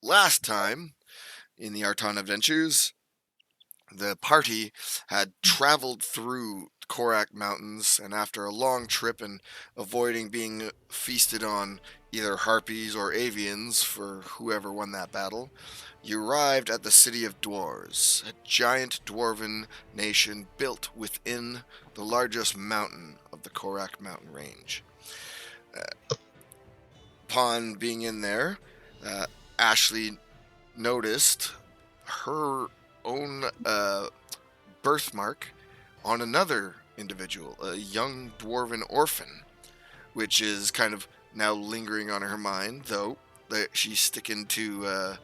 last time in the Arton adventures, the party had traveled through Korak Mountains, and after a long trip and avoiding being feasted on either harpies or avians for whoever won that battle, you arrived at the city of dwarves, a giant dwarven nation built within the largest mountain of the Korak mountain range. Upon being in there, uh, Ashley noticed her own birthmark on another individual, a young dwarven orphan, which is kind of now lingering on her mind, though that she's sticking to uh,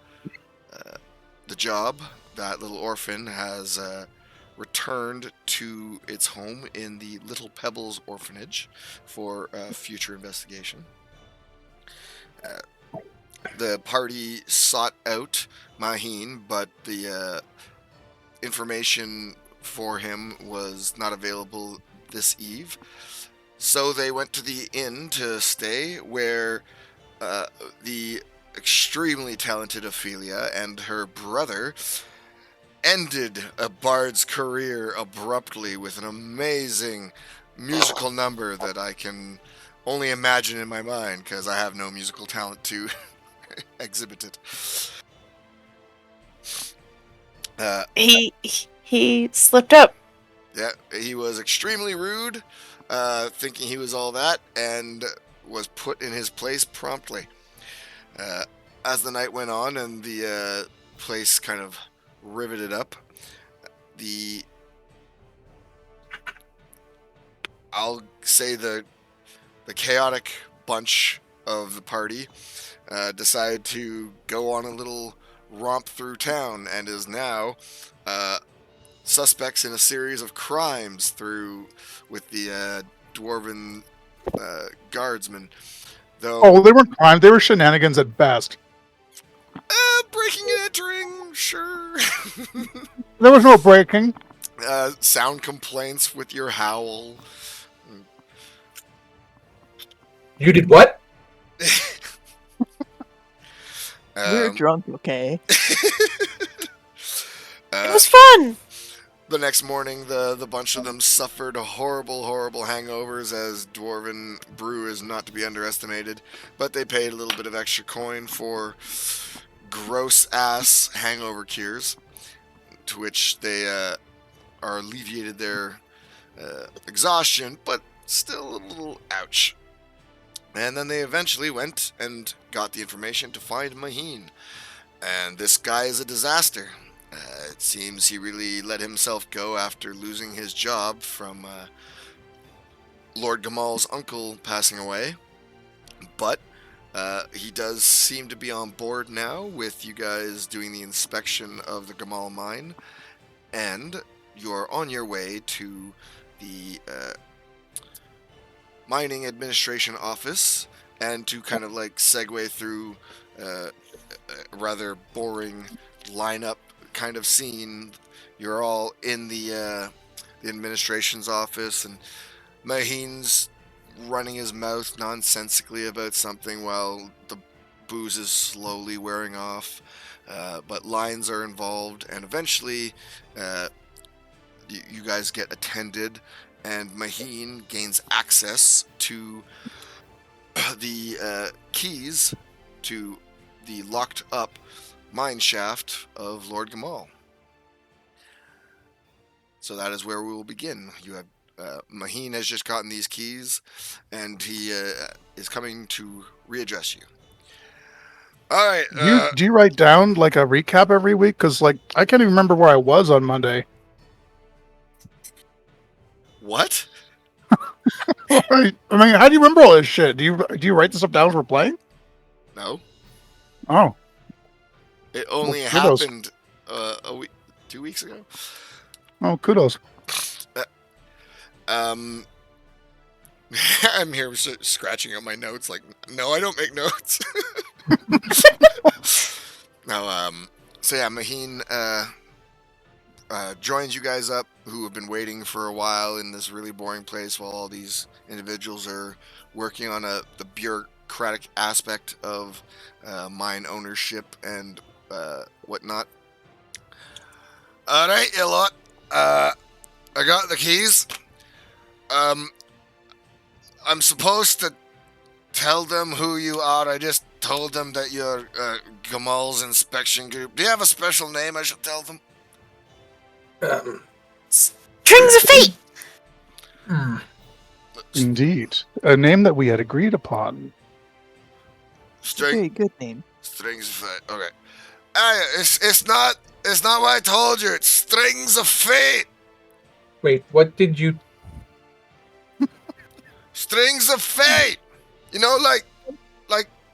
the job. That little orphan has returned to its home in the Little Pebbles orphanage for future investigation. Uh, the party sought out Maheen, but the information for him was not available this eve. So they went to the inn to stay, where uh, the extremely talented Ophelia and her brother ended a bard's career abruptly with an amazing musical number that I can only imagine in my mind because I have no musical talent to exhibit it. Uh, He slipped up. yeah, he was extremely rude, thinking he was all that, and was put in his place promptly. Uh, as the night went on and the place kind of riveted up, the I'll say the chaotic bunch of the party decided to go on a little romp through town and is now uh, suspects in a series of crimes through with the dwarven guardsmen. Though Oh, they weren't crime. They were shenanigans at best. breaking and entering, sure. There was no breaking. Sound complaints with your howl. You did what? We're drunk, okay? It was uh, fun. the next morning, the bunch of them suffered horrible hangovers, as dwarven brew is not to be underestimated. But they paid a little bit of extra coin for gross ass hangover cures, to which they are alleviated their exhaustion, but still a little ouch. And then they eventually went and got the information to find Maheen. And this guy is a disaster. It seems he really let himself go after losing his job from Lord Gamall's uncle passing away. But he does seem to be on board now with you guys doing the inspection of the Gamall mine. And you're on your way to the mining administration office, and to kind of like segue through a rather boring lineup kind of scene, you're all in the administration's office, and Maheen's running his mouth nonsensically about something while the booze is slowly wearing off. But lines are involved, and eventually uh, you guys get attended, and Maheen gains access to the keys to the locked up mine shaft of Lord Gamall. So that is where we will begin. You have Maheen has just gotten these keys, and he is coming to readdress you. All right. Do you write down like a recap every week? Because like I can't even remember where I was on Monday. What? I mean, how do you remember all this shit? Do you write this stuff down as we're playing? No. Oh, It only well, kudos. happened a week, 2 weeks ago. Oh, kudos. Um, I'm here scratching out my notes. Like, no, I don't make notes. No. So yeah, Maheen joins you guys up, who have been waiting for a while in this really boring place while all these individuals are working on the bureaucratic aspect of mine ownership and whatnot. All right, you lot. I got the keys. I'm supposed to tell them who you are. I just told them that you're Gamall's inspection group. Do you have a special name I should tell them? Strings of fate! Hmm. Indeed. A name that we had agreed upon. Very good name. Strings of fate. Okay. It's not what I told you. It's strings of fate. Wait, what did you... Strings of fate. You know, like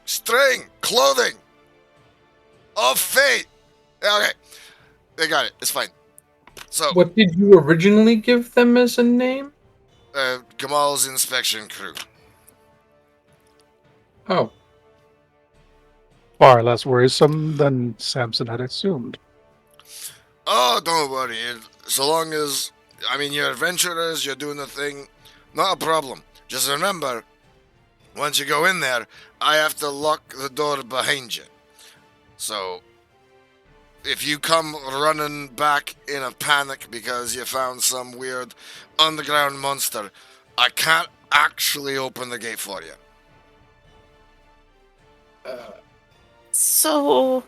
string, clothing of fate. Okay. They got it. It's fine. So, What did you originally give them as a name? Gamall's inspection crew. Oh. Far less worrisome than Samson had assumed. Oh, don't worry. So long as, I mean, you're adventurers, you're doing the thing, not a problem. Just remember, once you go in there, I have to lock the door behind you. So, if you come running back in a panic because you found some weird underground monster, I can't actually open the gate for you. So,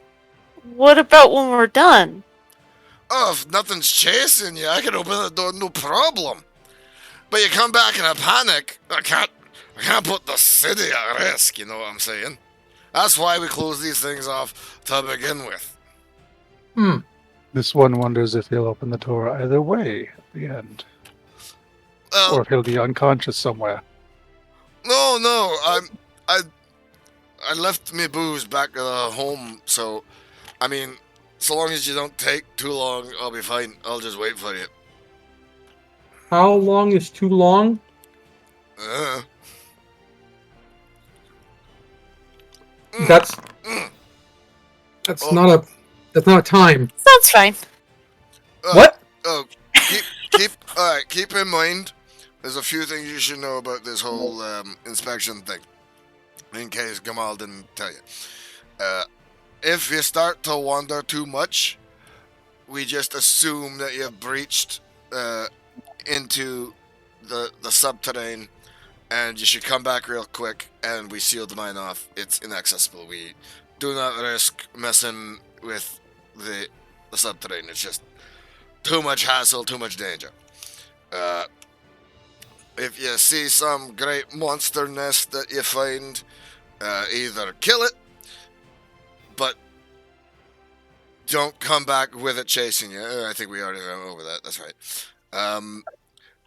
what about when we're done? Oh, if nothing's chasing you, I can open the door, no problem. But you come back in a panic, I can't put the city at risk, you know what I'm saying? That's why we close these things off to begin with. This one wonders if he'll open the door either way at the end. Well, Or if he'll be unconscious somewhere. no, I left me booze back at home, so, I mean, so long as you don't take too long, I'll be fine. I'll just wait for you. How long is too long? That's Oh. not a time. Sounds fine. What? Oh, keep in mind, there's a few things you should know about this whole inspection thing, in case Gamall didn't tell you. If you start to wander too much, we just assume that you've breached into the subterranean, and you should come back real quick, and we seal the mine off. It's inaccessible. We do not risk messing with the subterranean. It's just too much hassle, too much danger. If you see some great monster nest that you find, either kill it, but don't come back with it chasing you. I think we already went over that. That's right.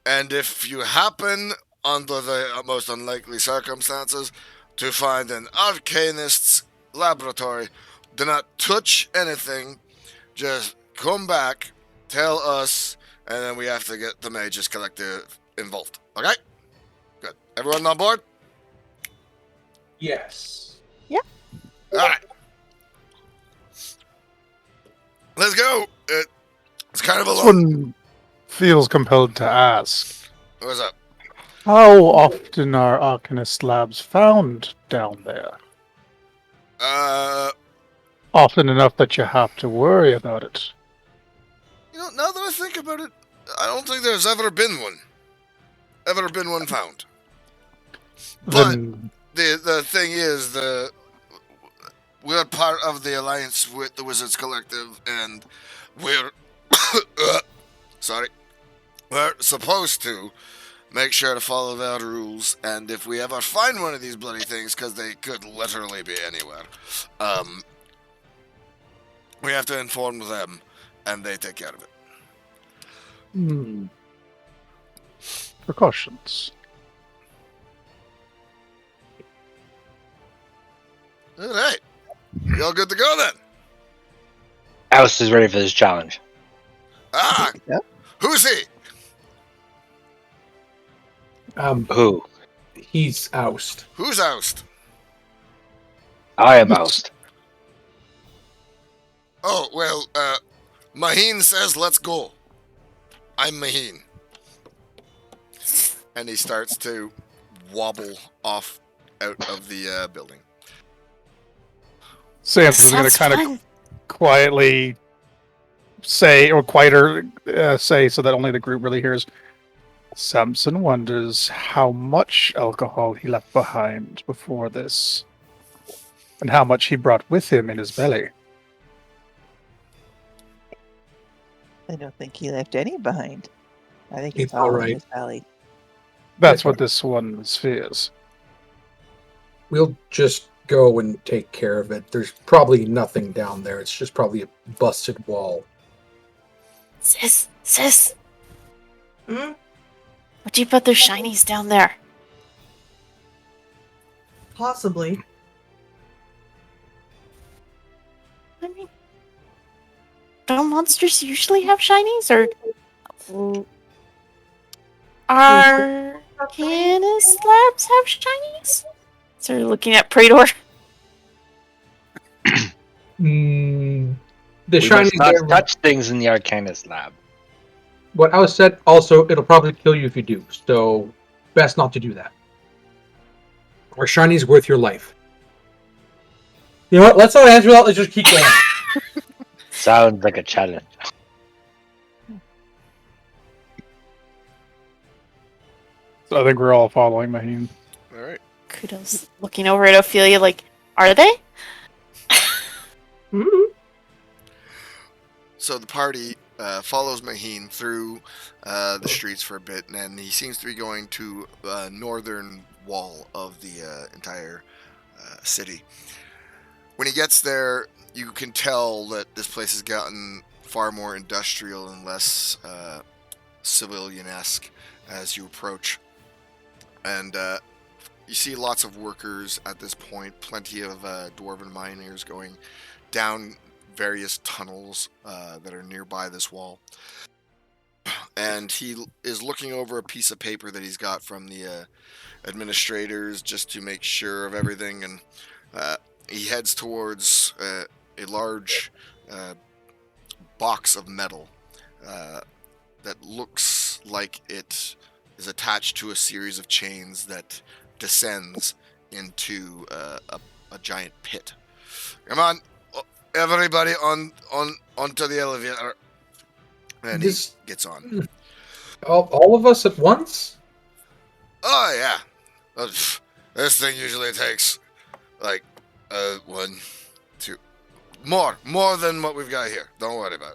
And if you happen, under the most unlikely circumstances, to find an arcanist's laboratory, do not touch anything. Just come back, tell us, and then we have to get the Mages Collective involved. Okay? Good. Everyone on board? Yes. Alright. Let's go. It's kind of a This long... one feels compelled to ask. What's up? How often are Arcanist labs found down there? Often enough that you have to worry about it. You know, now that I think about it, I don't think there's ever been one. Ever been one found. But Then the thing is, we're part of the alliance with the Wizards Collective, and we're sorry, we're supposed to make sure to follow their rules. And if we ever find one of these bloody things, because they could literally be anywhere, we have to inform them, and they take care of it. precautions. All right, y'all good to go then? Alice is ready for this challenge. Ah, Yep. who's he? Who? He's oust. Who's oust? I am oust. Oh, well, Maheen says let's go. I'm Maheen. And he starts to wobble off out of the building. Sam's is going to Sounds kind of fun. quietly say, or quieter say, so that only the group really hears. Samson wonders how much alcohol he left behind before this, and how much he brought with him in his belly. I don't think he left any behind. I think He's it's all all in right. his belly. That's what this one fears. We'll just go and take care of it. There's probably nothing down there. It's just probably a busted wall. Sis. Hmm? Would you put those shinies down there? Possibly. I mean, don't monsters usually have shinies, or Arcanist labs have shinies? So you're looking at Praetor. The We shiny must not there. touch things in the Arcanist lab. What I was said. Also, it'll probably kill you if you do. So, best not to do that. Or shiny's worth your life. You know what? Let's not answer that. Let's just keep going. Sounds like a challenge. So I think we're all following Maheen. All right. Kudos. Looking over at Ophelia like, are they? So the party follows Maheen through the streets for a bit, and he seems to be going to the northern wall of the entire city. When he gets there, you can tell that this place has gotten far more industrial and less civilian-esque as you approach. And you see lots of workers at this point, plenty of dwarven miners going down various tunnels that are nearby this wall. And he is looking over a piece of paper that he's got from the administrators just to make sure of everything. And he heads towards a large box of metal that looks like it is attached to a series of chains that descends into a giant pit. Come on, everybody onto the elevator. And he gets on. All of us at once? Oh yeah, this thing usually takes like 1, 2, more than what we've got here. Don't worry about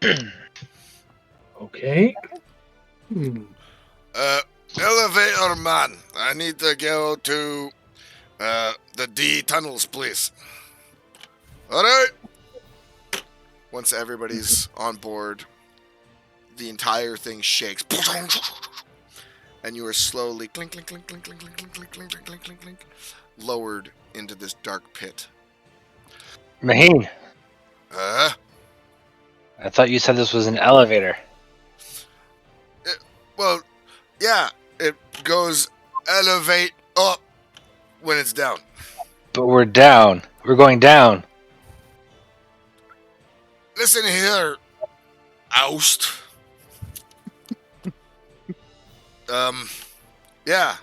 it. Okay. Elevator man, I need to go to the D tunnels, please. All right. Once everybody's on board, the entire thing shakes, and you are slowly clink, clink, clink, clink, clink, clink, clink, clink, clink, clink, clink, clink, clink, lowered into this dark pit. Maheen, Uh, I thought you said this was an elevator. well, yeah, it goes elevate up when it's down. But we're down. We're going down. Listen here, oust. Yeah.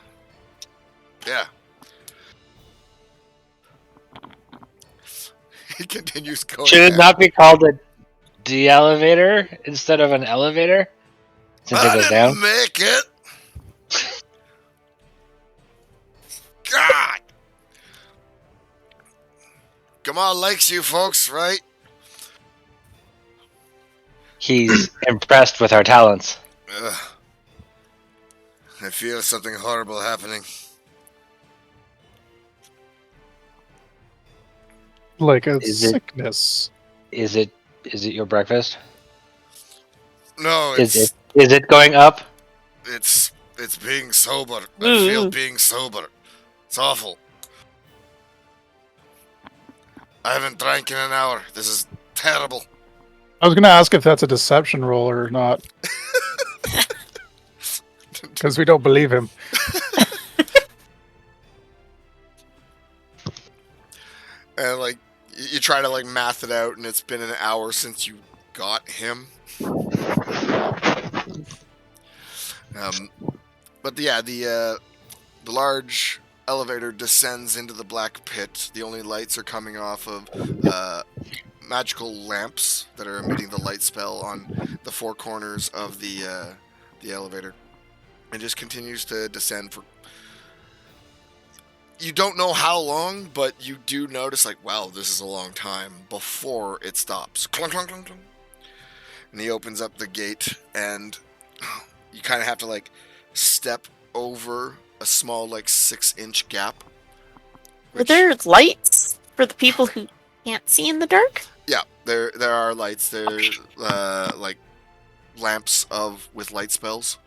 He continues going. Should it down. not be called a de-elevator instead of an elevator? Since it I goes didn't down? make it. God. Gamall likes you folks, right? He's impressed with our talents. Ugh. I feel something horrible happening. Like a Is it- sickness. Is it your breakfast? No, Is it going up? it's being sober. I feel being sober. It's awful. I haven't drank in an hour. This is terrible. I was going to ask if that's a deception roll or not. Because we don't believe him. And like you try to like math it out, and it's been an hour since you got him. But But yeah, the large elevator descends into the black pit. The only lights are coming off of magical lamps that are emitting the light spell on the four corners of the elevator, and just continues to descend for. You don't know how long, but you do notice, like, wow, this is a long time before it stops. Clunk, clunk, clunk, clunk. And he opens up the gate, and you kind of have to, like, step over a small, like, 6-inch gap. Are there lights for the people who can't see in the dark? Yeah, there are lights. There, like, lamps with light spells.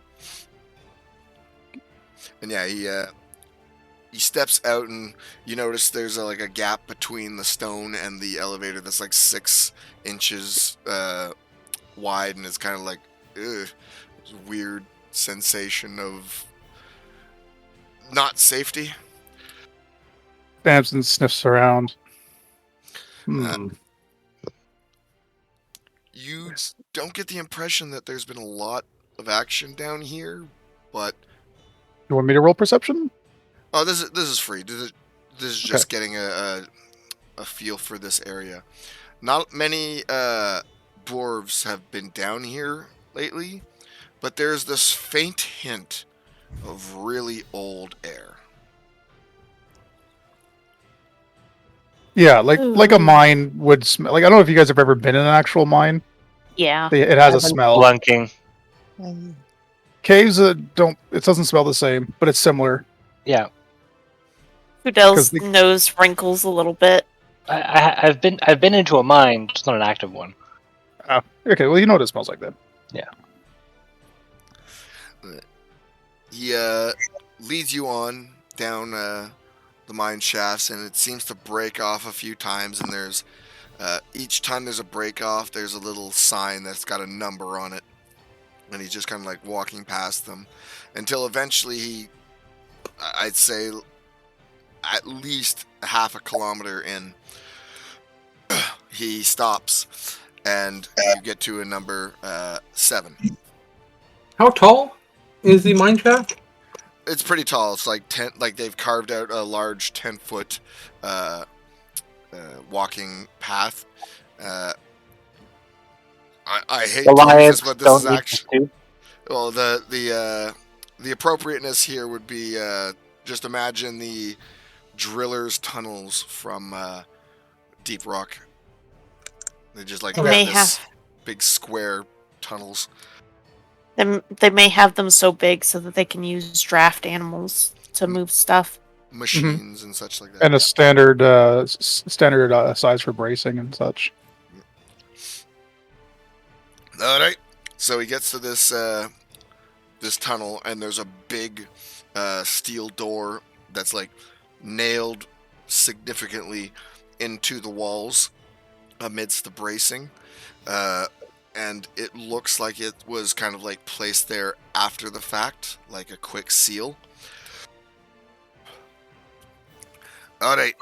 And yeah, he steps out, and you notice there's like a gap between the stone and the elevator that's like 6 inches wide, and it's kind of like it's a weird sensation of not safety. Bamson sniffs around. You don't get the impression that there's been a lot of action down here, but You want me to roll perception? oh, this is free. This is just getting a feel for this area. Not many dwarves have been down here lately, but there's this faint hint of really old air. Yeah, like a Ooh. mine would smell. Like, I don't know if you guys have ever been in an actual mine. Yeah. It has a I've been smell. Blunking. Caves don't. It doesn't smell the same, but it's similar. Yeah. Fudel's 'Cause the- nose wrinkles a little bit. I've been into a mine, just not an active one. Oh, okay. Well, you know what it smells like then. He leads you on down the mine shafts, and it seems to break off a few times. And there's each time there's a break off, there's a little sign that's got a number on it, and he's just kind of like walking past them until eventually I'd say, at least half a kilometer in, he stops, and you get to a number 7. How tall is the mine shaft? It's pretty tall. It's like 10. Like they've carved out a large 10-foot walking path. I hate The to use lions this, but this don't is need actually to. well. The appropriateness here would be just imagine the driller's tunnels from Deep Rock. They just like They have may this have big square tunnels. they may have them so big so that they can use draft animals to move stuff. Machines and such like that. And a yeah. standard size for bracing and such. All right. So he gets to this this tunnel, and there's a big steel door that's like nailed significantly into the walls amidst the bracing, and it looks like it was kind of like placed there after the fact, like a quick seal. All right.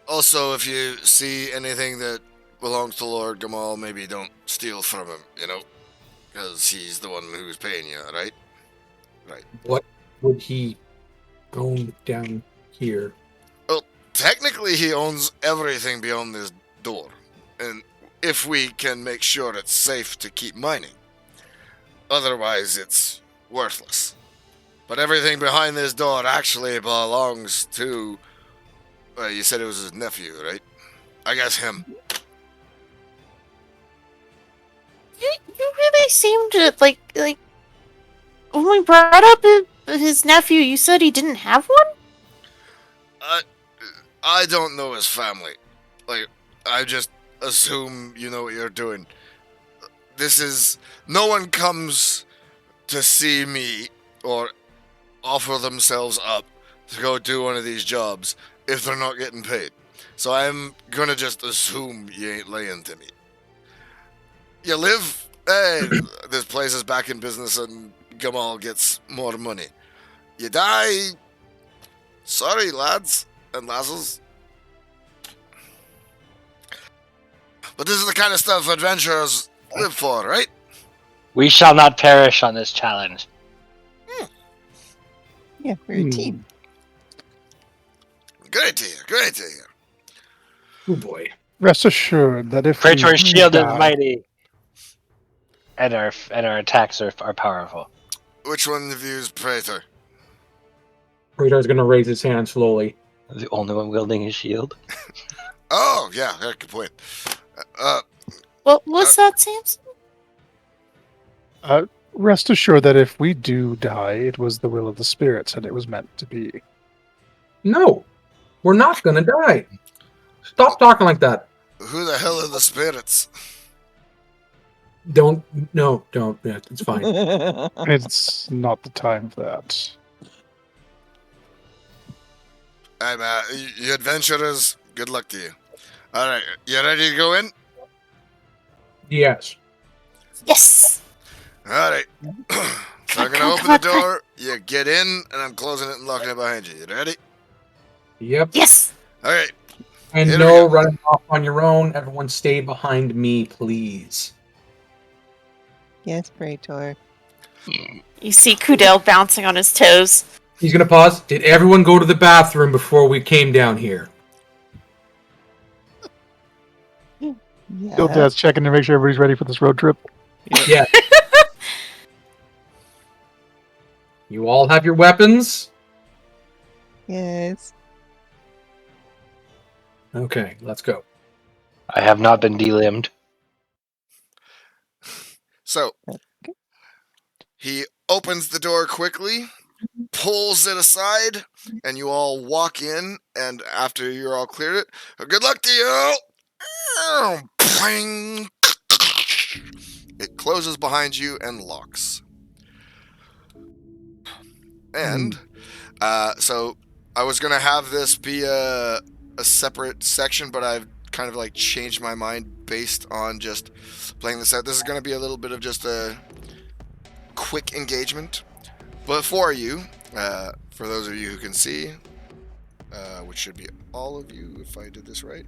Also, if you see anything that belongs to Lord Gamall, maybe don't steal from him, because he's the one who's paying you, right? Right. What would he own down here? Well, technically he owns everything beyond this door, and if we can make sure it's safe to keep mining. Otherwise, it's worthless. But everything behind this door actually belongs to... you said it was his nephew, right? I guess him. You really seem to like when we brought up his nephew, you said he didn't have one? I don't know his family. Like, I just assume you know what you're doing. No one comes to see me or offer themselves up to go do one of these jobs if they're not getting paid. So I'm gonna just assume you ain't laying to me. You live? Hey, this place is back in business and Gamall gets more money. You die? Sorry, lads and lasses. But this is the kind of stuff adventurers live for, right? We shall not perish on this challenge. Yeah, we're a team. Good idea. Good idea. Oh boy. Rest assured that if Praetor's we shield is die, mighty, and our attacks are powerful. Which one of you is Praetor? Praetor's gonna raise his hand slowly. The only one wielding his shield. Oh, yeah, good point. What was that, Samson? rest assured that if we do die, it was the will of the spirits and it was meant to be. No, we're not gonna die. Stop talking like that. Who the hell are the spirits? Don't. No, don't. Yeah, it's fine. It's not the time for that. I'm, you adventurers, good luck to you. Alright, you ready to go in? Yes. Yes. Alright. So I'm gonna Come on, open come the on, door, you get in, and I'm closing it and locking it behind you. You ready? Yep. Yes. Alright. And Here we no go. running off on your own. Everyone stay behind me, please. Yes, Praetor. You see Kudel bouncing on his toes. He's gonna pause. Did everyone go to the bathroom before we came down here? Still Yeah. checking to make sure everybody's ready for this road trip. Yeah. You all have your weapons? Yes. Okay, let's go. I have not been delimbed. So, he opens the door quickly, pulls it aside, and you all walk in, and after you're all cleared it, good luck to you! Pling! It closes behind you and locks. And, so, I was going to have this be a separate section, but I've kind of like changed my mind based on just playing this out. This is going to be a little bit of just a quick engagement. Before you, for those of you who can see, which should be all of you if I did this right.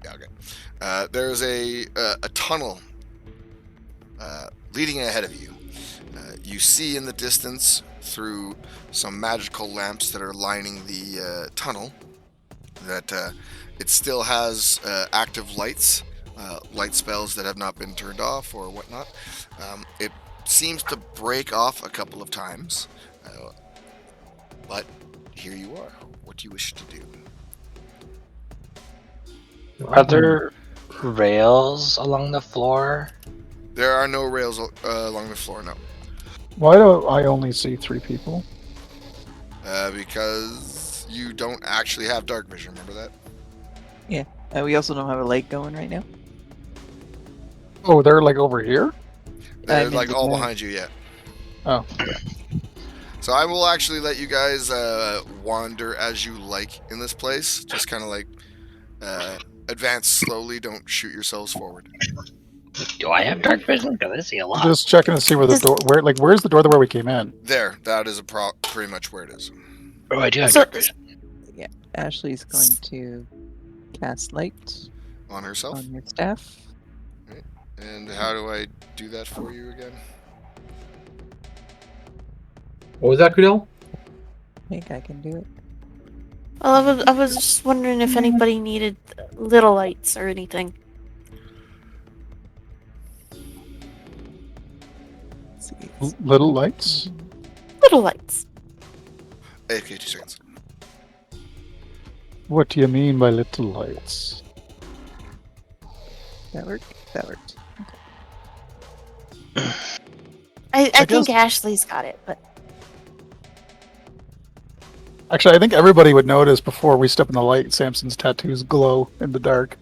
Yeah, okay. There's a tunnel leading ahead of you. You see in the distance through some magical lamps that are lining the tunnel that it still has active lights, light spells that have not been turned off or whatnot. It seems to break off a couple of times, but here you are. What do you wish to do? Are there rails along the floor? There are no rails along the floor, no. Why do I only see 3 people? Because you don't actually have dark vision, remember that? We also don't have a light going right now. Oh, they're like over here? They're I'm like in the all dark. behind you, yeah. Oh. So I will actually let you guys wander as you like in this place. Just kind of like advance slowly. Don't shoot yourselves forward. Do I have dark vision? Because I see a lot. Just checking to see where the door. Where's the door where we came in? There, that is pretty much where it is. Oh, I do have So- dark vision. Ashley's going to cast light On herself. on her staff. And how do I do that for you again? What was that, Kudel? I think I can do it. Well, I was just wondering if anybody needed little lights or anything. Let's see. Little lights? Little lights. Okay, 2 seconds. What do you mean by little lights? That worked? That worked. I guess- think Ashley's got it, but Actually, I think everybody would notice before we step in the light, Samson's tattoos glow in the dark.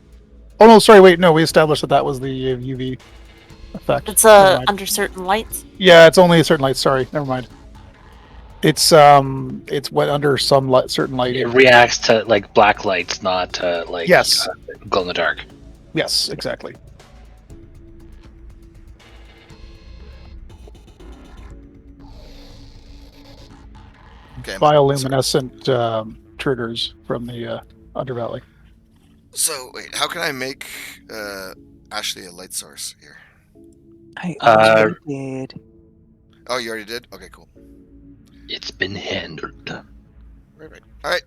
Oh no, sorry, wait, no, we established that was the UV effect. it's Never mind. under certain lights. Yeah, it's only a certain light. Sorry, never mind. It's what under some certain It lighting. reacts to like black lights, not to like Yes. glow in the dark. Yes, exactly. Okay. Bioluminescent triggers from the undervalley. So wait, how can I make Ashley a light source here? I Uh, already did. Oh, you already did? Okay, cool. It's been handled. Right. All right.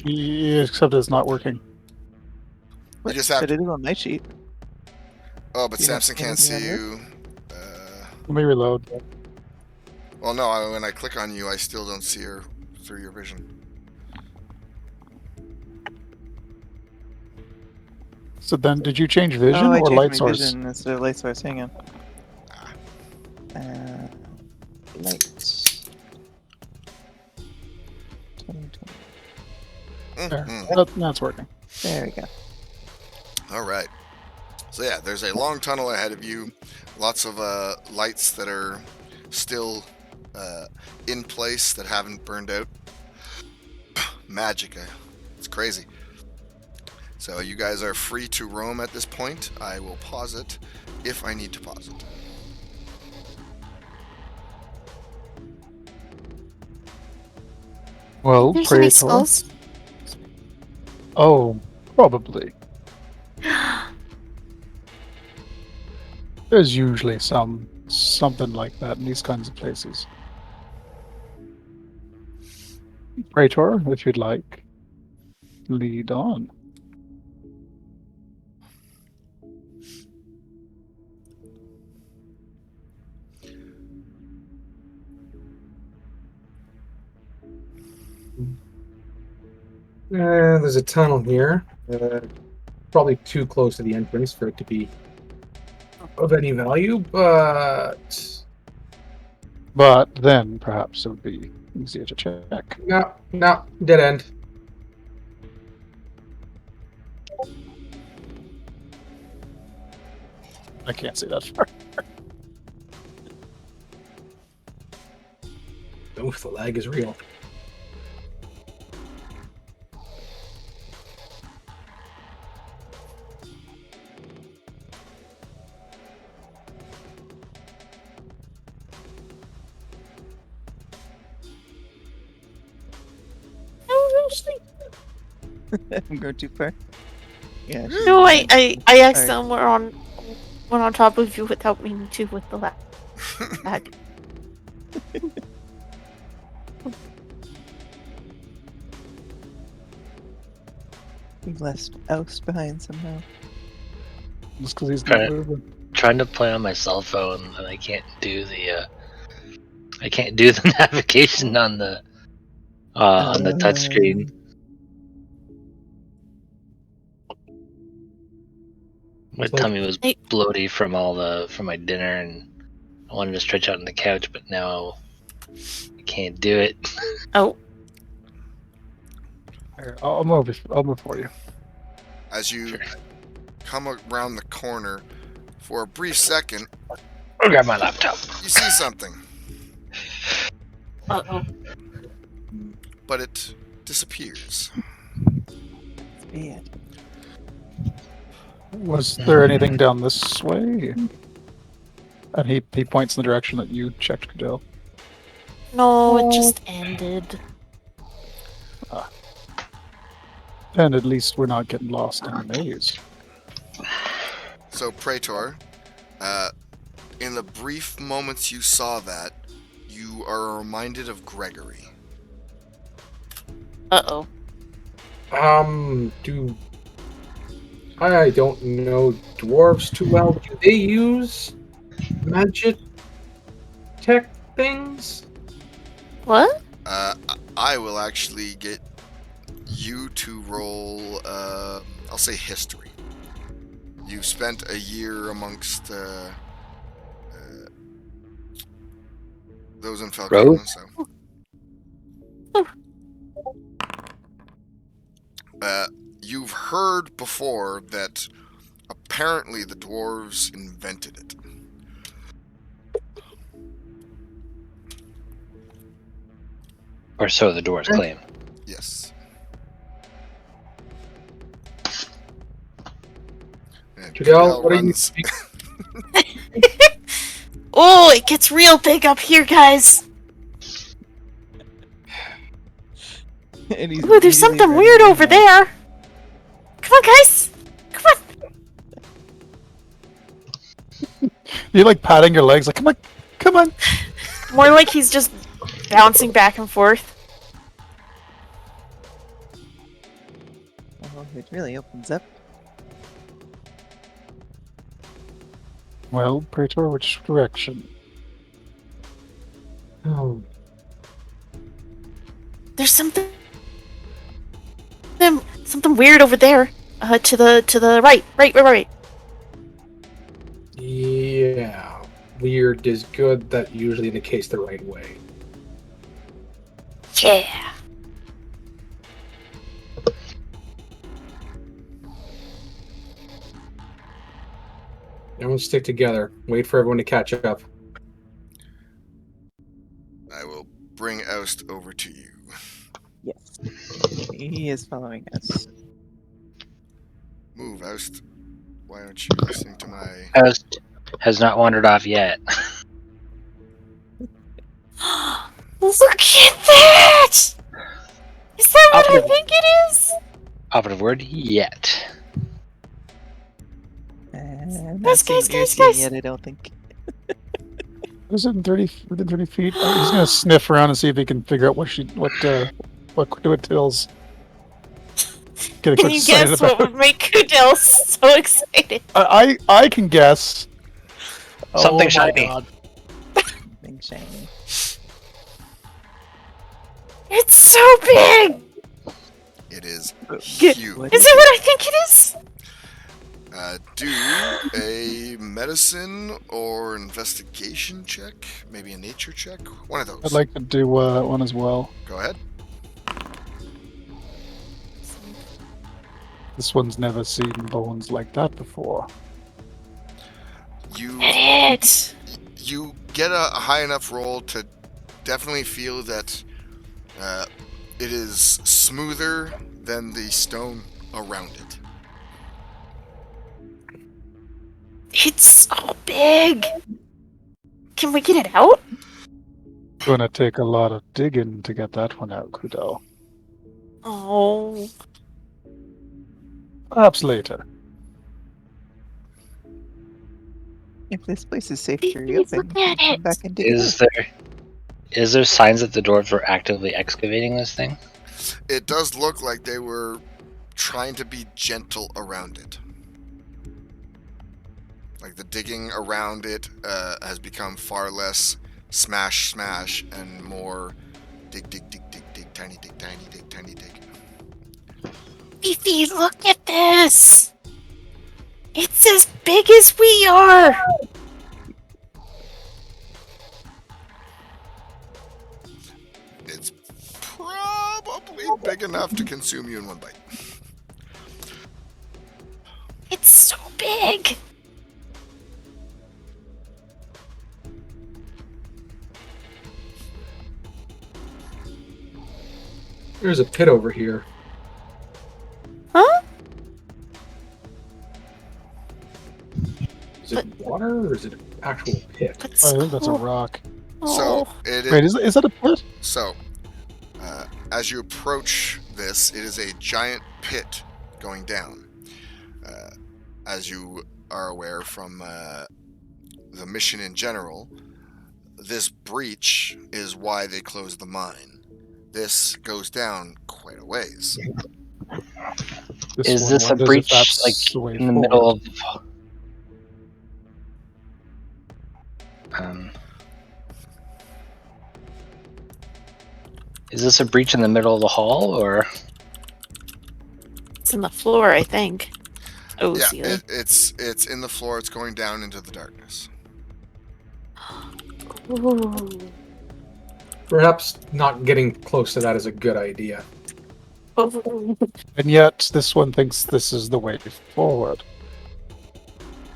Except it's not working. You just have But to. it is on my sheet. Oh, but You don't Samson see can't anything see on you. Let me reload. Well, no. When I click on you, I still don't see her through your vision. So then, did you change vision Oh, I or changed light my source? vision instead of light source. Hang on. Light. 2020. There. Mm-hmm. That's working. There we go. All right. So yeah, there's a long tunnel ahead of you. Lots of lights that are still in place that haven't burned out. Magic. It's crazy. So you guys are free to roam at this point. I will pause it if I need to pause it. Well, There's any Praetor. skulls? Oh, probably. There's usually something like that in these kinds of places. Praetor, if you'd like, lead on. There's a tunnel here. Probably too close to the entrance for it to be of any value, but But then perhaps it would be easier to check. no, dead end. I can't see that far. Oof, the lag is real. I'm going too far. Yeah. No, I accidentally went on top of you without meaning to with the lag. We left Oust behind somehow. Just because he's not Okay. moving. Trying to play on my cell phone and I can't do the navigation on the touchscreen. My It's like- tummy was bloaty from my dinner, and I wanted to stretch out on the couch, but now I can't do it. Oh, Here, I'll move. I'll move for you. As you Sure. come around the corner, for a brief second, I'll grab my laptop. you see something, uh-oh. but it disappears. It's bad. Was there anything down this way? And he points in the direction that you checked, Cadell. No, it just ended. And at least we're not getting lost in the maze. So, Praetor, in the brief moments you saw that, you are reminded of Gregory. Uh-oh. I don't know dwarves too well. Do they use magic tech things? What? I will actually get you to roll, I'll say history. You spent a year amongst those in Falcona, so. You've heard before that apparently the dwarves invented it. Or so the dwarves claim. Yes. And Cadell, what are you runs- Oh, it gets real big up here, guys. And he's Ooh, there's immediately something running weird over around. there. Come on, guys. Come on. You're like patting your legs, like, come on, come on. More like he's just bouncing back and forth. Oh, it really opens up. Well, Praetor, which direction? Oh, There's something weird over there. To the right. yeah. Weird is good. That usually indicates the right way. Yeah. Everyone stick together. Wait for everyone to catch up. I will bring Oust over to you. Yes. He is following us. Move, Oust. Why aren't you listening to my... Host has not wandered off yet. Look at that! Is that what I Operative- think it is? Operative word, yet. Not Guys, seeing guys, what you're guys, seeing guys. yet, I don't think. Is it within 30 feet? Oh, he's gonna sniff around and see if he can figure out what Till's get a Can quick you excited guess about. what would make Kudel so excited? I can guess. Something Oh my shiny. God. Something shiny. It's so big! It is Get- huge. What Is it what I think it is? Do a medicine or investigation check. Maybe a nature check. One of those. I'd like to do one as well. Go ahead. This one's never seen bones like that before. You It. you get a high enough roll to definitely feel that it is smoother than the stone around it. It's so big. Can we get it out? Gonna take a lot of digging to get that one out, Kudel. Oh. Perhaps later. If this place is safe to Please reopen, look we at can it. come back and dig it Is up. there signs that the dwarves were actively excavating this thing? It does look like they were trying to be gentle around it. Like the digging around it has become far less smash, smash, and more dig, dig, dig, dig, dig, tiny dig, tiny dig, tiny dig. Fifi, look at this. It's as big as we are. It's probably big enough to consume you in one bite. It's so big. There's a pit over here. Huh? Is it water or is it an actual pit? Let's I think that's a go. rock. So Oh. it Wait, is that a pit? So, as you approach this, it is a giant pit going down. As you are aware from the mission in general, this breach is why they closed the mine. This goes down quite a ways. Is one this a wonders if breach that's like the way in the middle forward. of? Is this a breach in the middle of the hall, or It's in the floor, I think. Oh, Yeah, see that? it's in the floor. It's going down into the darkness. Ooh. Perhaps not getting close to that is a good idea. And yet, this one thinks this is the way forward.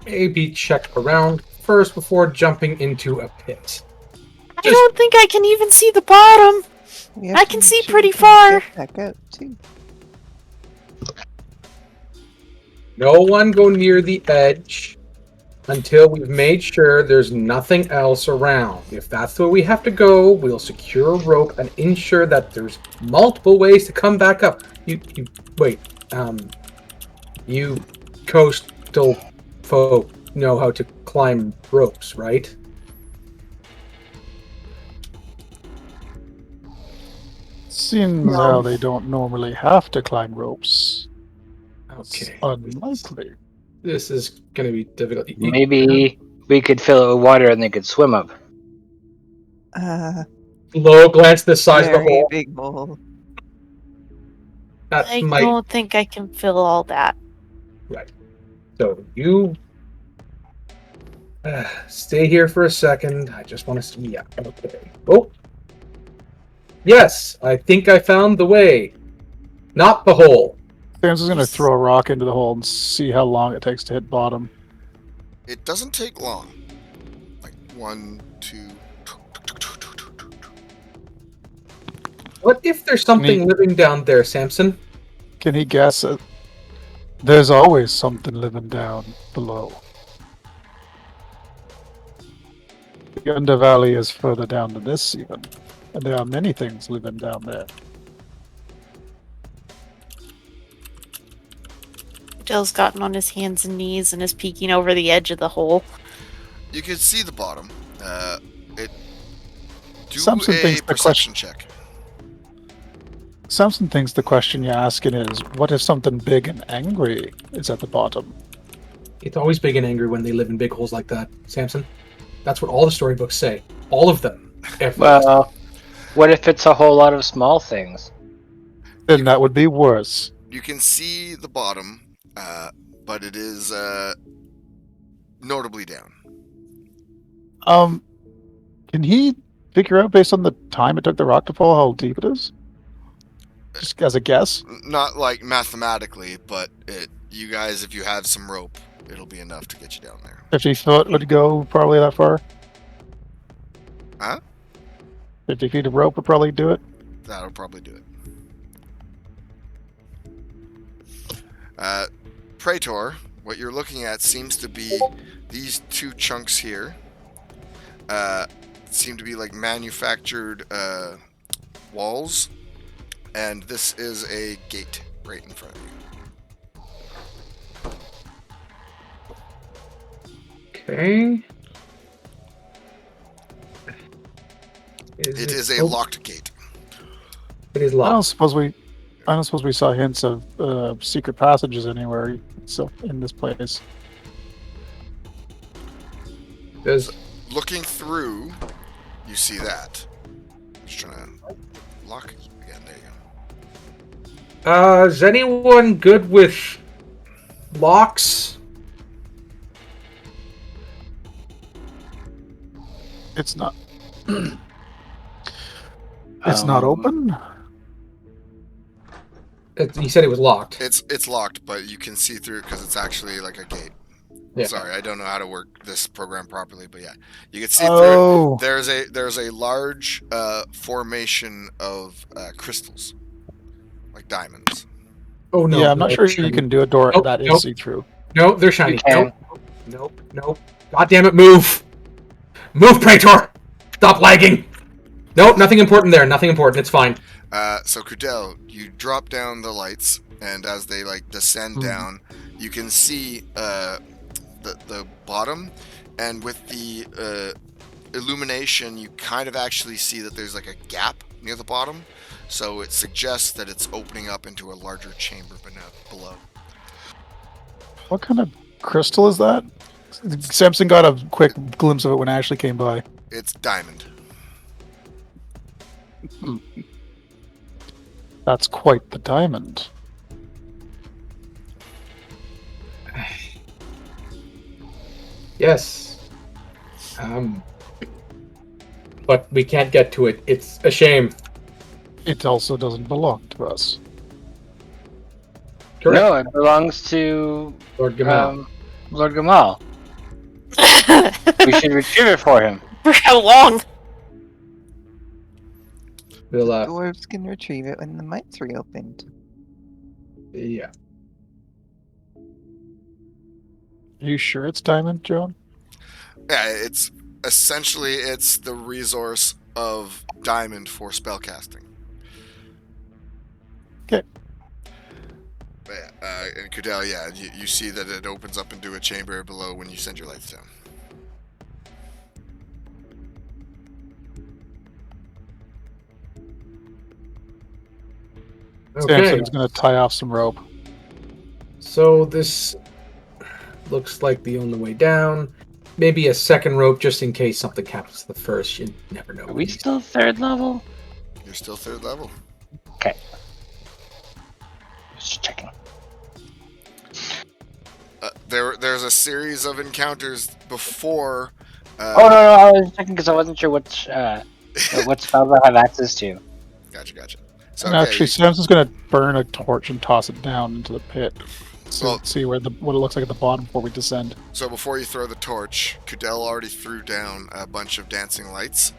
Maybe check around first before jumping into a pit. I don't think I can even see the bottom. We have I to can make see sure pretty we can far. get back out too. No one go near the edge until we've made sure there's nothing else around. If that's where we have to go, we'll secure a rope and ensure that there's multiple ways to come back up. You coastal folk know how to climb ropes, right? Seems how they don't normally have to climb ropes. It's Okay. unlikely. This is going to be difficult. Maybe we could fill it with water and they could swim up. Low glance the size of the Very hole. big hole. That I might. don't think I can fill all that. Right. So you stay here for a second. I just want to see. Yeah. Okay. Oh. Yes, I think I found the way. Not the hole. Sam's is going to throw a rock into the hole and see how long it takes to hit bottom. It doesn't take long. Like 1, 2. What if there's something living down there, Samson? Can he guess it? There's always something living down below. The undervalley is further down than this even. And there are many things living down there. Dale's gotten on his hands and knees and is peeking over the edge of the hole. You can see the bottom. Do Samson a thinks the perception check. Samson thinks the question you're asking is, what if something big and angry is at the bottom? It's always big and angry when they live in big holes like that, Samson. That's what all the storybooks say. All of them. Well, what if it's a whole lot of small things? Then that would be worse. You can see the bottom, but it is notably down. Can he figure out based on the time it took the rock to fall how deep it is? Just as a guess? Not like mathematically, but you guys, if you have some rope, it'll be enough to get you down there. 50 foot would go probably that far? Huh? 50 feet of rope would probably do it? That'll probably do it. Praetor, what you're looking at seems to be these two chunks here. Seem to be like manufactured walls. And this is a gate right in front of you. Okay. It is a locked gate. It is I locked. don't suppose we saw hints of secret passages anywhere so in this place. There's Looking through, you see that. Just trying to lock again. There you go. Is anyone good with locks? It's not. It's not open. He said it was locked. It's locked, but you can see through it because it's actually like a gate. Yeah. Sorry, I don't know how to work this program properly, but yeah, you can see through it. There's a large formation of crystals, like diamonds. Oh no! Yeah, I'm not no, sure shiny. you can do a door Nope, that is nope. see-through. No, they're shiny. You can. Nope. God damn it! Move! Move, Praetor! Stop lagging! Nope, nothing important there. Nothing important. It's fine. So Crudel, you drop down the lights, and as they like descend down, you can see the bottom, and with the illumination, you kind of actually see that there's like a gap near the bottom, so it suggests that it's opening up into a larger chamber below. What kind of crystal is that? Samson got a quick glimpse of it when Ashley came by. It's diamond. That's quite the diamond. Yes. But we can't get to it. It's a shame. It also doesn't belong to us. Correct. No, it belongs to Lord Gamall. Lord Gamall. We should retrieve it for him. For how long? We'll, Dwarves can retrieve it when the mines reopened. yeah. Are you sure it's diamond, Joan? Yeah, it's essentially the resource of diamond for spellcasting. Okay. But yeah, and Crudel, yeah, you see that it opens up into a chamber below when you send your lights down. Okay. Samson's going to tie off some rope. So this looks like the only way down. Maybe a second rope just in case something happens to the first. You never know. Are we still 3rd level? You're still 3rd level. Okay. Just checking. There's a series of encounters before. Oh no, I was checking because I wasn't sure what spells I have access to. Gotcha. So And actually, Samson's going to burn a torch and toss it down into the pit. So Well- see what it looks like at the bottom before we descend. So before you throw the torch, Kudel already threw down a bunch of dancing lights.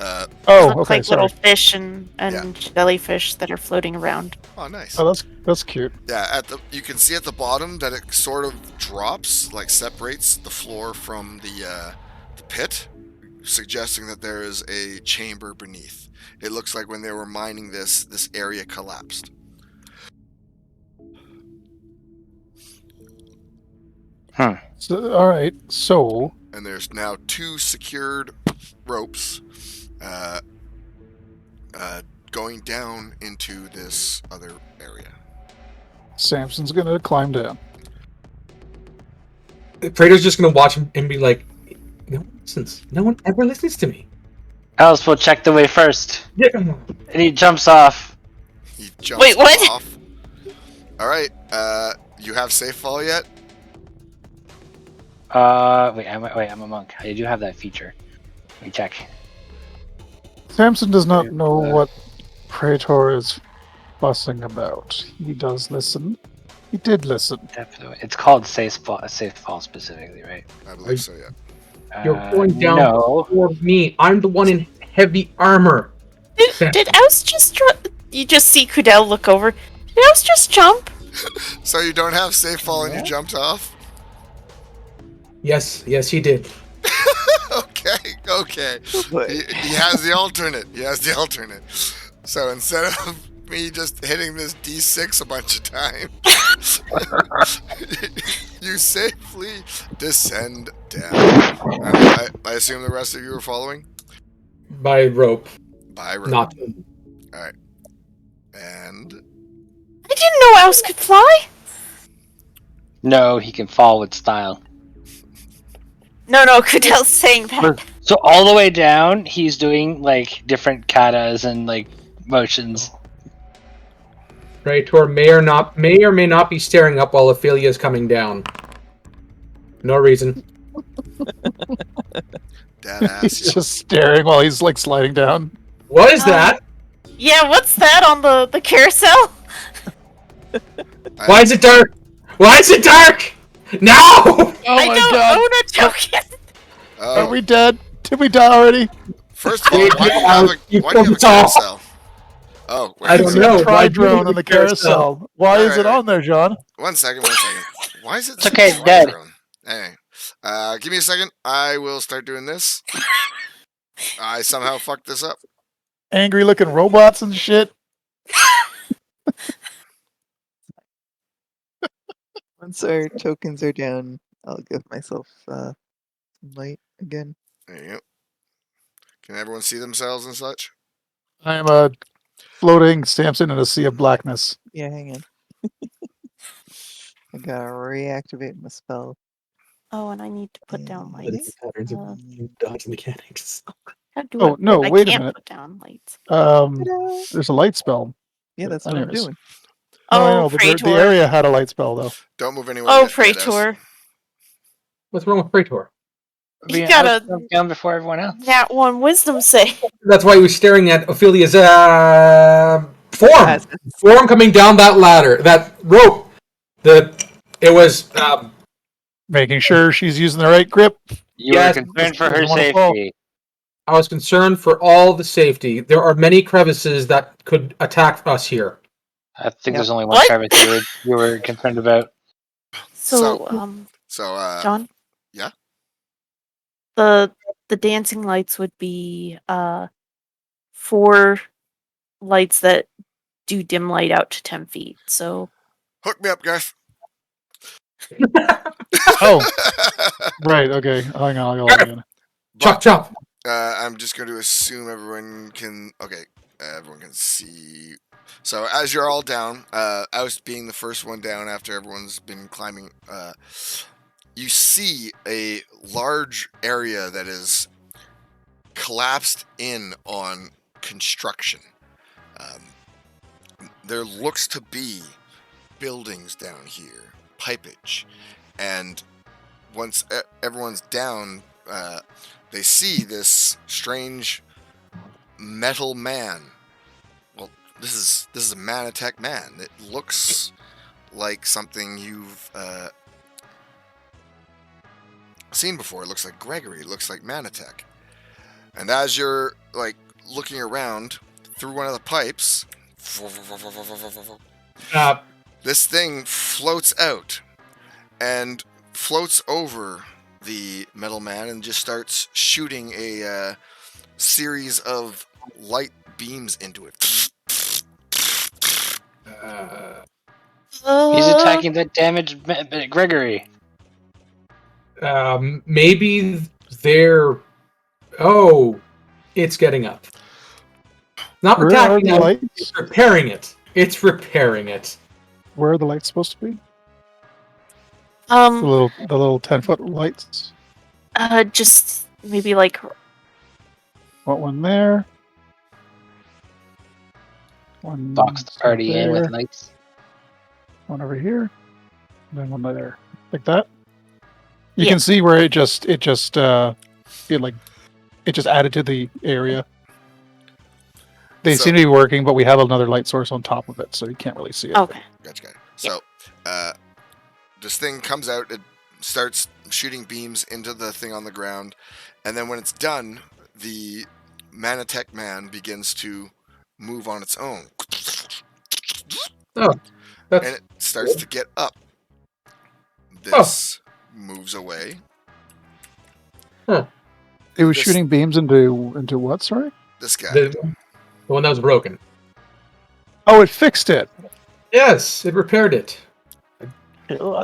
Oh, Look okay, like sorry. little fish and jellyfish that are floating around. Oh, nice. Oh, that's cute. Yeah, you can see at the bottom that it sort of drops, like separates the floor from the pit, suggesting that there is a chamber beneath. It looks like when they were mining this area collapsed. So, all right, so And there's now 2 secured ropes going down into this other area. Samson's going to climb down. Praetor's just gonna watch him and be like, "No one listens. No one ever listens to me." Alice will check the way first, Yeah. and he jumps off. He jumps Wait, what? off. All right. You have safe fall yet? I'm a monk. I do have that feature. Let me check. Samson does not know what Praetor is fussing about. He does listen. He did listen. Definitely, it's called safe fall specifically, right? I believe so. Yeah. You're going down No. before me. I'm the one in heavy armor. Did Ouse just... You just see Kudel look over. Did Ouse just jump? So you don't have safe fall and you jumped off? Yes, he did. Okay. He has the alternate. So instead of me just hitting this D6 a bunch of times, you safely descend down. I assume the rest of you are following? By rope. By rope. Not. Alright. And I didn't know Ouse could fly. No, he can fall with style. No, Kudel's saying that. So all the way down, he's doing like different katas and like motions. Praetor may or may not be staring up while Ophelia is coming down. No reason. Dad ass. He's just staring while he's like sliding down. What is that? Yeah, what's that on the carousel? Why is it dark? Why is it dark? No! I don't own a token. Are we dead? Did we die already? First of all, why do you have a carousel? Oh, wait, I don't know. Why Try do you drone have on a the carousel. Why is it Alright. on there, John? One second. Why is it? It's okay, so dead. drone? Anyway, give me a second. I will start doing this. I somehow fucked this up. Angry looking robots and shit. Once our tokens are down, I'll give myself some light again. There you go. Can everyone see themselves and such? I am a floating Samson in a sea of blackness. Yeah, hang on. I gotta reactivate my spell. Oh, and I need to put down Yeah. lights. Patterns of dodge mechanics. How do Oh, no, I wait a can't minute. put down lights. Ta-da! There's a light spell. Yeah, that's what I'm Anyways. doing. No, I Oh, know, but the Praetor. area had a light spell though. Don't move anywhere. Oh, yet, Deadass. Praetor. What's wrong with Praetor? You I was gotta jumped down before everyone else. that one wisdom save. That's why he was staring at Ophelia's form. Yes, Form coming down that ladder, that rope. It was Making sure she's using the right grip. You Yes, were concerned for her doesn't wanna fall. safety. I was concerned for all the safety. There are many crevices that could attack us here. I think Yep. there's only one What? crevice you were concerned about. So, John? yeah? The dancing lights would be 4 lights that do dim light out to 10 feet. So Hook me up, guys. Oh, right. Okay. Hang on. I'll go again. Chop, chop. I'm just going to assume everyone can. Okay. everyone can see. So as you're all down, Oust being the first one down after everyone's been climbing, you see a large area that is collapsed in on construction. There looks to be buildings down here, pipage, and once everyone's down, they see this strange metal man. Well, this is a Manatech man. It looks like something you've seen before. It looks like Gregory. It looks like Manatech. And as you're like looking around through one of the pipes, this thing floats out and floats over the metal man and just starts shooting a series of light beams into it. He's attacking that damaged Gregory. Maybe they're. Oh, it's getting up. Not Where are attacking the it, lights? it's repairing it. It's repairing it. Where are the lights supposed to be? The Um, little 10-foot lights. just maybe like Want one there. One Box the party in there. with lights. One over here. And then one there. Like that. You Yeah. can see where it just added to the area. They So- seem to be working, but we have another light source on top of it, so you can't really see it. okay. Gotcha. So, this thing comes out. It starts shooting beams into the thing on the ground, and then when it's done, the Manatech man begins to move on its own, Oh, and that's it starts to get up. This moves away. It was This- shooting beams into what? Sorry. This guy. the one that was broken. Oh, it fixed it. Yes, it repaired it.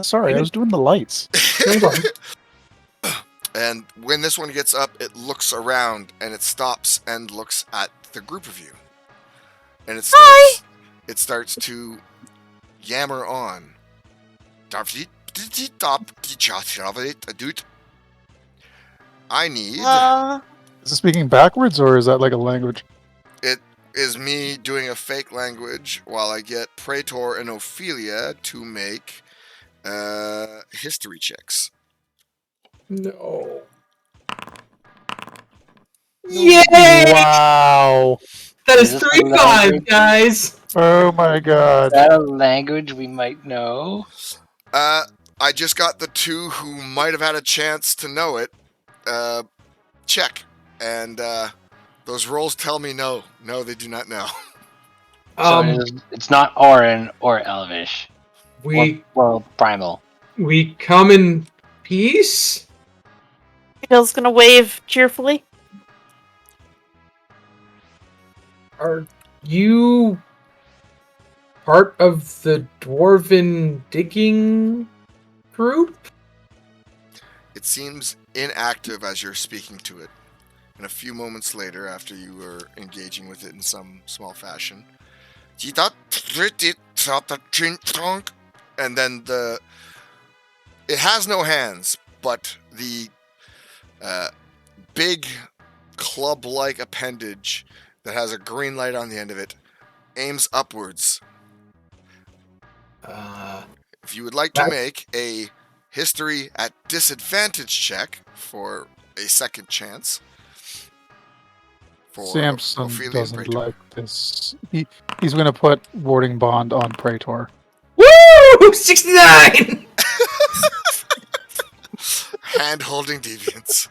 Sorry, I was doing the lights. Hang on. And when this one gets up, it looks around and it stops and looks at the group of you. And it starts to yammer on. I need Is it speaking backwards, or is that like a language? it is me doing a fake language while I get Praetor and Ophelia to make history checks. No. Yay! Wow! That Is is this the 3-5, language? guys. Oh my Is god! that a language we might know? I just got the two who might have had a chance to know it. Check. And those rolls tell me no. No, they do not know. So it's not Orin or Elvish. We Well, Primal. we come in peace. Bill's gonna wave cheerfully. Are you part of the dwarven digging group? It seems inactive as you're speaking to it. And a few moments later, after you were engaging with it in some small fashion, and then it has no hands, but the big club-like appendage that has a green light on the end of it aims upwards. If you would like to make a history at disadvantage check for a second chance. For Samson Ophelia and doesn't Praetor. like this. He's going to put warding bond on Praetor. Woo! 69. Hand holding deviants.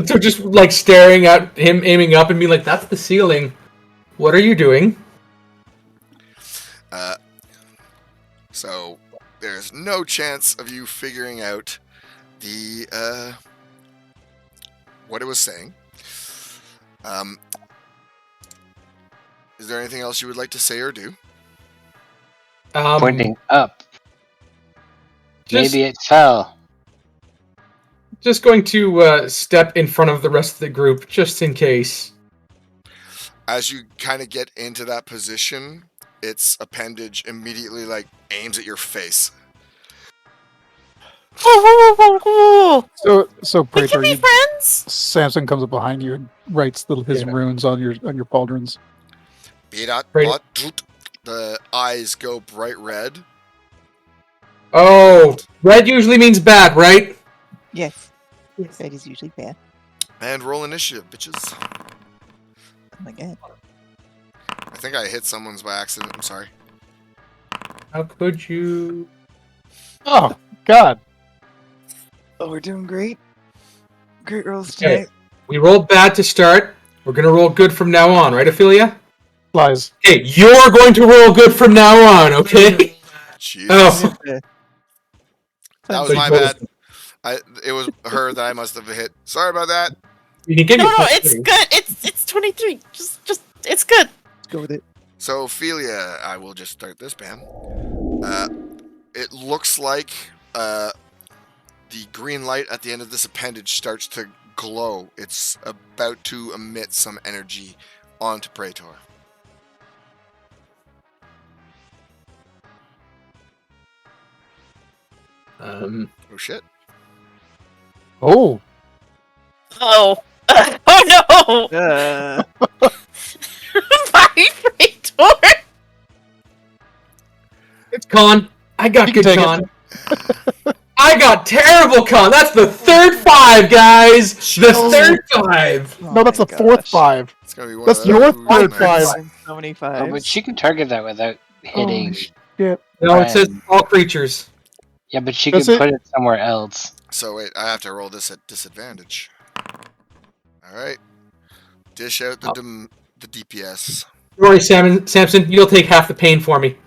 So just like staring at him, aiming up, and being like, "That's the ceiling. What are you doing?" So there's no chance of you figuring out the what it was saying. Is there anything else you would like to say or do? Pointing up. Just- Maybe it fell. Just going to step in front of the rest of the group, just in case. as you kind of get into that position, its appendage immediately like aims at your face. So We can Praetor, be friends. Samson comes up behind you and writes his Yeah. runes on your pauldrons. Right. The eyes go bright red. Oh, red usually means bad, right? Yes. Red is usually bad. And roll initiative, bitches. Oh my god. I think I hit someone's by accident. I'm sorry. How could you? Oh God! Oh, we're doing great. Great rolls Okay. tonight. We rolled bad to start. We're gonna roll good from now on, right, Ophelia? Lies. Okay, you're going to roll good from now on, okay? Jesus. Oh. That was So my you rolled bad. It was her that I must have hit. Sorry about that. You can give No, me no, plus it's three. good. It's 23. Just it's good. Let's go with it. So, Ophelia, I will just start this, Bam. It looks like the green light at the end of this appendage starts to glow. It's about to emit some energy onto Praetor. Oh shit. Oh, Oh. Oh no! Bye, Praetor. It's con. I got You can good take it. con. I got terrible con. That's the third 5, guys. The Oh. third 5. Oh no, that's my the fourth gosh. 5. It's gonna be one That's of your those third nights. 5. So many Oh, fives. but she can target that without hitting. Shit. No, it says Friend. all creatures. Yeah, but she That's could it? put it somewhere else. So wait, I have to roll this at disadvantage. All right. Dish out the DPS. Don't worry, Samson. You'll take half the pain for me.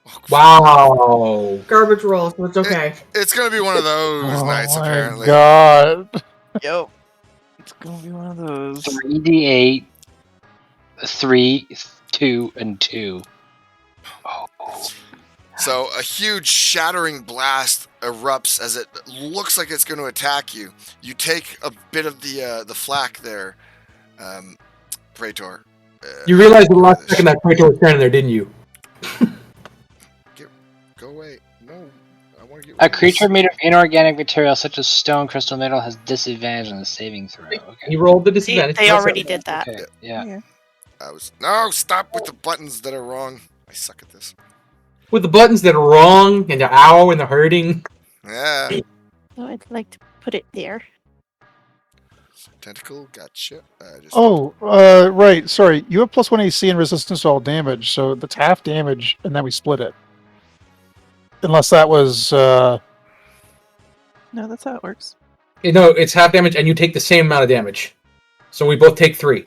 Oh, Wow. Garbage roll, so it's okay. It's gonna be one of those Oh nights, my apparently. God! Yep. It's gonna be one of those. 3d8, 3, 2, and 2. Oh. So a huge shattering blast erupts as it looks like it's going to attack you. You take a bit of the flak there, Praetor. You realized the last this second that Praetor was standing there, didn't you? Go away. No, I want to get A rid of creature this. made of inorganic material such as stone, crystal, metal has disadvantage on the saving throw. He Okay. rolled the disadvantage. They already did that. Okay. Yeah. Yeah. No, stop with the buttons that are wrong. I suck at this. With the buttons that are wrong and the ow and the hurting. Yeah. So I'd like to put it there. Tentacle, gotcha. Oh, right. Sorry, you have +1 AC and resistance to all damage, so that's half damage, and then we split it. Unless that was No, that's how it works. No, it's half damage and you take the same amount of damage. So we both take 3.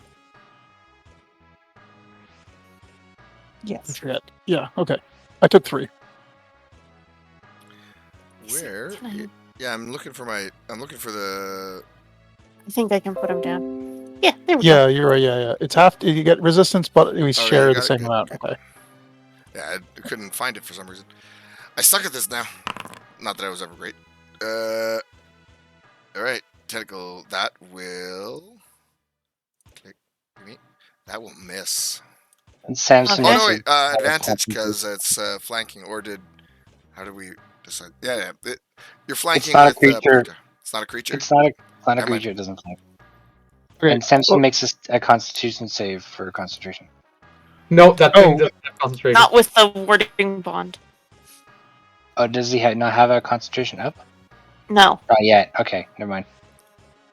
Yes. shit. Yeah. Okay. I took 3. Where? Can I- Yeah, I'm looking for the. I think I can put them down. Yeah, there we go. Yeah, you're right. Yeah. It's half. You get resistance, but we you share the got it? same Good, amount. good. Okay. Yeah, I couldn't find it for some reason. I suck at this now. Not that I was ever great. All right, tentacle. That will. Click. That will miss. And Samson Okay. Oh has no, to wait. have a Advantage because concentration. it's flanking. Or did? How do we decide? Yeah. You're flanking not a with creature. Praetor. It's not a creature. It's not a Never mind. creature. It doesn't flank. Okay. And Samson Oh, makes a Constitution save for concentration. No, that thing Oh. doesn't have concentration. Not with the wording bond. Oh, does he not have a Concentration up? No. Not yet. Okay, never mind.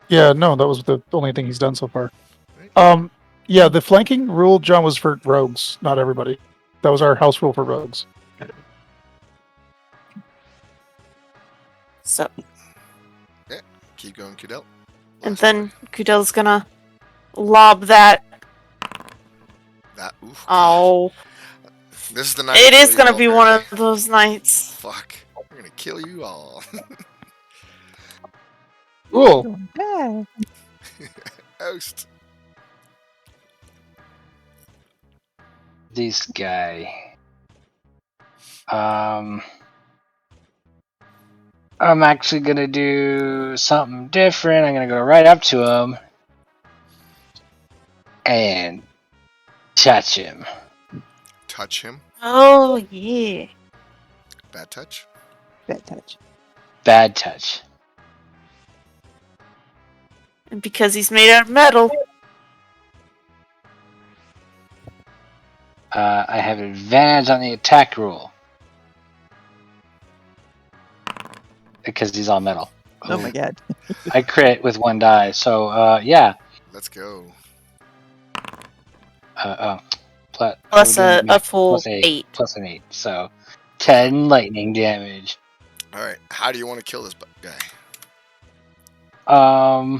yeah. No, that was the only thing he's done so far. Right. Yeah. The flanking rule, John, was for rogues, not everybody. That was our house rule for rogues. So Keep going, Kudel. and Last then one. Kudel's gonna lob that. That. Oof. Oh, This is the night. it I is kill you gonna all, be one apparently. of those nights. Fuck. I'm gonna kill you all. Cool. Going bad. Oust. This guy. I'm actually gonna do something different. I'm gonna go right up to him. and touch him. Touch him. Oh yeah. Bad touch. Bad touch. Bad touch. And because he's made out of metal. I have advantage on the attack roll because he's all metal. Oh my god. I crit with 1 die, so yeah. Let's go. Plus we're doing a full plus 8. plus an 8, so 10 lightning damage. All right. How do you want to kill this guy? I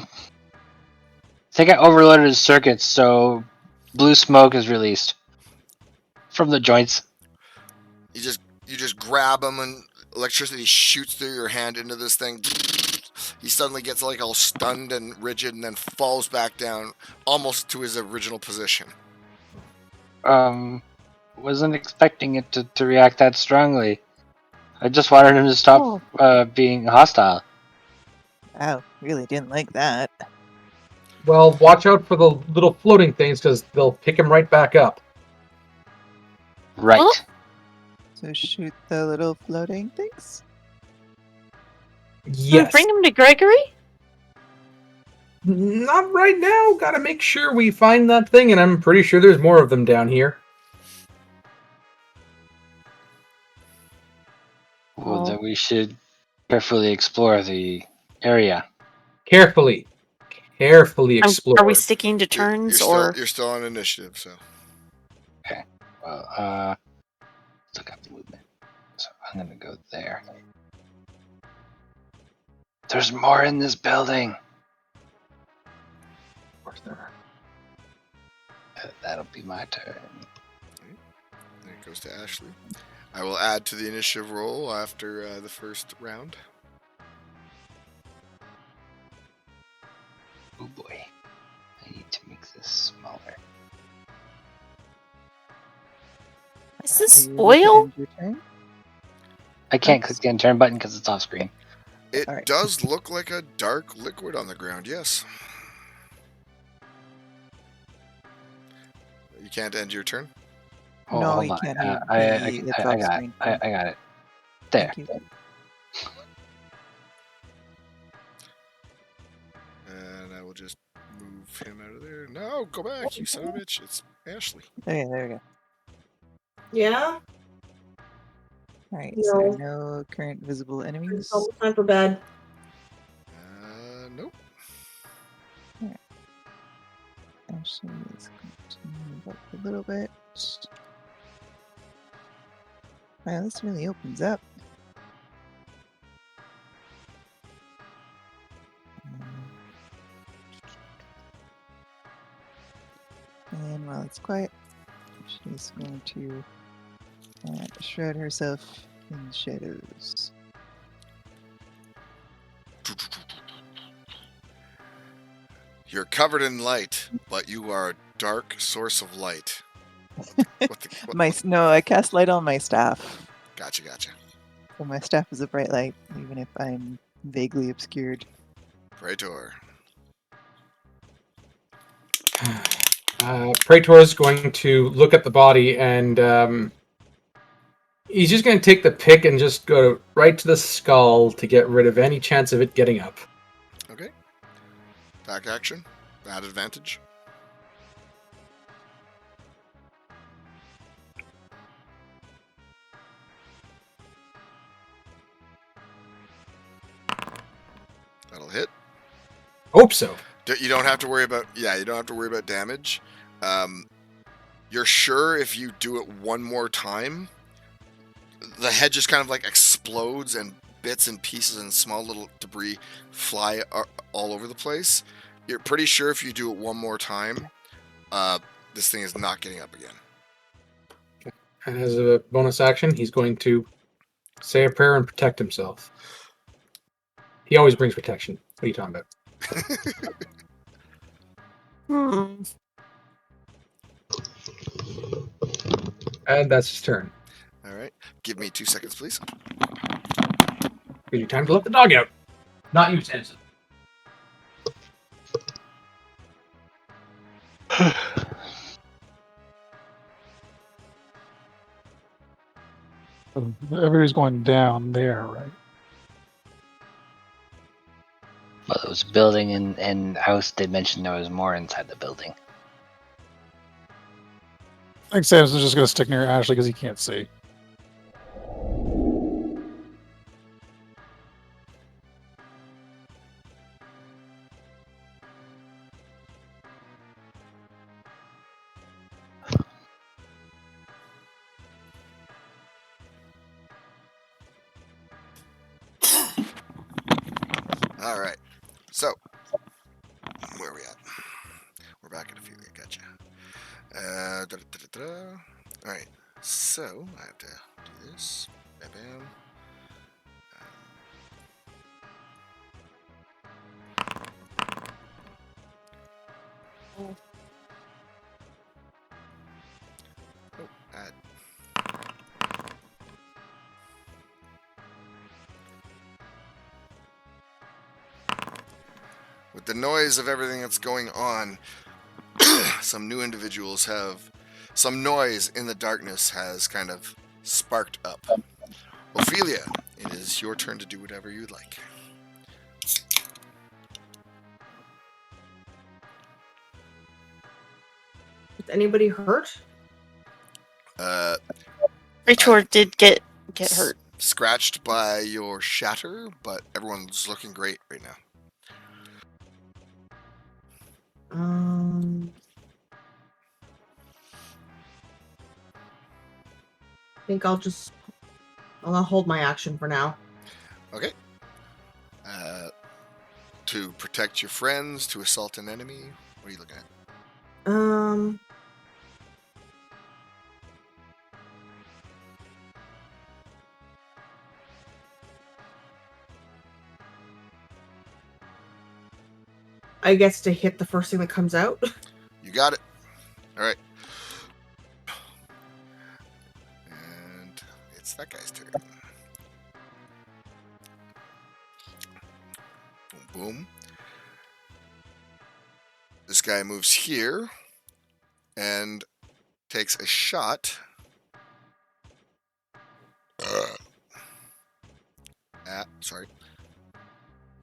think I overloaded his circuits, so blue smoke is released from the joints. You just grab him and electricity shoots through your hand into this thing. He suddenly gets like all stunned and rigid and then falls back down almost to his original position. Wasn't expecting it to react that strongly. I just wanted him to stop being hostile. Wow, really didn't like that. Well, watch out for the little floating things because they'll pick him right back up. Right. Oh. So shoot the little floating things? Yes. Bring him to Gregory? Not right now. Gotta make sure we find that thing, and I'm pretty sure there's more of them down here. Well, then we should carefully explore the area. Carefully explore. Are we sticking to turns or? You're still on initiative, so. Well, let's look up the movement. So I'm gonna go there. There's more in this building. Of course there are. That'll be my turn. There it goes to Ashley. I will add to the initiative roll after the first round. Oh boy. I need to make this smaller. Is this Are you ready to oil? end your turn? I can't click the end turn button because it's off screen. It All right. does look like a dark liquid on the ground, yes. You can't end your turn? Oh, No, hold you on. can't. It's I off got screen. it. I got it. There. Thank you. And I will just move him out of there. No, go back, you son of a bitch. It's Ashley. Okay, there we go. Yeah? Alright, No. so no current visible enemies. It's almost time for bed. Nope. Ashley is going to move up a little bit. Wow, this really opens up. And while it's quiet, she's going to shroud herself in shadows. You're covered in light, but you are a dark source of light. No, I cast light on my staff. Gotcha. So my staff is a bright light, even if I'm vaguely obscured. Praetor. Praetor is going to look at the body and he's just going to take the pick and just go right to the skull to get rid of any chance of it getting up. Okay. Back action. Bad advantage. That'll hit. Hope so. You don't have to worry about. Yeah, you don't have to worry about damage. You're sure if you do it one more time, the head just kind of like explodes and bits and pieces and small little debris fly all over the place. You're pretty sure if you do it one more time, this thing is not getting up again. And as a bonus action, he's going to say a prayer and protect himself. He always brings protection. What are you talking about? And that's his turn. All right. Give me 2 seconds, please. Give you time to let the dog out. Not you, Samson. Everybody's going down there, right? Well, it was a building and house did mention there was more inside the building. I think Samson's just going to stick near Ashley because he can't see. All right. So, where are we at? We're back at Ophelia. Gotcha. All right. So, I have to do this. Bam, bam. Oh, add. With the noise of everything that's going on, some new individuals have. Some noise in the darkness has kind of sparked up. Ophelia, it is your turn to do whatever you'd like. Is anybody hurt? Rachel did get hurt. Scratched by your shatter, but everyone's looking great right now. I think I'll not hold my action for now. Okay. To protect your friends, to assault an enemy. What are you looking at? I guess to hit the first thing that comes out. You got it. All right. And it's that guy's turn. Boom, boom. This guy moves here and takes a shot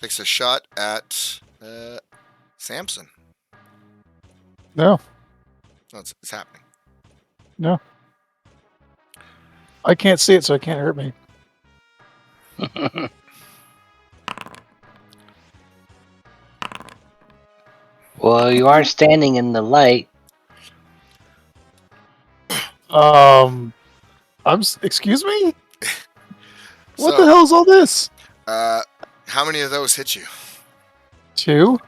takes a shot at Samson. No, No, it's happening. no. I can't see it, so it can't hurt me. Well, you are standing in the light. Excuse me? What So, the hell is all this? how many of those hit you? 2?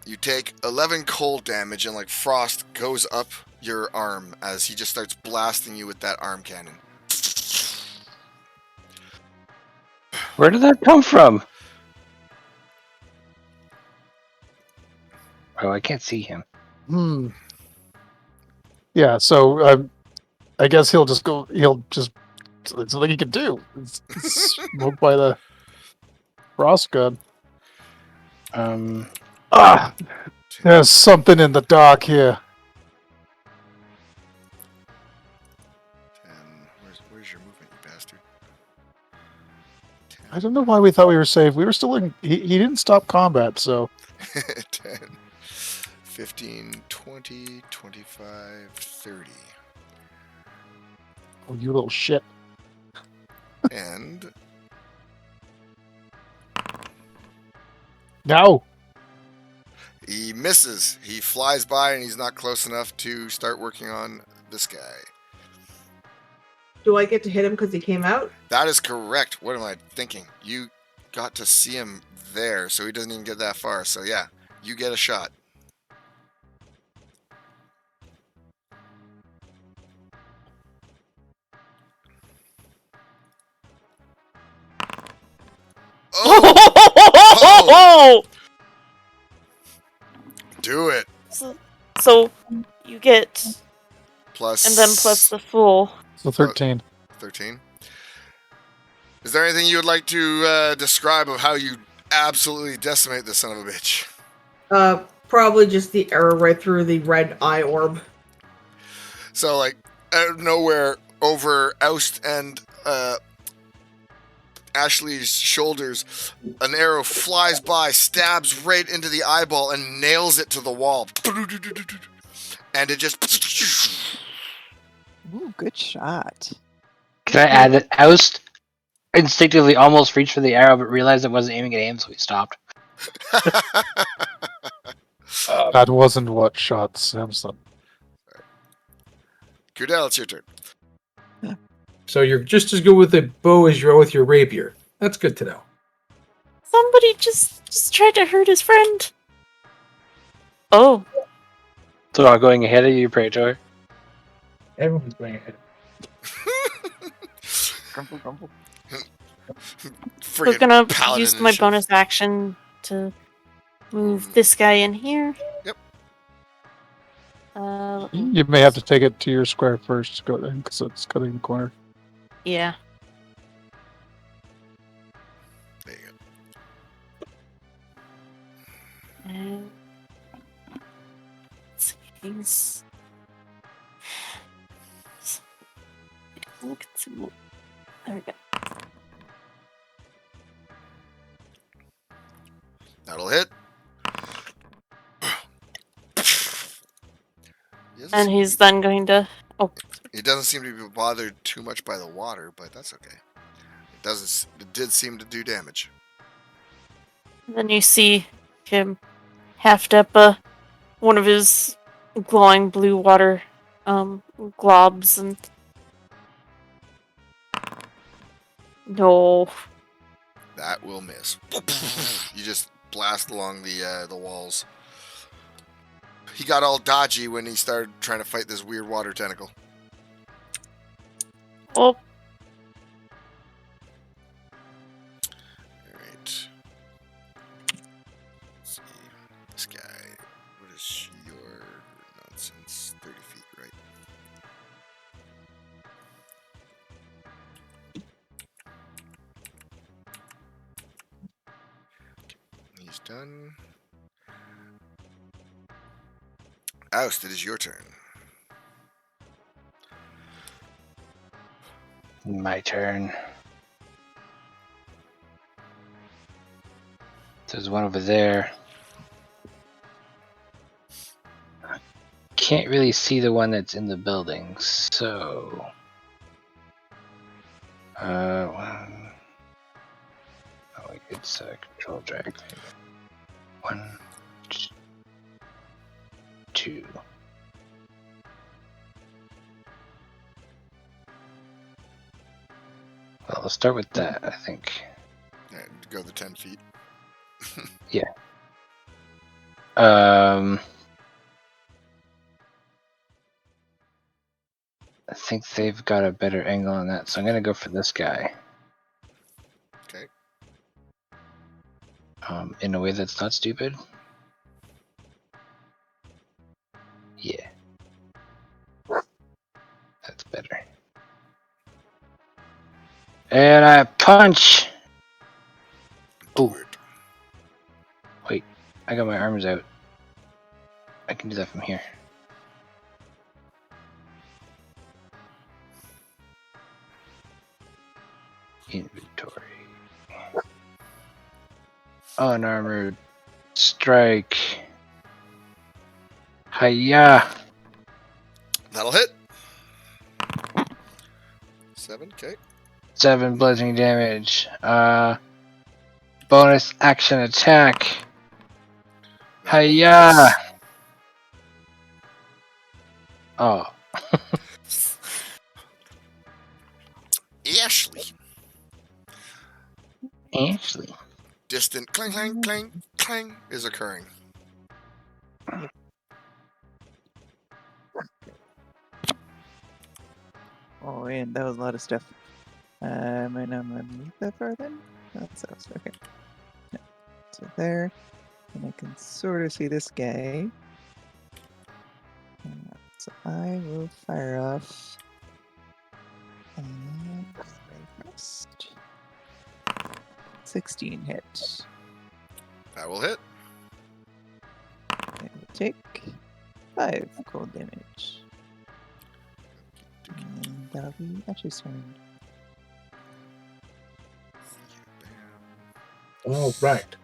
You take 11 cold damage, and like frost goes up your arm as he just starts blasting you with that arm cannon. Where did that come from? Oh, I can't see him. Yeah, so I guess he'll just go. He'll just. It's nothing he can do. It's smoked by the frost god. There's something in the dark here. 10. Where's your movement, you bastard? 10. I don't know why we thought we were safe. We were still in. He didn't stop combat, so. 10, 15, 20, 25, 30. Oh, you little shit. And No! he misses. He flies by and he's not close enough to start working on this guy. Do I get to hit him because he came out? That is correct. What am I thinking? You got to see him there, so he doesn't even get that far. So yeah, you get a shot. Oh! Do it. So you get Plus. and then plus the full. So 13. 13. Is there anything you would like to describe of how you absolutely decimate this son of a bitch? Probably just the arrow right through the red eye orb. So, like, out of nowhere, over Oust and Ashley's shoulders, an arrow flies by, stabs right into the eyeball, and nails it to the wall. And it just... Ooh, good shot. Can I add that Oust instinctively almost reached for the arrow, but realized it wasn't aiming at him, so he stopped. That wasn't what shot Samson. Cudell, it's your turn. So you're just as good with a bow as you are with your rapier. That's good to know. Somebody just tried to hurt his friend. Oh, So I'm going ahead of you, Praetor. Everyone's going ahead. Grumble, grumble. we're Friggin' gonna paladin use my initiative. bonus action to move this guy in here. Yep. Let me- You may have to take it to your square first to go in because it's cutting the corner. Yeah. There you go. And he's look at some. There we go. That'll hit. And he's then going to. Oh, He doesn't seem to be bothered too much by the water, but that's okay. It did seem to do damage. then you see him heft up one of his glowing blue water globs and. No. That will miss. You just blast along the walls. He got all dodgy when he started trying to fight this weird water tentacle. Oh, Alright. Let's see. This guy. What is your nonsense? 30 feet, right? He's done. Oust, it is your turn. My turn. There's one over there. Can't really see the one that's in the building, so oh, it's a control drag. 1, 2. Well, let's start with that, I think. Alright, go the 10 feet. I think they've got a better angle on that, so I'm gonna go for this guy. Okay. In a way that's not stupid. Yeah. That's better. And I punch! Do Oh. it. Wait, I got my arms out. I can do that from here. Inventory. Unarmored strike. Hiya! That'll hit. 7, okay. 7 bludgeoning damage. Bonus action attack. That will Hiya! miss. Oh, Ashley. Ashley. Distant clang, clang, clang, clang is occurring. Oh, and that was a lot of stuff. I might not move that far then. That's okay. Yeah. So there, and I can sort of see this guy. So I will fire off. And first. 16 hits. That will hit. take 5 cold damage. And that'll be Ash's turn. All right.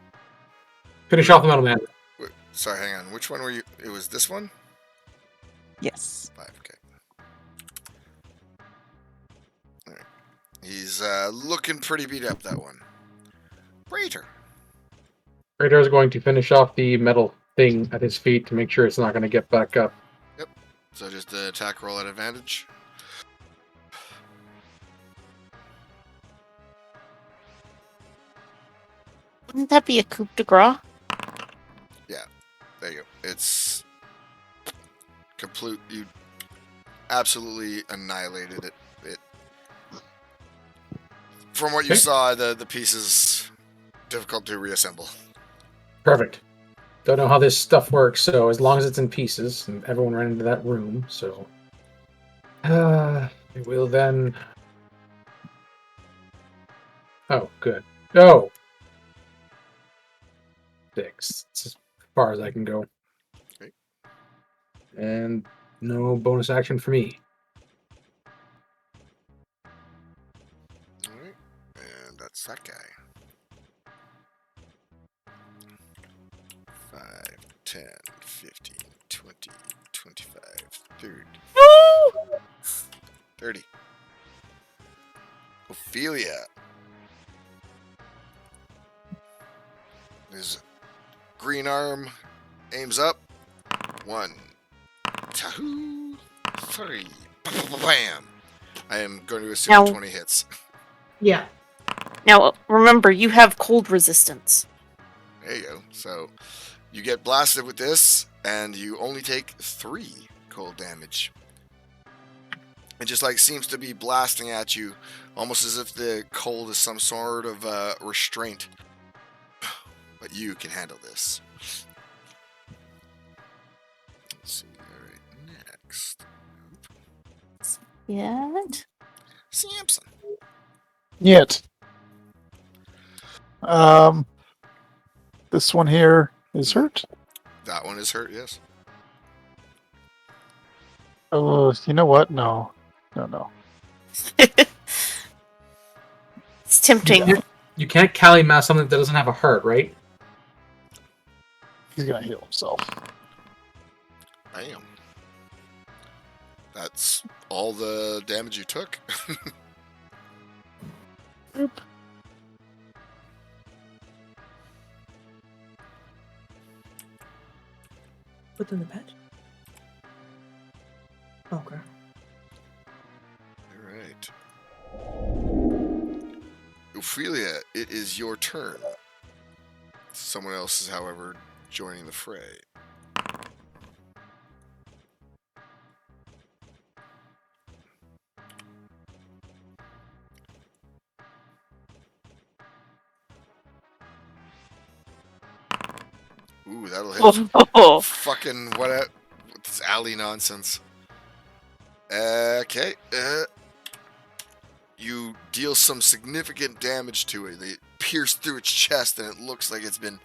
Finish off the metal man. Wait, sorry, hang on. Which one were you? It was this one? Yes. 5, okay. Alright. He's looking pretty beat up, that one. Praetor. Radar is going to finish off the metal thing at his feet to make sure it's not going to get back up. So just the attack roll at advantage. Wouldn't that be a coup de grace? There you go. It's complete. You absolutely annihilated it. From what you Okay. saw, the pieces difficult to reassemble. Perfect. Don't know how this stuff works, so as long as it's in pieces, and everyone ran into that room, so it will then. Oh, good. Go. 6. It's as far as I can go. Okay. And no bonus action for me. All right, and that's that guy. 5, 10, 15, 20, 25, 30. 30. Ophelia. His green arm aims up. 1, 2, 3. Bam! I am going to assume Now- 20 hits. Yeah. Now, remember, you have cold resistance. There you go. So you get blasted with this, and you only take 3 cold damage. It just like seems to be blasting at you, almost as if the cold is some sort of restraint. But you can handle this. Let's see. All right, next, Yeah. Samson. Yet. This one here is hurt. That one is hurt. Yes. Oh, you know what? No. It's tempting. You can't Kali mass something that doesn't have a heart, right? He's gonna heal himself. Bam. That's all the damage you took. Put in the patch. Okay. All right. Ophelia, it is your turn. Someone else is, however, joining the fray. Ooh, that'll hit. Oh, Fucking what? What's alley nonsense? Okay. You deal some significant damage to it. They pierce through its chest, and it looks like it's been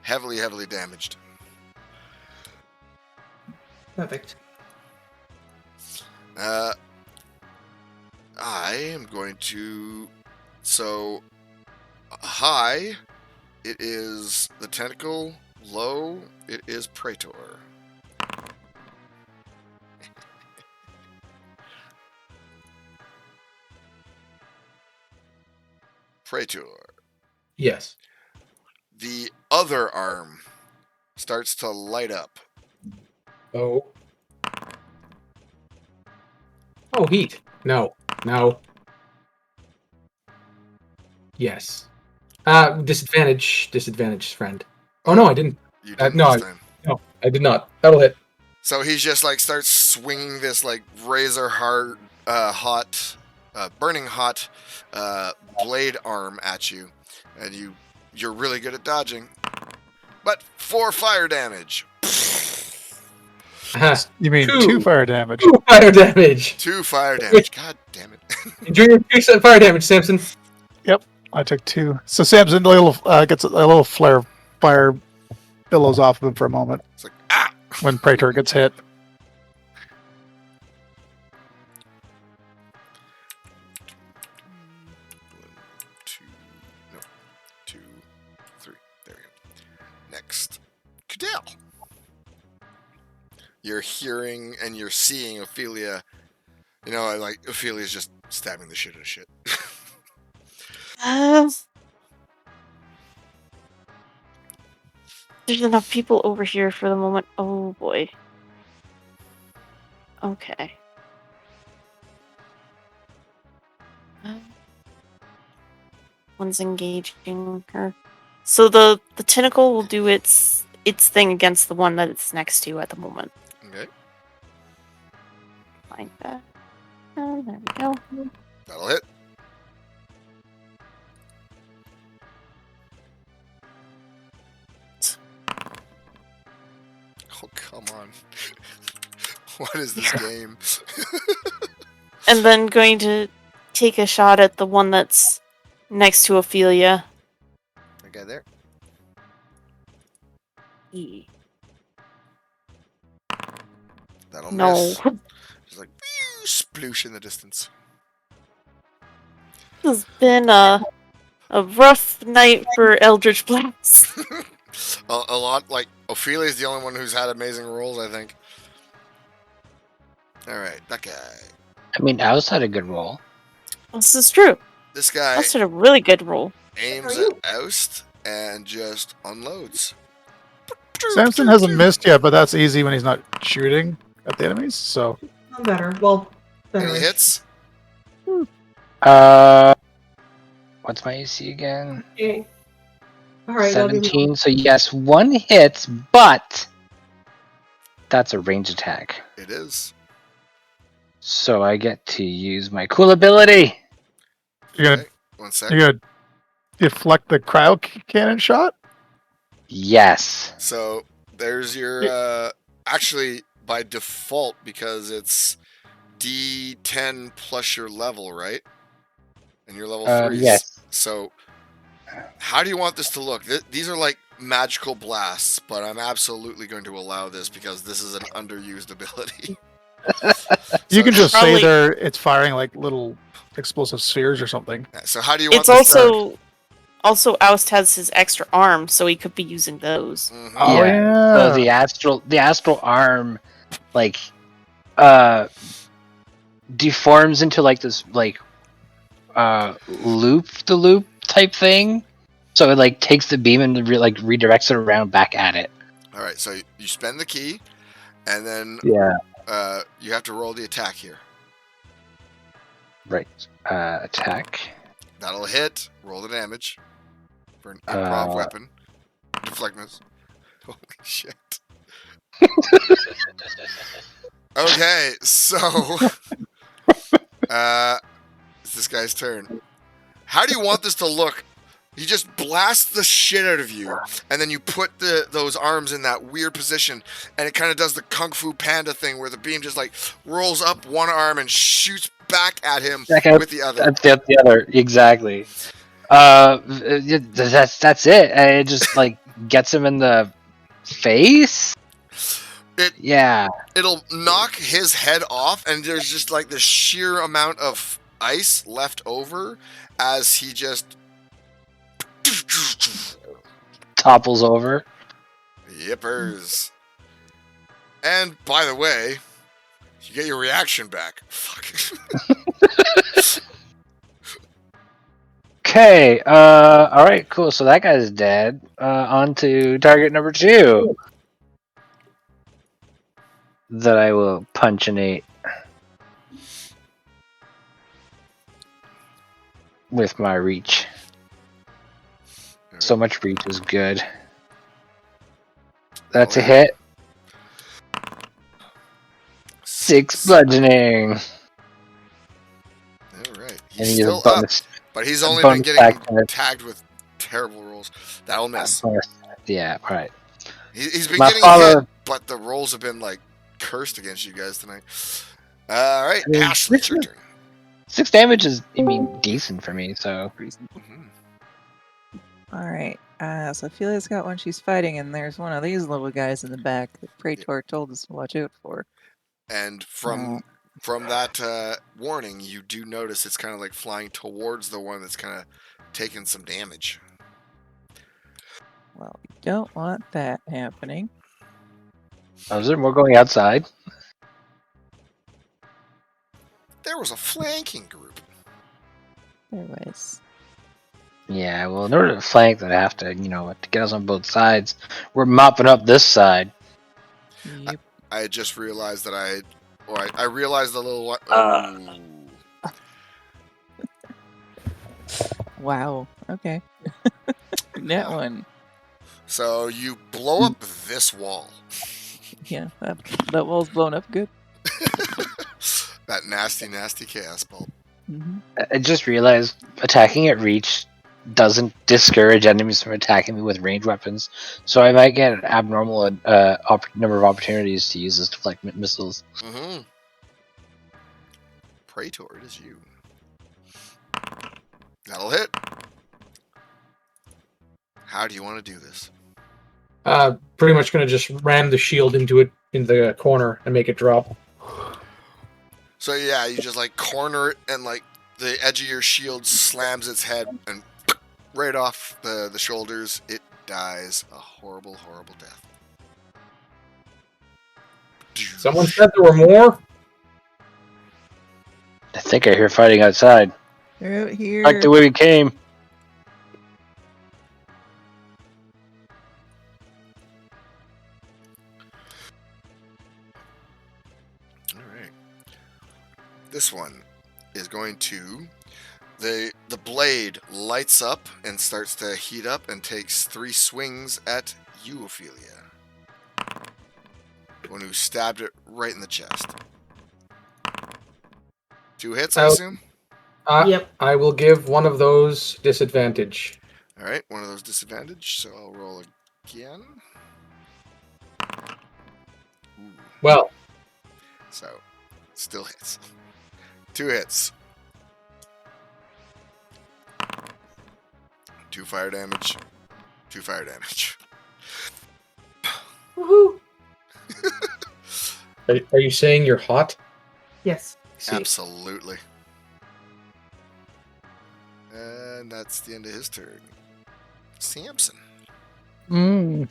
heavily, heavily damaged. Perfect. I am going to. So, high, it is the tentacle. Low, it is Praetor. Praetor. Yes. The other arm starts to light up. Oh. Oh, heat. No. Yes. Disadvantage, friend. Oh, no, I didn't. You didn't No, this time. No, I did not. That'll hit. So he just like starts swinging this like razor hard, burning hot blade arm at you, and you're really good at dodging. But 4 fire damage. You mean Two. 2 fire damage? 2 fire damage. 2 fire damage. God damn it. Enjoy your 2 fire damage, Samson. I took 2. So Samson gets a little flare fire billows off of him for a moment. It's like, ah! when Praetor gets hit. 2, no, 2, 3. There we go. Next, Cadell. You're hearing and you're seeing Ophelia. You know, like Ophelia's just stabbing the shit out of shit. There's enough people over here for the moment. Oh boy. Okay. One's engaging her. So the tentacle will do its thing against the one that it's next to at the moment. Okay, Like that. Oh, there we go. that'll hit. Oh, come on. What is this game? And then going to take a shot at the one that's next to Ophelia. Okay, there. E. That'll No. miss. Just like sploosh in the distance. This has been a rough night for Eldritch Blast. A lot. Like Ophelia's the only one who's had amazing rolls, I think. All right, that guy. I mean, Oust had a good roll. This is true. This guy That's a really good roll. aims at Oust and just unloads. Samson hasn't missed yet, but that's easy when he's not shooting at the enemies. So I'm better. Well, better. Any hits? What's my AC again? Okay. All right. that'll be 17. So yes, one hits, but that's a range attack. It is. So I get to use my cool ability. you're gonna Okay, 1 sec. you're gonna deflect the cryo cannon shot. Yes. So there's your actually by default because it's D10 plus your level, right? And your level 3. Yes. So how do you want this to look? These are like magical blasts, but I'm absolutely going to allow this because this is an underused ability. You can just Probably- say it's firing like little explosive spheres or something. So how do you want It's this to also Oust has his extra arm, so he could be using those. Mhm. Oh yeah. So the astral arm, like, deforms into like this like loop the loop type thing. So it like takes the beam and redirects it around back at it. All right, so you spend the key, and then Yeah. you have to roll the attack here. Right. Attack. That'll hit. Roll the damage for an improv weapon. Deflect miss. Holy shit. Okay, so it's this guy's turn. How do you want this to look? You just blast the shit out of you, and then you put those arms in that weird position, and it kind of does the Kung Fu Panda thing where the beam just like rolls up one arm and shoots back at him with the other. That's the other. Exactly. That's it. And it just like gets him in the face. It'll knock his head off, and there's just like the sheer amount of ice left over as he just Topples over. yippers. And by the way, you get your reaction back. Fuck. Okay. All right. Cool. So that guy's dead. On to target number 2. That I will punchinate with my reach. So much reach is good. That's a hit. 6 bludgeoning. All right. And He's he still has a bonus. up, but he's only been bonus getting action. tagged with terrible rolls. That'll miss. Yeah. All right. He's been My getting father- hit, but the rolls have been like cursed against you guys tonight. All right, I mean, Ashley, it's your turn. 6 damage is, decent for me. So Mhm. All right. So Ophelia's got one she's fighting, and there's one of these little guys in the back that Praetor told us to watch out for. And from that warning, you do notice it's kind of like flying towards the one that's kind of taking some damage. Well, we don't want that happening. Oh, is there more going outside? There was a flanking group. There was. Yeah, well, in order to flank, they have to, to get us on both sides. We're mopping up this side. Yep. I had just realized that I realized the little one. Oh. Wow. Okay. That one. So you blow up this wall. Yeah, that wall's blown up good. That nasty, nasty chaos bulb. Mm-hmm. I just realized attacking at reach doesn't discourage enemies from attacking me with ranged weapons, so I might get an abnormal number of opportunities to use this deflect missiles. Mm-hmm. Praetor, it is you. That'll hit. How do you want to do this? Pretty much going to just ram the shield into it in the corner and make it drop. So yeah, you just like corner it, and like the edge of your shield slams its head, and right off the shoulders, it dies a horrible, horrible death. Someone said there were more. I think I hear fighting outside. They're out here. Like the way we came. All right. This one is going to the blade lights up and starts to heat up and takes 3 swings at you, Ophelia. The one who stabbed it right in the chest. 2 hits, I assume. Yep. I will give one of those disadvantage. All right, one of those disadvantage. So I'll roll again. Ooh. Well, So, still hits. 2 hits. 2 fire damage. 2 fire damage. Woohoo! are you saying you're hot? Yes. See. Absolutely. And that's the end of his turn. Samson. This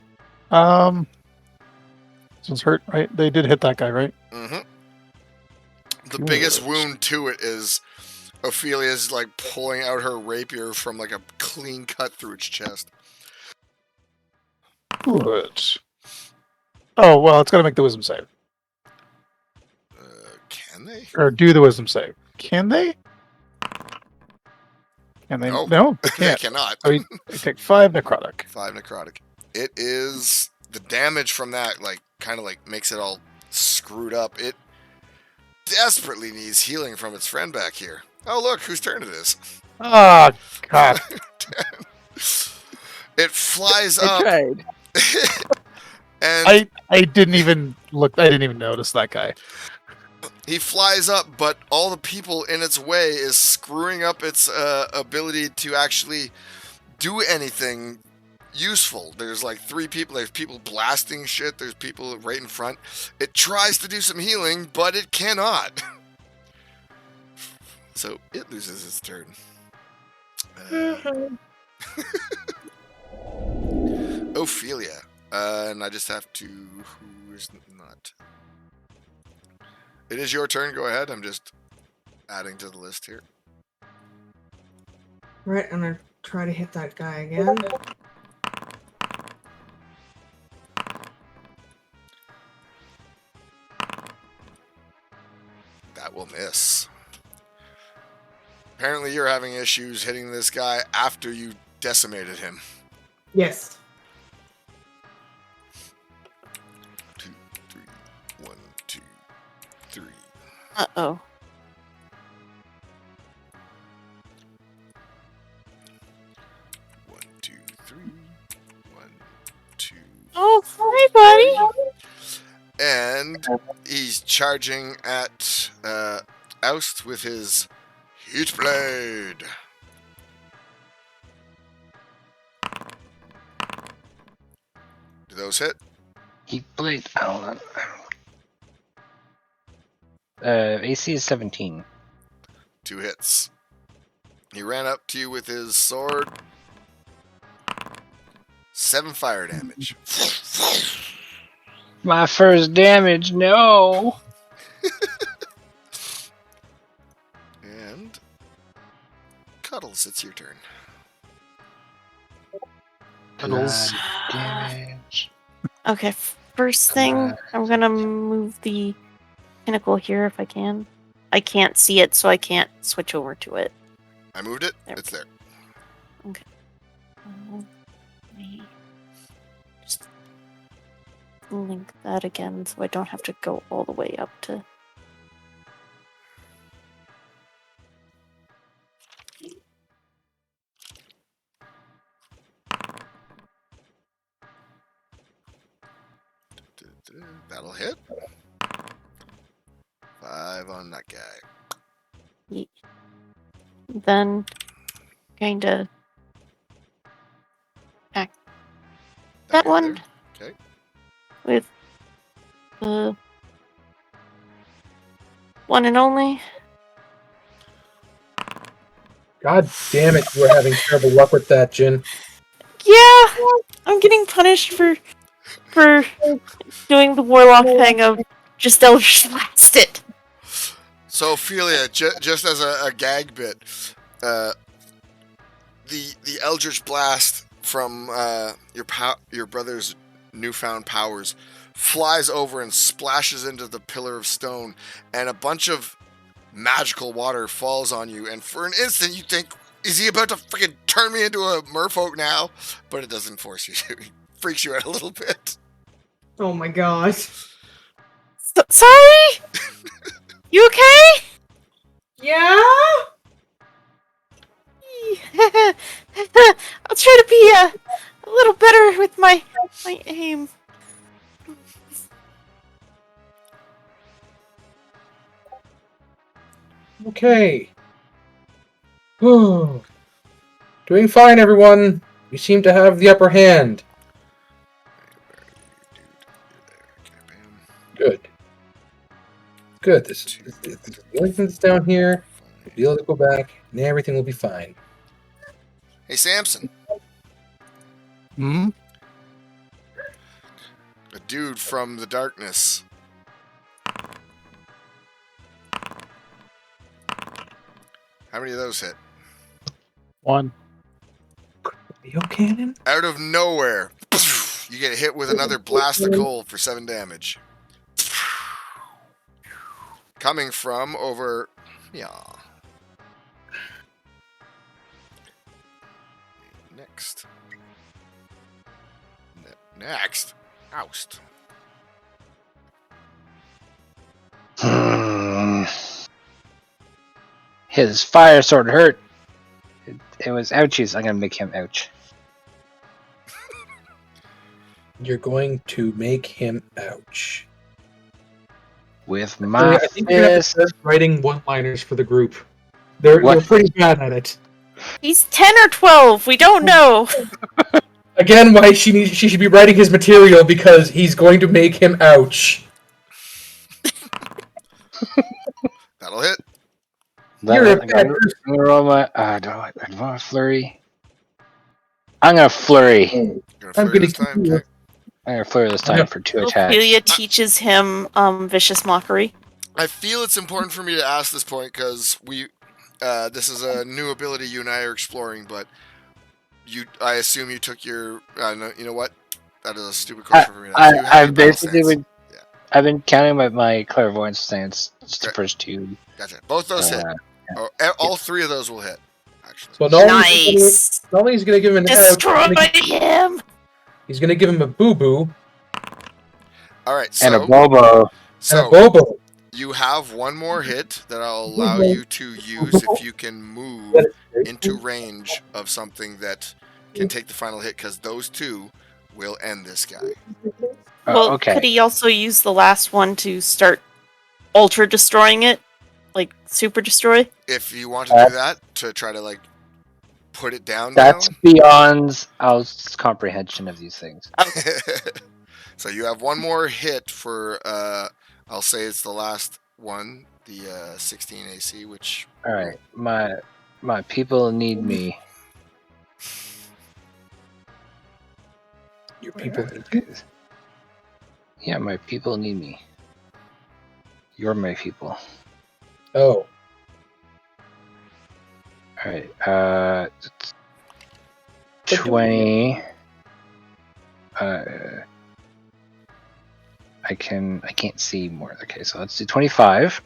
one's hurt, right? They did hit that guy, right? Mm-hmm. The Good. biggest wound to it is Ophelia's like pulling out her rapier from like a clean cut through its chest. Good. Oh, well, it's got to make the wisdom save. Can they? Or do the wisdom save. Can they? Can they? No. No, they They can't. cannot. So they take 5 necrotic. 5 necrotic. It is the damage from that like kind of like makes it all screwed up. It desperately needs healing from its friend back here. Oh look, whose turn it is. Ah, God. It flies I up tried. and I didn't even look. I didn't even notice that guy. he flies up, but all the people in its way is screwing up its ability to actually do anything useful. There's like 3 people. There's people blasting shit. There's people right in front. It tries to do some healing, but it cannot. So it loses its turn. Ophelia. And I just have to... Who is not... It is your turn. Go ahead. I'm just adding to the list here. Right, I'm gonna try to hit that guy again. That will miss. Apparently you're having issues hitting this guy after you decimated him. Yes. 2, 3. 1, 2, 3. Uh-oh. 1, 2, 3. 1, 2. Oh, hi, buddy. And he's charging at Oust with his Heat Blade. Do those hit? Heat blade. Hold on. AC is 17. 2 hits. He ran up to you with his sword. 7 fire damage. My first damage. No. And Cuddles, it's your turn. Cuddles. Damage. Okay, first thing, I'm gonna move the pinnacle here if I can. I can't see it, so I can't switch over to it. I moved it. There we It's go. there. Let me just link that again so I don't have to go all the way up to. That'll hit. 5 on that guy. Then, kinda. That guy one. there. Okay. With the one and only. God damn it, you are having terrible luck with that, Jin. Yeah, I'm getting punished for doing the warlock thing of just Eldritch Blast it. So, Ophelia, just as a gag bit, the Eldritch Blast from your brother's newfound powers flies over and splashes into the pillar of stone, and a bunch of magical water falls on you, and for an instant you think, is he about to freaking turn me into a merfolk now? But it doesn't force you to. It freaks you out a little bit. Oh my god. Sorry? You okay? Yeah? I'll try to be a little better with my aim. Okay. Doing fine, everyone. You seem to have the upper hand. Good. Good. This the only thing that's down here. We'll be able to go back, and everything will be fine. Hey, Samson, Hmm? a dude from the darkness. How many of those hit? 1. Leo cannon? Out of nowhere, you get hit with another blast of cold for 7 damage. Coming from over. Yeah. Next. Next. Oust. His fire sword hurt. It was ouchies. I'm gonna make him ouch. You're going to make him ouch. With my I think you're gonna have to fist. start writing one-liners for the group. They're pretty bad at it. He's 10 or 12. We don't know. Again, why she should be writing his material because he's going to make him ouch. That'll hit. You're a I'm bad gonna person. roll my. Do I want a flurry? I'm gonna flurry. Gonna I'm flurry gonna this time. kill you. Okay. I'm gonna flurry this time for 2 attacks. Ophelia teaches him vicious mockery. I feel it's important for me to ask this point because this is a new ability you and I are exploring, but I assume you took your. No, you know what? That is a stupid question for me to ask. You have your I've battle basically stance. been. I've been counting my clairvoyance stance. Just the Okay. first 2. Gotcha. Both those hit. Uh, All 3 of those will hit. Actually. So Nice. not only he's going to give him an Destroy ouch, him. he's going to give him a boo-boo All right. and a So, Bobo. and a so bobo. you have one more hit that I'll allow you to use if you can move into range of something that can take the final hit, because those 2 will end this guy. Well, Okay. could he also use the last one to start ultra destroying it? Like super destroy? If you want to do that to try to put it down. That's beyond our comprehension of these things. So you have one more hit for. I'll say it's the last one, the 16 AC, which. All right, my people need me. Your people. Okay. Yeah, my people need me. You're my people. Oh. All right. 20. I can't see more. Okay, so let's do 25.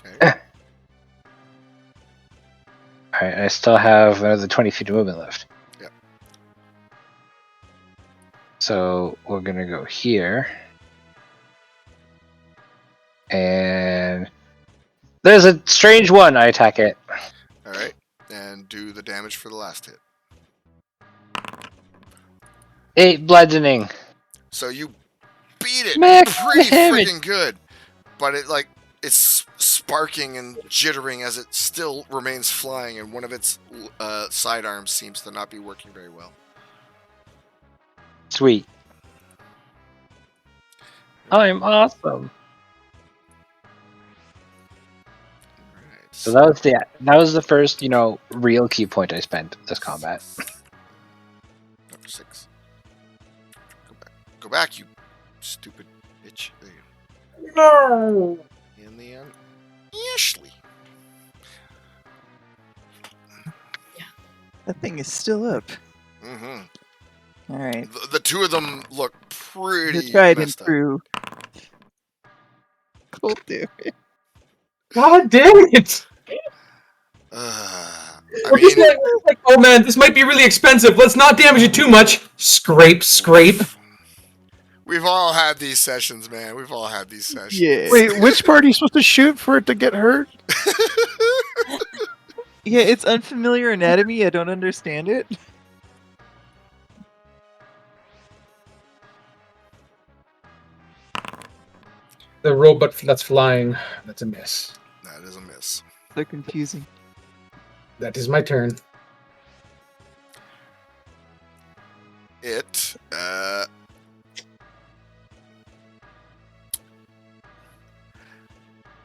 Okay. All right, I still have another 20 feet of movement left. Yep. So we're gonna go here, and there's a strange one. I attack it. All right, and do the damage for the last hit. 8 bludgeoning. So you beat it Max pretty damage. freaking good, but it's sparking and jittering as it still remains flying, and one of its sidearms seems to not be working very well. Sweet. I'm awesome. Alright, So that was the first, real key point I spent this combat. Number 6. Go back, you stupid bitch. There you No. go. In the end, Ashley. That thing is still up. Mm-hmm. All right. The two of them look pretty The tried and messed up. true. Cold damage. God damn it! I We're just mean, like, oh man, this might be really expensive. Let's not damage it too much. Scrape, scrape. we've all had these sessions, man. We've all had these sessions. Yeah. Wait, which part are you supposed to shoot for it to get hurt? Yeah, it's unfamiliar anatomy. I don't understand it. The robot that's flying. That's a miss. That is a miss. So confusing. That is my turn. It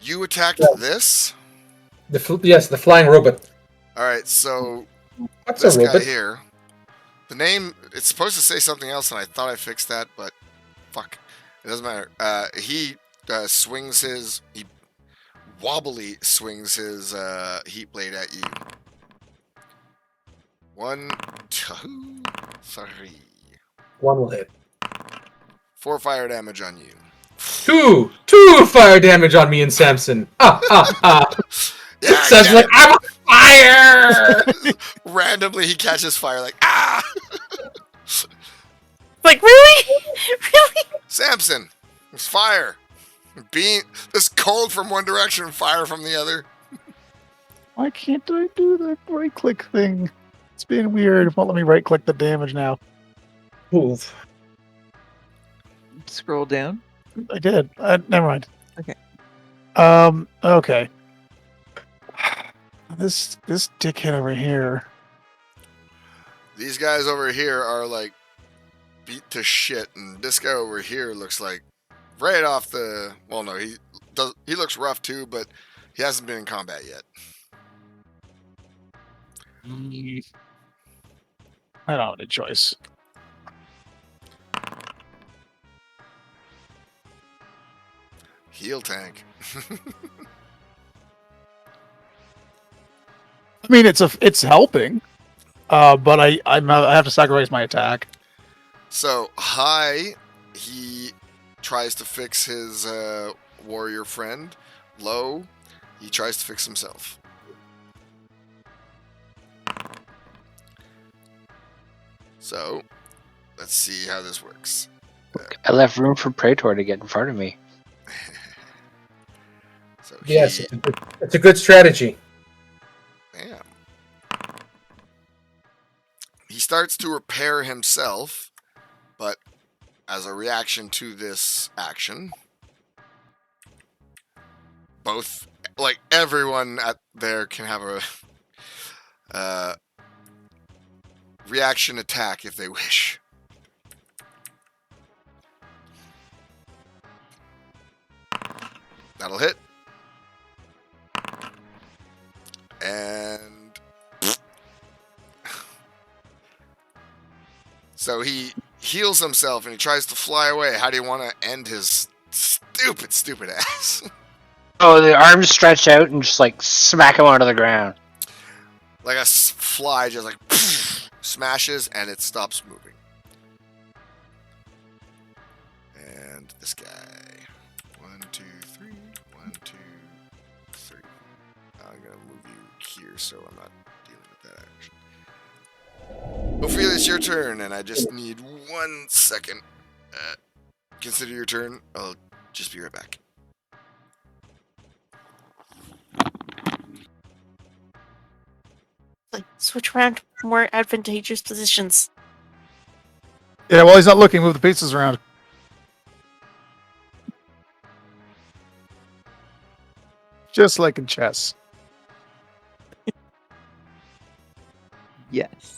you attacked this. Yes, the flying robot. All right, so What's this a guy robot? here, the name, it's supposed to say something else, and I thought I fixed that, but fuck, it doesn't matter. He swings his, he wobbly swings his heat blade at you. 1, 2, 3, One will hit. 4 fire damage on you. Two fire damage on me and Samson. Yeah, Samson's like, I'm on fire! randomly he catches fire like ah. Like, really? Really? Samson, it's fire. This cold from one direction, fire from the other. Why can't I do the right click thing? It's being weird. It won't let me right click the damage now. Oof. Scroll down. I did. Never mind. Okay. Okay. This dickhead over here. These guys over here are like beat to shit, and this guy over here looks like right off the. Well, no, he looks rough too, but he hasn't been in combat yet. I don't have a choice. Heal tank. I mean, it's helping, but I have to sacrifice my attack. So high, he tries to fix his warrior friend. Low, he tries to fix himself. So, let's see how this works. I left room for Praetor to get in front of me. So Yes, it's a good strategy. Damn. He starts to repair himself, but as a reaction to this action, both, like everyone there can have reaction attack if they wish. That'll hit. And so he heals himself and he tries to fly away. How do you want to end his stupid ass? Oh, the arms stretch out and just like smack him onto the ground. Like a fly just like smashes and it stops moving. And this guy. 1, 2, 3. 1, 2, 3. I'm gonna move you here so I'm not dealing with that action. Ophelia, it's your turn, and I just need 1 second. Consider your turn. I'll just be right back. Like, switch around to more advantageous positions. Yeah, while he's not looking, move the pieces around. Just like in chess. Yes.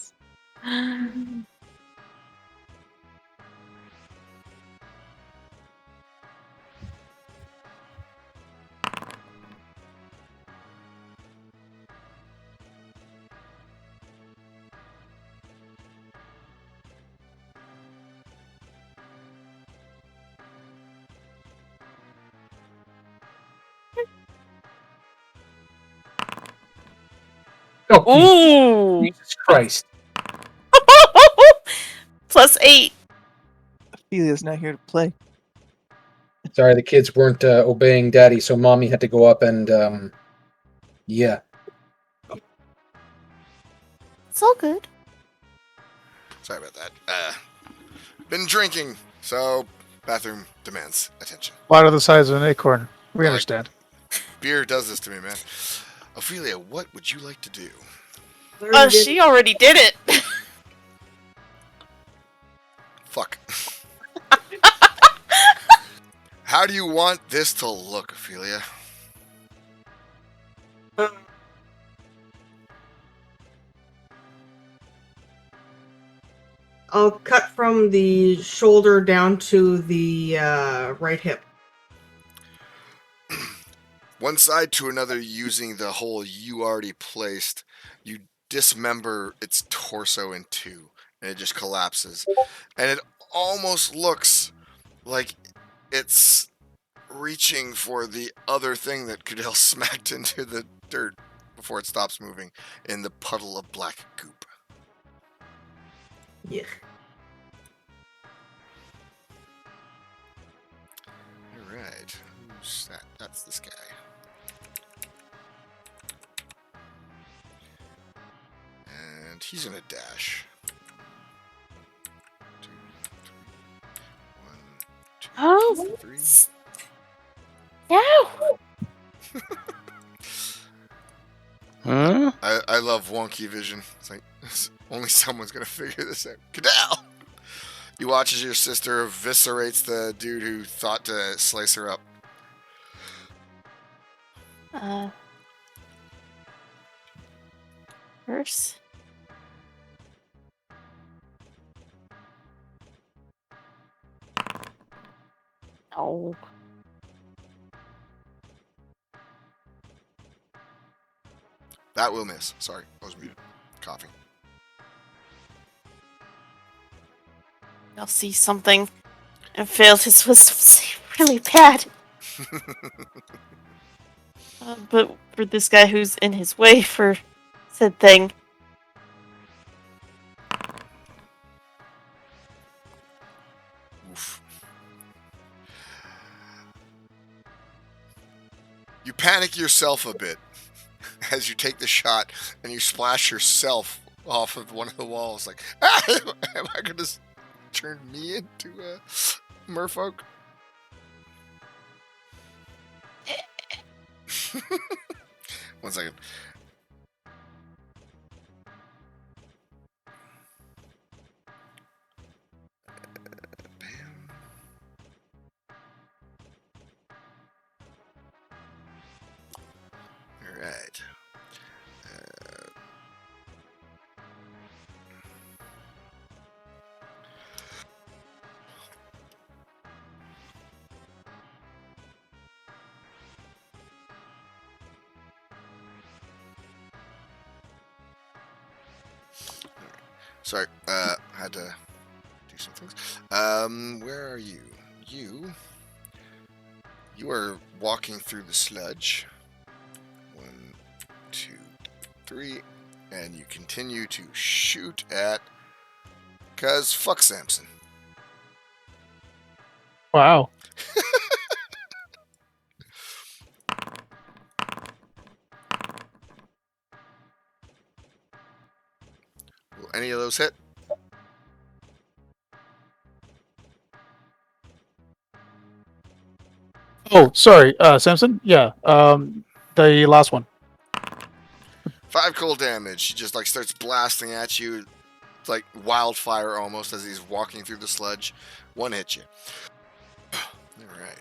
Oh, Ooh! Jesus Christ. +8. Ophelia's not here to play. Sorry, the kids weren't obeying daddy, so mommy had to go up and, yeah. It's all good. Sorry about that. Been drinking, so bathroom demands attention. Water the size of an acorn. We Like- understand. Beer does this to me, man. Ophelia, what would you like to do? She already did it. Fuck. How do you want this to look, Ophelia? I'll cut from the shoulder down to the right hip. One side to another using the hole you already placed. You dismember its torso in two, and it just collapses. And it almost looks like it's reaching for the other thing that Goodell smacked into the dirt before it stops moving in the puddle of black goop. Yeah. Alright, who's that? That's this guy. And he's gonna dash. 2, 3. 1, 2, Oh. 3. No. Hmm? I love wonky vision. It's like only someone's gonna figure this out. Cadell! You watch as your sister eviscerates the dude who thought to slice her up. First. No. That will miss. Sorry, I was muted. Coughing. I'll see something and failed his wisdom save really bad. But for this guy who's in his way for said thing. Oof. You panic yourself a bit as you take the shot and you splash yourself off of one of the walls. Like, am I going to turn me into a merfolk? One second. Bam. All right. Sorry, had to do some things. Where are you? You are walking through the sludge. 1, 2, 3, and you continue to shoot at. Cause fuck Samson. Wow. Will any of those hit? Oh, sorry, Samson. Yeah. The last one. 5 cold damage. He just like starts blasting at you, like wildfire almost, as he's walking through the sludge. 1 hit you. All right.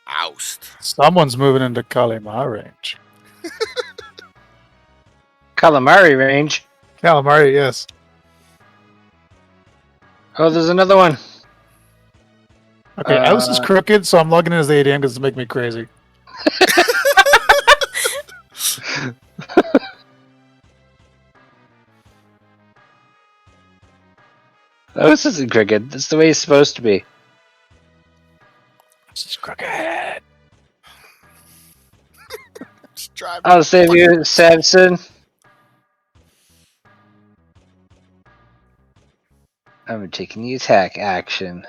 Oust. Someone's moving into Kalimar range. Calamari range. Calamari, yes. Oh, there's another one. Okay, Oust is Uh, crooked, so I'm logging in as the ADM because it's making me crazy. Oh, this isn't cricket. That's the way it's supposed to be. Oust is crooked. Just drive. I'll save you, Samson. I'm taking the attack action.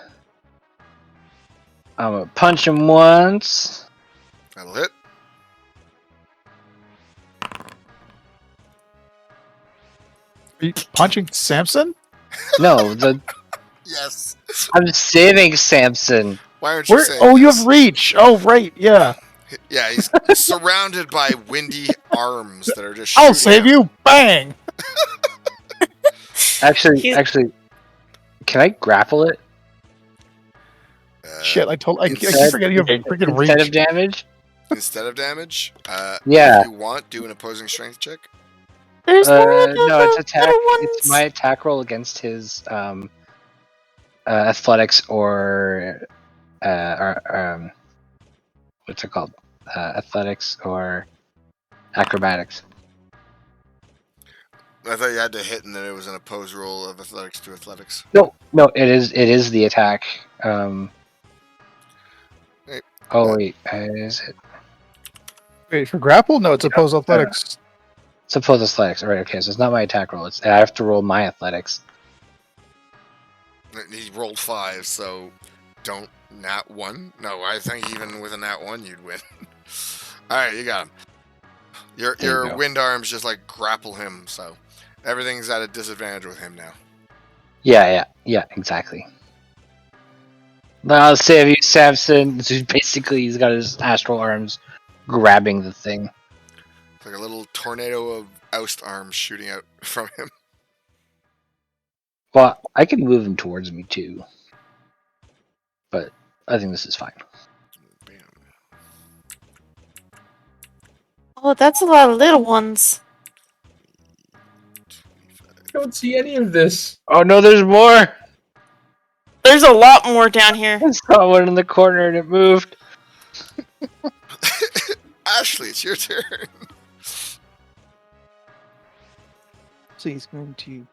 I'm gonna punch him once. That'll hit. Are you punching Samson? No, Yes. I'm saving Samson. Why aren't you Where? saying Oh, you this? have reach. Oh, right. Yeah. Yeah, he's surrounded by windy arms that are just shooting I'll save him. you. Bang. Actually, He's- can I grapple it Shit, I keep Instead- forgetting you have freaking instead reach. of damage? Instead of damage, Yeah. if you want, do an opposing strength check. There's more of No, it's the attack. little It's ones. my attack roll against his athletics or what's it called? Athletics or acrobatics. I thought you had to hit, and then it was an opposed roll of athletics to athletics. No, it is the attack. Hey, Oh wait, is it? Wait, for grapple? No, it's opposed athletics. It's opposed athletics. All right, okay, so it's not my attack roll. It's I have to roll my athletics. He rolled 5, so don't nat 1. No, I think even with a nat 1, you'd win. All right, you got him. There you Your go. wind arms just like grapple him, so everything's at a disadvantage with him now. Yeah, exactly. I'll save you, Samson. So basically, he's got his astral arms grabbing the thing. It's like a little tornado of oust arms shooting out from him. Well, I can move him towards me too, but I think this is fine. Bam. Oh, that's a lot of little ones. I don't see any of this. Oh no, there's more! There's a lot more down here. I saw one in the corner and it moved. Ashley, it's your turn. So he's going to.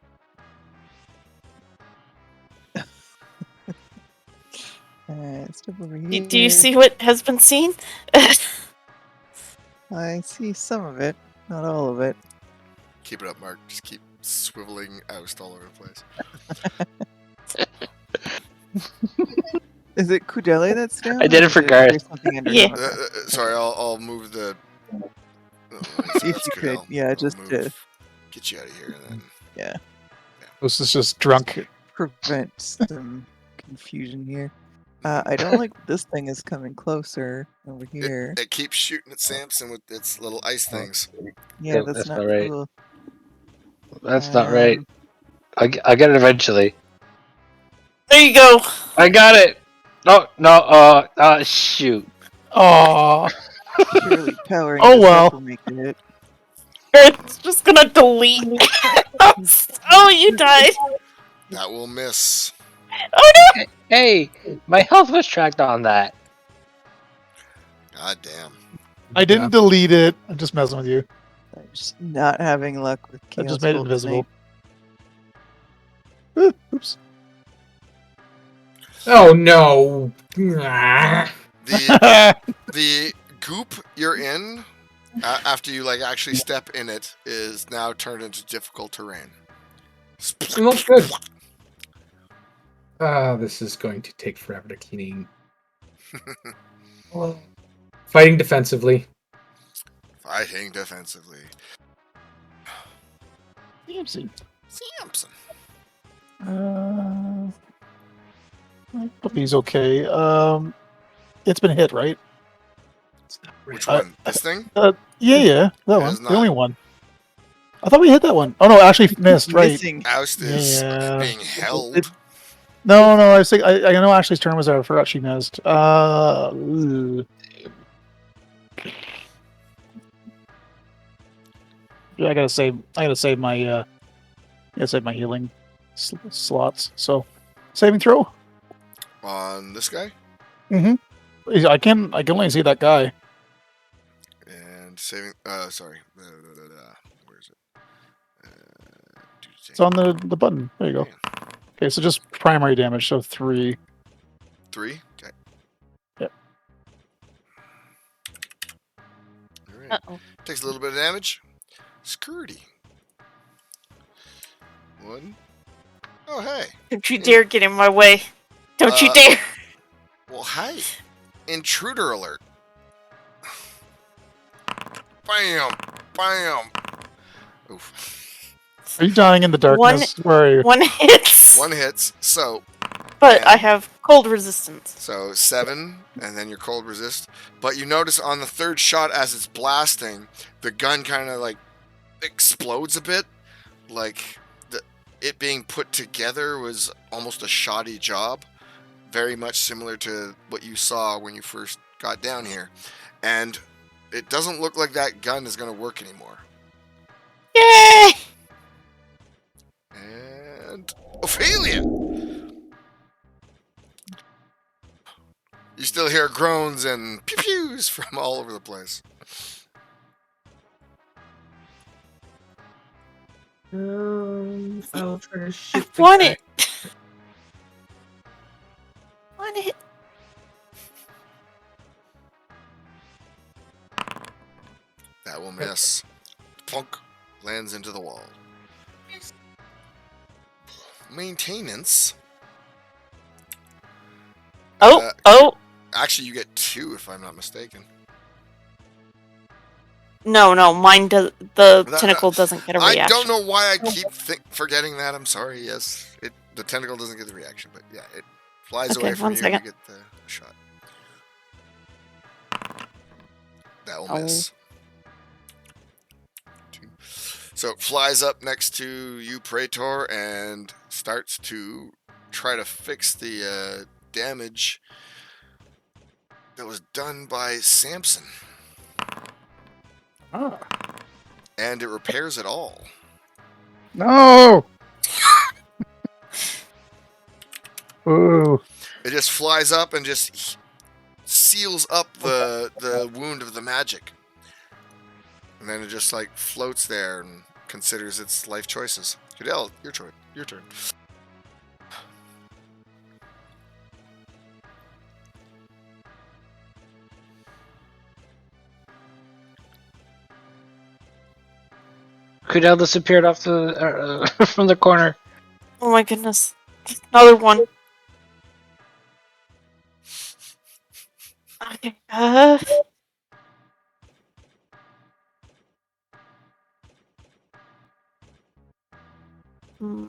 Step over here. Do you see what has been seen? I see some of it, not all of it. Keep it up, Mark. Just keep swiveling oust all over the place. Is it Kudele that's down? I did or it for is Garth. there something under Yeah. him? Sorry, I'll move the. Oh, If you could, yeah, just to get you out of here, and then This is just drunk. prevent some confusion here. I don't like this thing is coming closer over here. it keeps shooting at Samson with its little ice things. Yeah, that's that's not not right. cool. That's not right. I'll get it eventually. There you go. I got it! No, shoot. Aww. Surely powering. Oh, this well. up will make it. It's just gonna delete. Oh, you died. That will miss. Oh no! Hey, my health was tracked on that. God damn. I didn't delete it. I'm just messing with you. I'm just not having luck with I Chaos just made it Bolt invisible. tonight. Oops. Oh no! Ah. The goop you're in after you like actually step in it is now turned into difficult terrain. It looks good. This is going to take forever to clean. Fighting defensively. Fighting defensively. Samson. Samson. Hope he's okay. It's been hit, right? Which Uh, one? This thing? Yeah, that It one. is The only not. one. I thought we hit that one. Oh no, actually missed. Right? Missing. Oust is Yeah. being held. No. I was thinking, I know Ashley's turn was out. I forgot she missed. Ugh. Yeah, I gotta save my healing slots. So, saving throw. On this guy. I can only see that guy. And saving. Sorry. Where is it? It's on the button. There you go. Man. Okay, so just primary damage. So 3. 3. Okay. Yep. All right. Uh-oh. Takes a little bit of damage. Scurdy. 1. Oh hey. Don't you dare get in my way. Don't you dare. Well, hi. Intruder alert. Bam. Bam. Oof. Are you dying in the darkness? Where are you? One hits. 1 hits. So. But I and- have cold resistance. So 7, and then your cold resist. But you notice on the 3rd shot, as it's blasting, the gun kind of like explodes a bit. Like it being put together was almost a shoddy job. Very much similar to what you saw when you first got down here. And it doesn't look like that gun is going to work anymore. Yay! And Ophelia! You still hear groans and pew-pews from all over the place. I'll try to shoot. the Want guy. it. Want it. That will miss. Plunk. Lands into the wall. Maintenance. Oh. Actually, you get 2 if I'm not mistaken. No, mine does. The No, tentacle doesn't get a reaction. I don't know why I keep forgetting that. I'm sorry. Yes, the tentacle doesn't get the reaction, but yeah, it flies Okay, away from one you. second. You get the shot. That will Oh. miss. 2. So it flies up next to you, Praetor, and starts to try to fix the damage that was done by Samson. Ah. And it repairs it all. No. Ooh. It just flies up and just seals up the wound of the magic. And then it just like floats there and considers its life choices. Cadell, your turn. Your turn. Kudel disappeared off the from the corner. Oh my goodness. Another one. Okay. Hmm.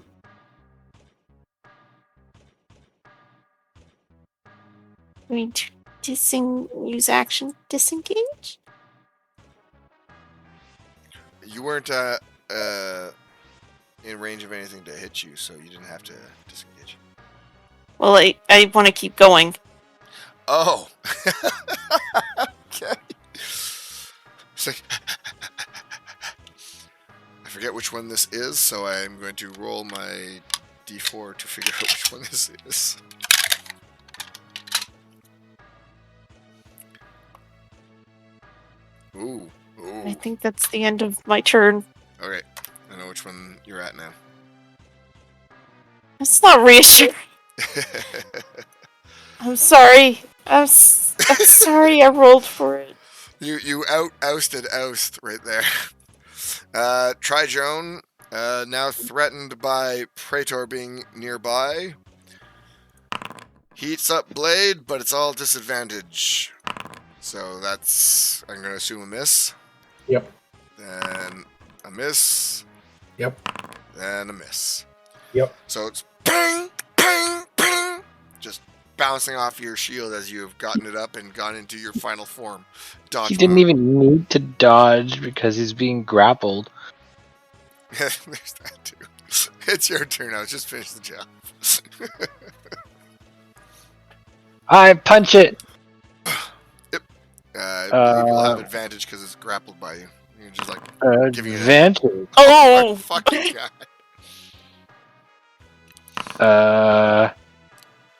Going to use action disengage? You weren't in range of anything to hit you, so you didn't have to disengage. Well, I want to keep going. Oh. Okay. It's like, I forget which one this is, so I'm going to roll my d4 to figure out which one this is. Ooh. think that's the end of my turn. Okay, I know which one you're at now. That's not reassuring. I'm sorry. I'm sorry I rolled for it. You ousted Oust right there. Trijone, now threatened by Praetor being nearby. Heats up Blade, but it's all disadvantage. So that's, I'm going to assume a miss. Yep. Then a miss. Yep. Then a miss. Yep. So it's ping, ping, ping. Just bouncing off your shield as you have gotten it up and gone into your final form. Dodge He didn't mode. even need to dodge because he's being grappled. There's that too. It's your turn now. Just finish the job. I punch it. I believe you'll have advantage because it's grappled by you. You're just like giving it Advantage. Oh! fucking god.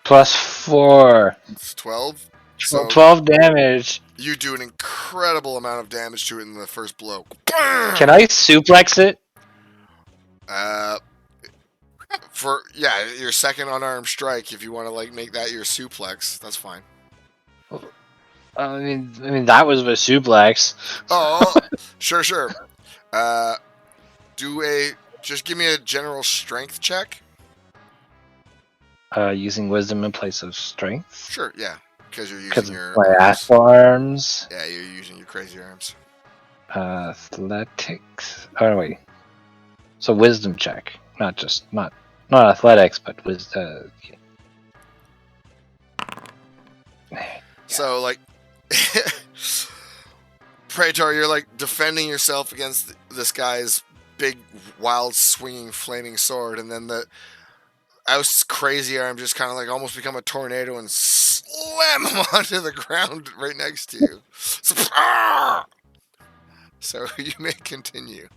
+4. It's 12. So 12 damage. you do an incredible amount of damage to it in the first blow. Can I suplex it? For your second unarmed strike, if you want to like make that your suplex, that's fine. I mean that was a suplex. Oh, sure. Just give me a general strength check. Using wisdom in place of strength. Sure, yeah, because you're Because using your my arms. astral arms. Yeah, you're using your crazy arms. Athletics. Oh wait. So wisdom check, not athletics, but wisdom. So like, Praetor, you're like defending yourself against this guy's big, wild, swinging, flaming sword, and then the Oust's crazy arm just kind of like almost become a tornado and slam him onto the ground right next to you. So you may continue.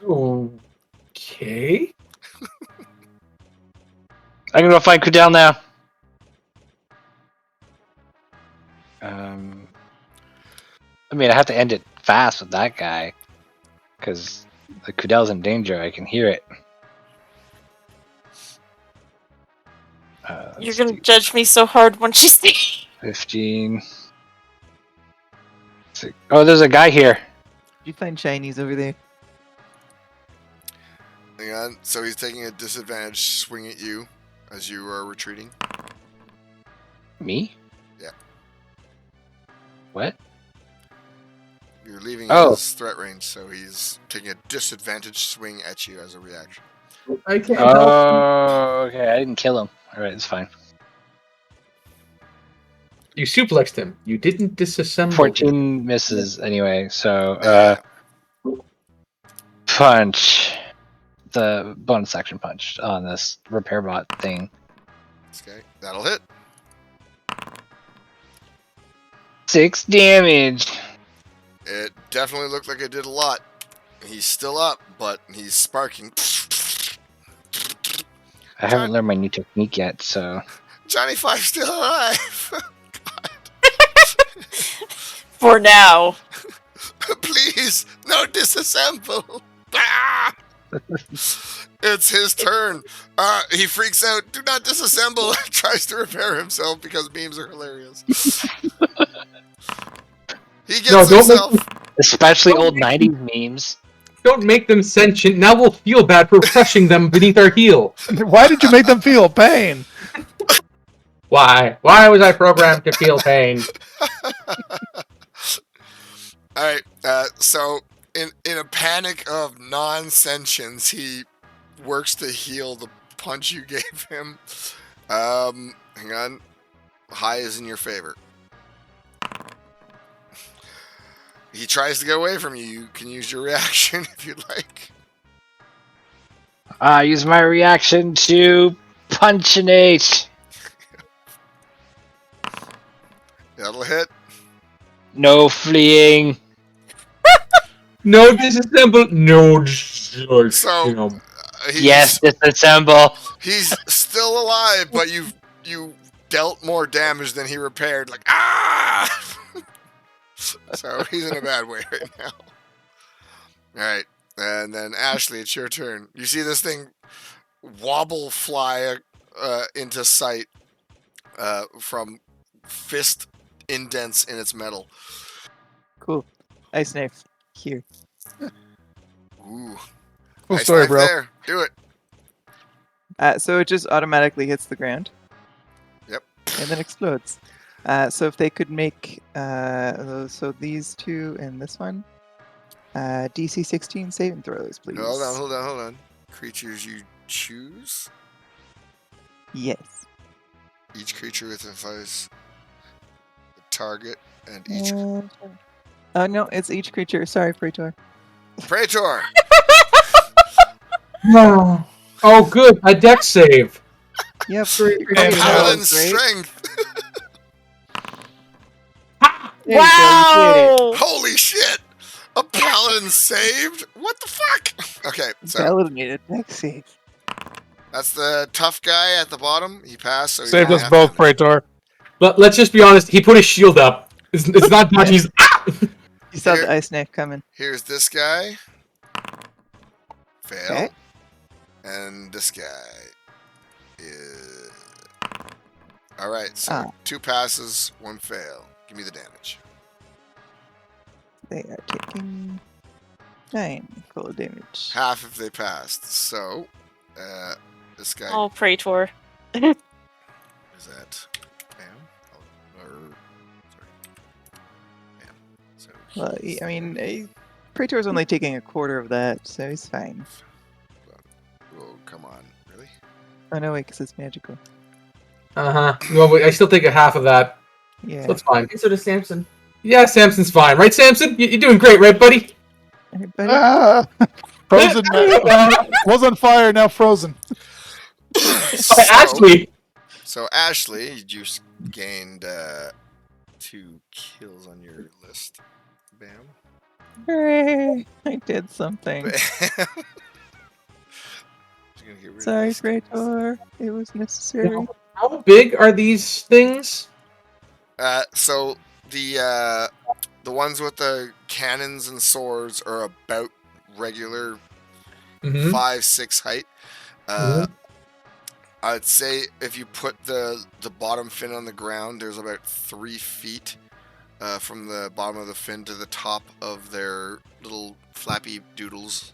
Okay. I'm gonna go find Kudel now. I mean, I have to end it fast with that guy, because the Kudel's in danger. I can hear it. You're gonna judge me so hard once you see. 15. Oh, there's a guy here. Did you find shinies over there? Hang on. So he's taking a disadvantage swing at you as you are retreating. Me? Yeah. What? You're leaving Oh. his threat range, so he's taking a disadvantage swing at you as a reaction. I can't help. Oh, okay. I didn't kill him. All right, it's fine. You suplexed him. You didn't disassemble. 14 misses anyway. So, punch. The bonus action punch on this repair bot thing. Okay, that'll hit. 6 damage. It definitely looked like it did a lot. He's still up, but he's sparking. I haven't learned my new technique yet, so. Johnny Five's still alive. For now. Please, no disassemble. Ah! It's his turn. He freaks out. Do not disassemble. Tries to repair himself because memes are hilarious. He gets himself. Especially old 90s memes. Don't make them sentient. Now we'll feel bad for crushing them beneath our heel. Why did you make them feel pain? Why? Why was I programmed to feel pain? All right. So in a panic of non-sentience, he works to heal the punch you gave him. Hang on. High is in your favor. He tries to get away from you. You can use your reaction if you'd like. I use my reaction to punchinate. That'll hit. No fleeing. No disassemble. No. So Yes, disassemble. he's still alive, but you dealt more damage than he repaired. Like ah. So he's in a bad way right now. All right, and then Ashley, it's your turn. You see this thing wobble fly into sight from fist indents in its metal. Cool. Ice knife. Here. Ooh, Cool nice story, knife bro. there. Do it. So it just automatically hits the ground. Yep. And then explodes. So if they could make so these two and this one, DC 16 saving throws, please. Hold on. Creatures you choose. Yes. Each creature identifies the target and each Oh no, it's each creature. Sorry, Praetor. Praetor. No. Oh, good. A dex save. Yep. Great. Praetor And Paladin fails, right? strength. There you go, you did it. Wow! Holy shit! A paladin saved? What the fuck? Okay, so Paladin made a dex save. that's the tough guy at the bottom. He passed, so he Saved didn't us have both, to- Praetor. But let's just be honest. He put his shield up. It's not dodging. He's You saw Here- the ice knife coming. Here's this guy. Fail. Okay. And this guy is. Alright, so Ah. 2 passes, 1 fail. Give me the damage. They are taking 9 cold damage. Half if they passed. So, this guy Oh, Praetor. is at. Bam. Sorry. Bam. So, Well, he's I mean, there. Praetor's only taking a quarter of that, so he's fine. Oh, come on. Really? Oh no, wait, because it's magical. Well, but I still take a half of that. Yeah. So it's fine. And so does Samson. Yeah, Samson's fine, right, Samson? You're doing great, right, buddy? Everybody? Ah, frozen. Was on fire, now frozen. Ashley. So Ashley, you just gained 2 kills on your list. Bam. Hooray! I did something. Bam. Just gonna get rid of Sorry, this guy. Praetor. It was necessary. How big are these things? So the ones with the cannons and swords are about regular Mm-hmm. 5-6 height. Mhm. I'd say if you put the bottom fin on the ground, there's about 3 feet from the bottom of the fin to the top of their little flappy doodles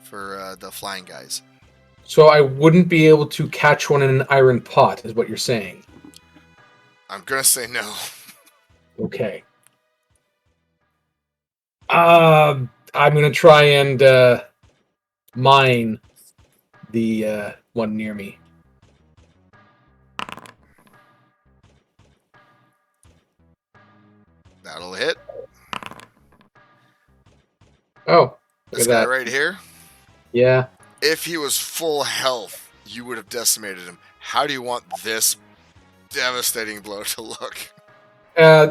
for the flying guys. So I wouldn't be able to catch one in an iron pot, is what you're saying. I'm gonna say no. Okay. I'm gonna try and mine the one near me. That'll hit. Oh, look This at guy that. right here. Yeah. If he was full health, you would have decimated him. How do you want this devastating blow to look?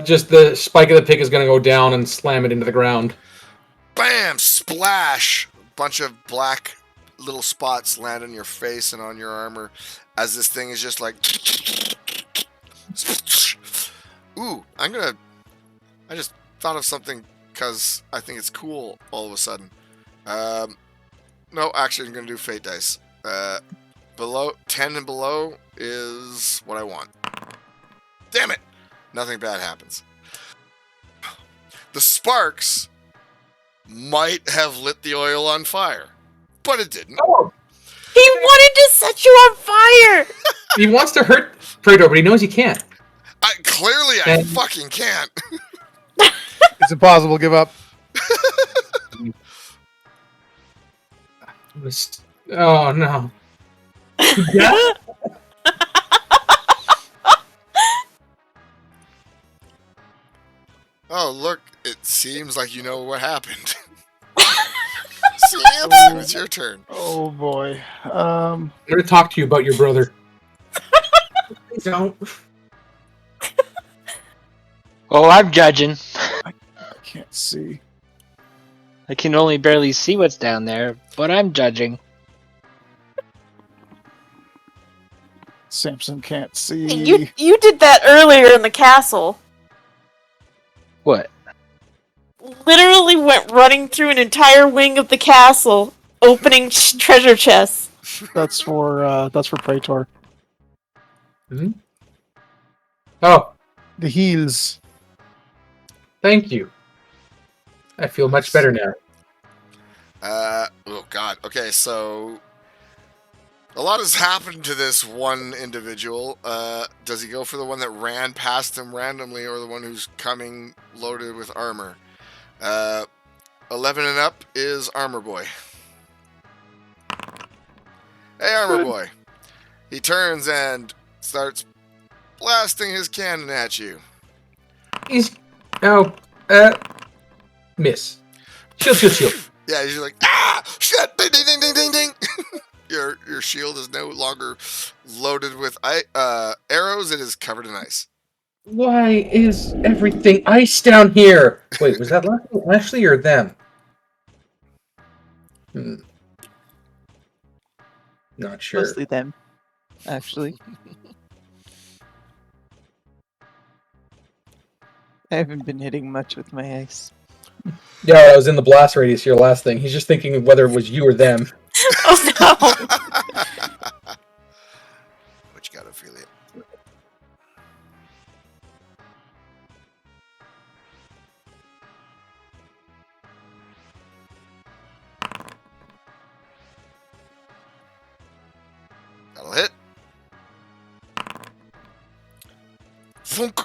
Just the spike of the pick is gonna go down and slam it into the ground. Bam! Splash! Bunch of black little spots land on your face and on your armor as this thing is just like. Ooh, I just thought of something because I think it's cool all of a sudden. No, actually, I'm gonna do fate dice. Below 10 and below is what I want. Damn it! Nothing bad happens. The sparks might have lit the oil on fire, but it didn't. Oh, He wanted to set you on fire! he wants to hurt Praetor, but he knows he can't. Clearly, I And- fucking can't. It's impossible. Give up. Oh no. Yeah. Oh, look, it seems like you know what happened. Samson, it's your turn. Oh boy. I'm gonna talk to you about your brother. Please don't. Oh, I'm judging. I can't see. I can only barely see what's down there, but I'm judging. Samson can't see. You did that earlier in the castle. What? literally went running through an entire wing of the castle, opening treasure chests. That's for Praetor. Oh, The heals. thank you. I feel much better now. Oh god. Okay, so a lot has happened to this one individual. Does he go for the one that ran past him randomly, or the one who's coming loaded with armor? 11 and up is Armor Boy. Hey, Armor Boy. He turns and starts blasting his cannon at you. He's miss. Shield. Yeah, he's like, ah, shit, ding, ding, ding, ding, ding, ding. Your shield is no longer loaded with arrows. It is covered in ice. Why is everything ice down here? Wait, was that Ashley or them? Not sure. Mostly them, actually. I haven't been hitting much with my ice. Yeah, I was in the blast radius. Your last thing. He's just thinking of whether it was you or them. Oh no! But you gotta feel it. That'll hit. Funk.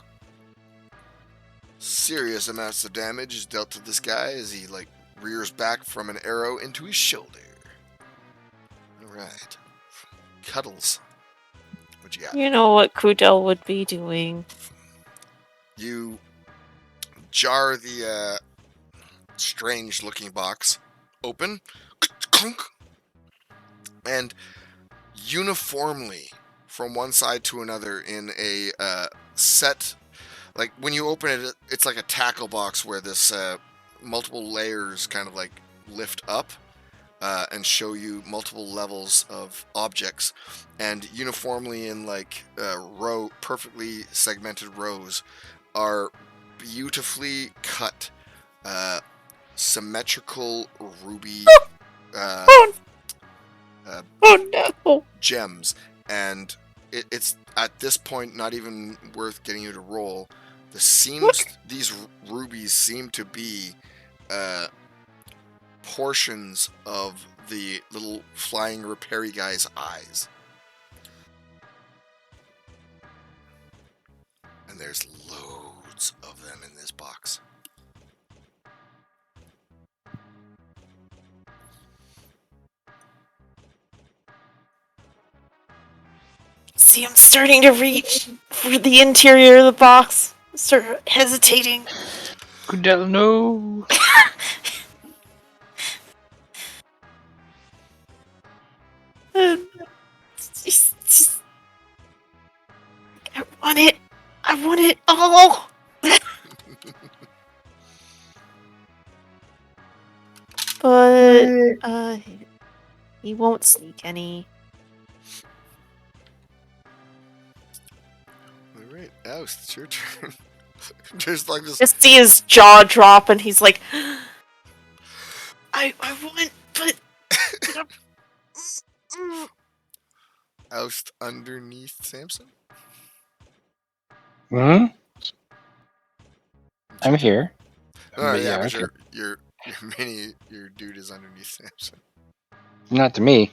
Serious amounts of damage is dealt to this guy as he rears back from an arrow into his shoulder. Alright. Cuddles. What you got? You know what Kudel would be doing. You jar the strange looking box open, clunk, and uniformly from one side to another in a set, like when you open it, it's like a tackle box where this multiple layers kind of like lift up and show you multiple levels of objects, and uniformly in perfectly segmented rows are beautifully cut symmetrical ruby Oh no! gems, and it's at this point not even worth getting you to roll. These rubies seem to be portions of the little flying repairy guy's eyes, and there's loads of them in this box. See, I'm starting to reach for the interior of the box. Start hesitating. Kudel, no. I want it. I want it all. But he won't sneak any. All right, Oust, it's your turn. There's like this. Just see his jaw drop, and he's like, I want, but. Oust underneath Samson. Hmm? I'm here. Oh But yeah, yeah, but okay. your dude is underneath Samson. Not to me.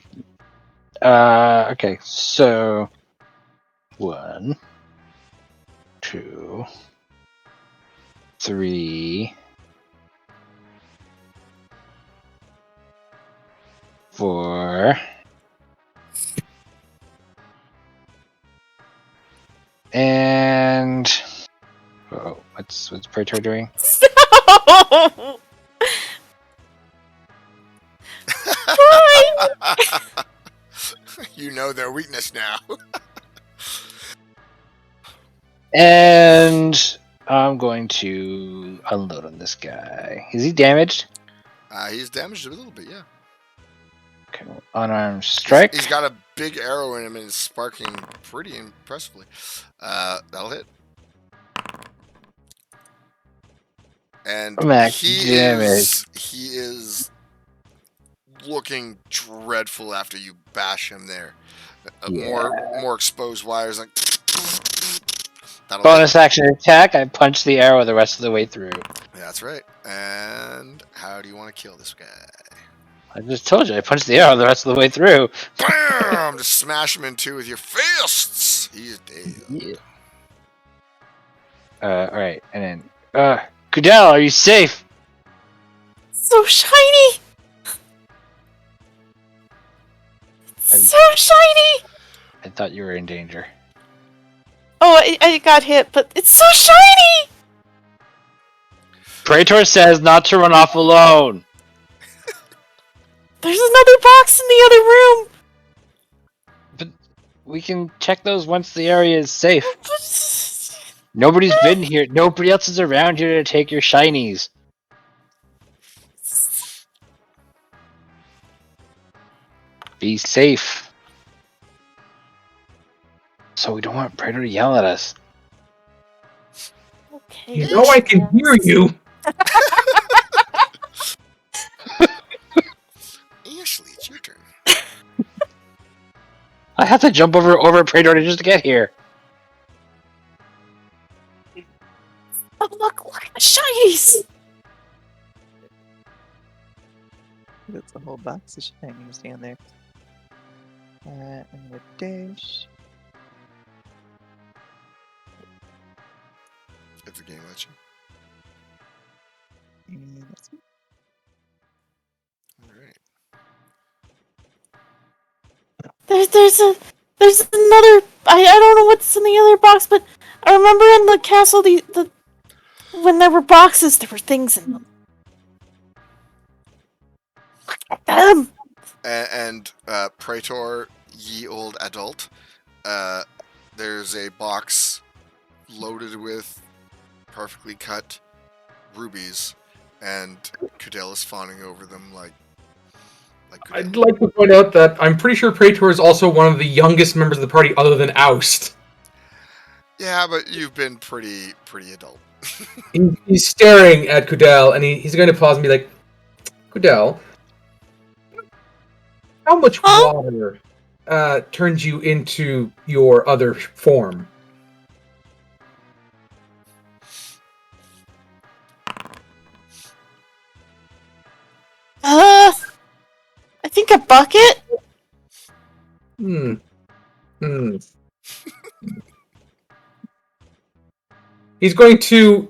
Okay, so 1, 2, 3, 4, and what's Praetor doing? You know their weakness now. And I'm going to unload on this guy. Is he damaged? He's damaged a little bit, yeah. Okay, unarmed strike. He's got a big arrow in him and it's sparking pretty impressively. That'll hit. and Max, he damn it. is looking dreadful after you bash him there. More exposed wires, like that'll hit. Bonus action attack. I punch the arrow the rest of the way through. That's right. And how do you want to kill this guy? I just told you I punched the arrow the rest of the way through. Bam! Just smash him in two with your fists. He's dead. Yeah. All right, and then Kudel, are you safe? So shiny! So shiny! I thought you were in danger. Oh, I got hit, but it's so shiny! Praetor says not to run off alone. There's another box in the other room! But we can check those once the area is safe. Nobody's been here. Nobody else is around here to take your shinies. Be safe. So we don't want Praetor to yell at us. Okay. You know I can hear you. Ashley, it's your turn. I have to jump over Praetor just to get here. Oh, look at the shinies! That's a whole box of shinies down there. I'm gonna dash. If the game lets you. And that's it. All right. There's another. I don't know what's in the other box, but I remember in the castle when there were boxes, there were things in them. Look at them. And Praetor, ye old adult, there's a box loaded with perfectly cut rubies, and Kudel is fawning over them like I'd like to point out that I'm pretty sure Praetor is also one of the youngest members of the party other than Oust. Yeah, but you've been pretty adult. He's staring at Kudel, and he's going to pause and be like, Kudel, how much water turns you into your other form? I think a bucket. He's going to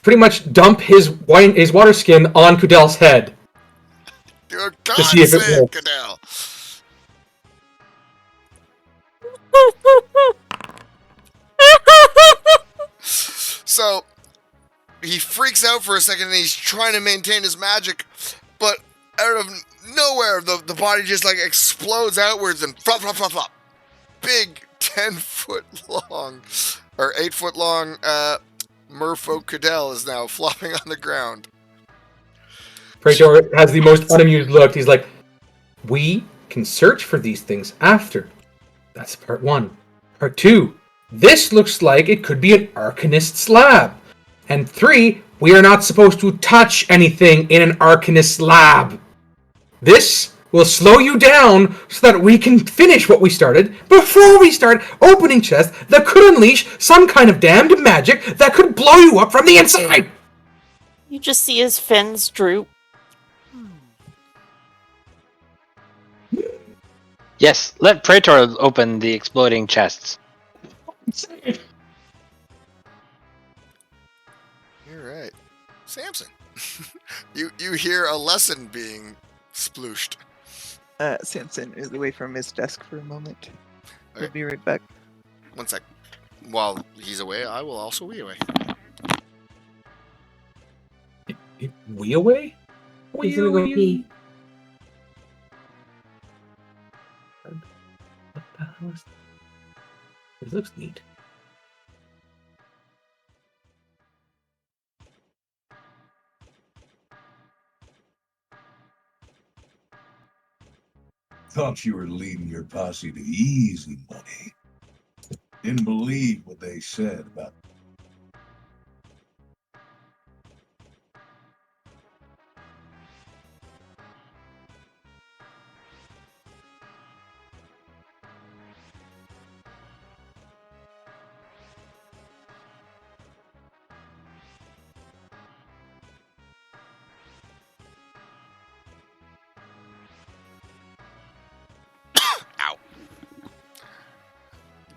pretty much dump his water skin on Kudel's head. For To see if God's it sake, works. Kudel. So he freaks out for a second and he's trying to maintain his magic, but out of nowhere the body just like explodes outwards and flop flop flop flop. Big 10-foot long or 8-foot long merfolk Kudel is now flopping on the ground. Praetor has the most unamused look. He's like, we can search for these things after. That's part one. Part two, this looks like it could be an Arcanist's lab. And three, we are not supposed to touch anything in an Arcanist's lab. This will slow you down so that we can finish what we started before we start opening chests that could unleash some kind of damned magic that could blow you up from the inside. You just see his fins droop. Yes, let Praetor open the exploding chests. You're right. Samson. you hear a lesson being splooshed. Samson is away from his desk for a moment. He'll Okay. be right back. One sec. While he's away, I will also be away. We away? He's gonna go pee. What the hell is this? Looks neat. Thought you were leading your posse to easy money. Didn't believe what they said about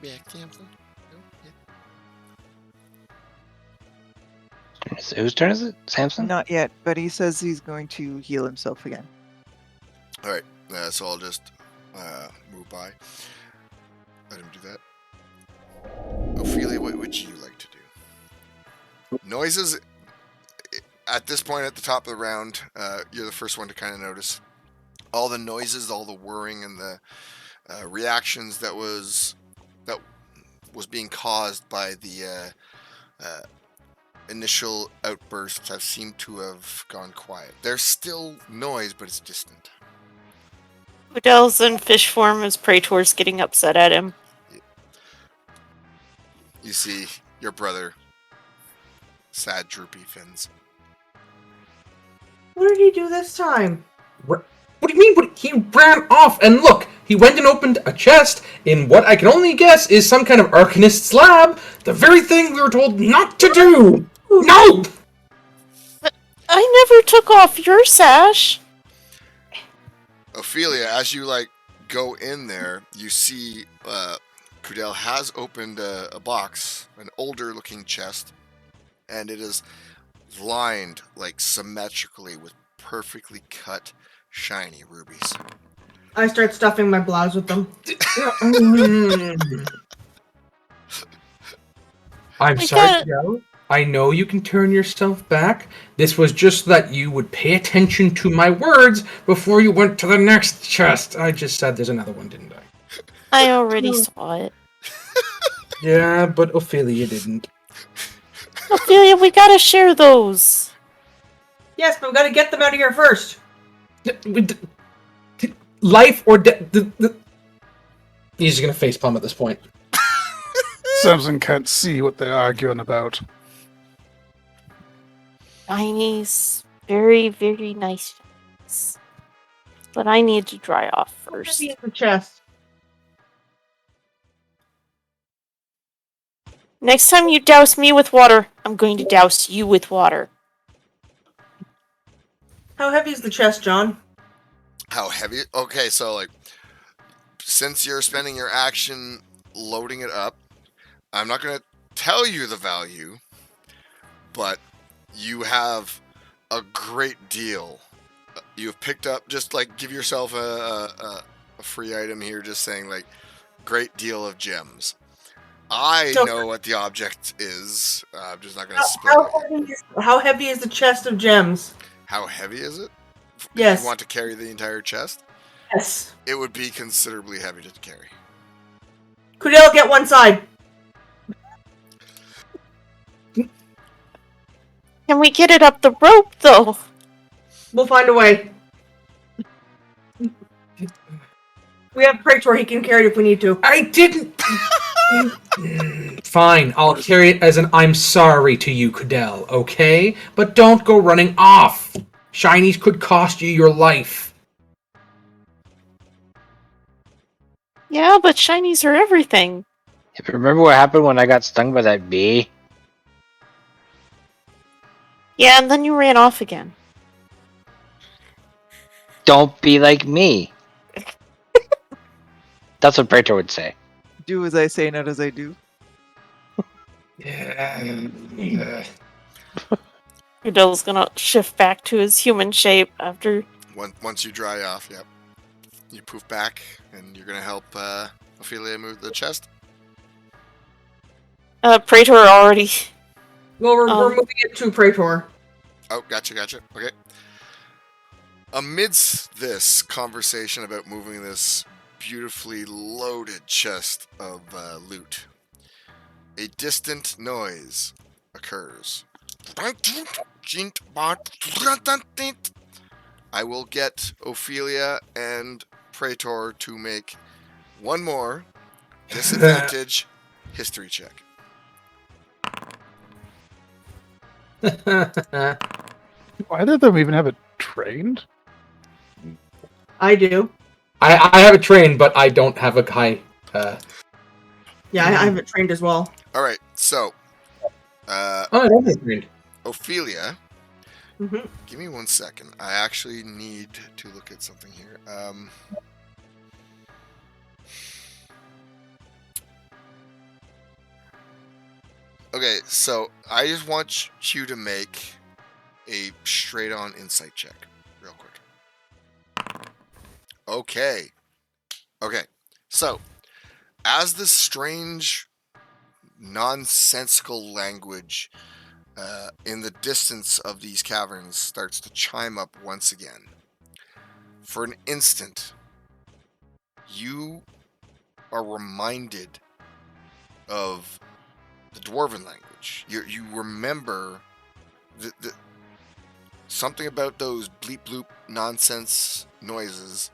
back, Samson? No? Yeah. Whose turn is it? Samson? Not yet, but he says he's going to heal himself again. All right. So I'll just move by. Let him do that. Ophelia, what would you like to do? Noises. At this point, at the top of the round, you're the first one to kind of notice all the noises, all the whirring, and the reactions that was being caused by the initial outbursts have seemed to have gone quiet. There's still noise, but it's distant. Odell's in fish form as Praetor's getting upset at him. You see your brother, sad, droopy fins. What did he do this time? What do you mean? He ran off, and look, he went and opened a chest in what I can only guess is some kind of Arcanist's lab. The very thing we were told not to do. No! I never took off your sash. Ophelia, as you go in there, you see Kudel has opened a box, an older looking chest, and it is lined symmetrically with perfectly cut shiny rubies. I start stuffing my blouse with them. I'm We sorry, got- Kudel. I know you can turn yourself back. This was just that you would pay attention to my words before you went to the next chest. I just said there's another one, didn't I? I already saw it. Yeah, but Ophelia didn't. Ophelia, we gotta share those. Yes, but we gotta get them out of here first. Life or death. He's just gonna facepalm at this point. Samson can't see what they're arguing about. Shinies. Very, very nice shinies. But I need to dry off first. Maybe it's the chest. Next time you douse me with water, I'm going to douse you with water. How heavy is the chest, John? How heavy? Okay, so since you're spending your action loading it up, I'm not going to tell you the value, but you have a great deal. You've picked up, just give yourself a free item here, just saying great deal of gems. I So- know what the object is. I'm just not going to split it. How heavy is the chest of gems? How heavy is it? Yes. You want to carry the entire chest? Yes. It would be considerably heavy to carry. Kudel, get one side. Can we get it up the rope, though? We'll find a way. We have Praetor, he can carry it if we need to. I didn't. Fine, I'll carry it as an I'm sorry to you, Kudel, okay? But don't go running off. Shinies could cost you your life. Yeah, but shinies are everything. Yeah, but remember what happened when I got stung by that bee? Yeah, and then you ran off again. Don't be like me. That's what Praetor would say. Do as I say, not as I do. Yeah. Udell's gonna shift back to his human shape after. Once you dry off, yep. You poof back, and you're going to help Ophelia move the chest. Praetor already. Well, we're Oh. moving it to Praetor. Oh, gotcha. Okay. Amidst this conversation about moving this beautifully loaded chest of loot, a distant noise occurs. I will get Ophelia and Praetor to make one more disadvantage history check. Either of them even have it trained? I do. I have it trained, but I don't have a high. Yeah, I have it trained as well. All right, so I don't have it trained. Ophelia, Mm-hmm. give me 1 second. I actually need to look at something here. Okay, so I just want you to make a straight-on insight check, real quick. Okay. Okay. So, as this strange, nonsensical language in the distance of these caverns starts to chime up once again, for an instant, you are reminded of the dwarven language. You remember the something about those bleep bloop nonsense noises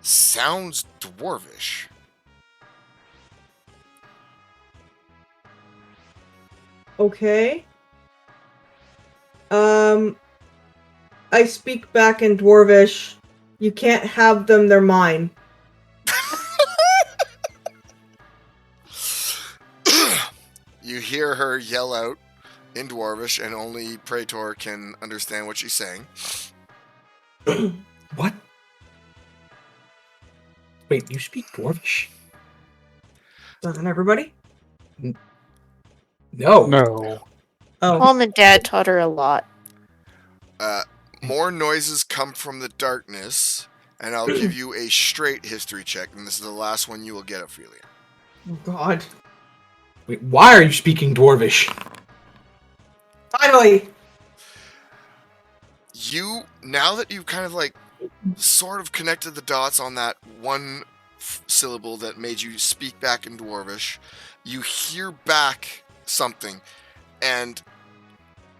sounds dwarvish. Okay. I speak back in Dwarvish. You can't have them, they're mine. You hear her yell out in dwarvish, and only Praetor can understand what she's saying. What? Wait, you speak Dwarvish? Doesn't everybody? No. No. Oh. Mom and Dad taught her a lot. More noises come from the darkness, and I'll give you a straight history check, and this is the last one you will get, Ophelia. Oh, God. Wait, why are you speaking Dwarvish? Finally! You, now that you've kind of like sort of connected the dots on that one syllable that made you speak back in dwarvish, you hear back something, and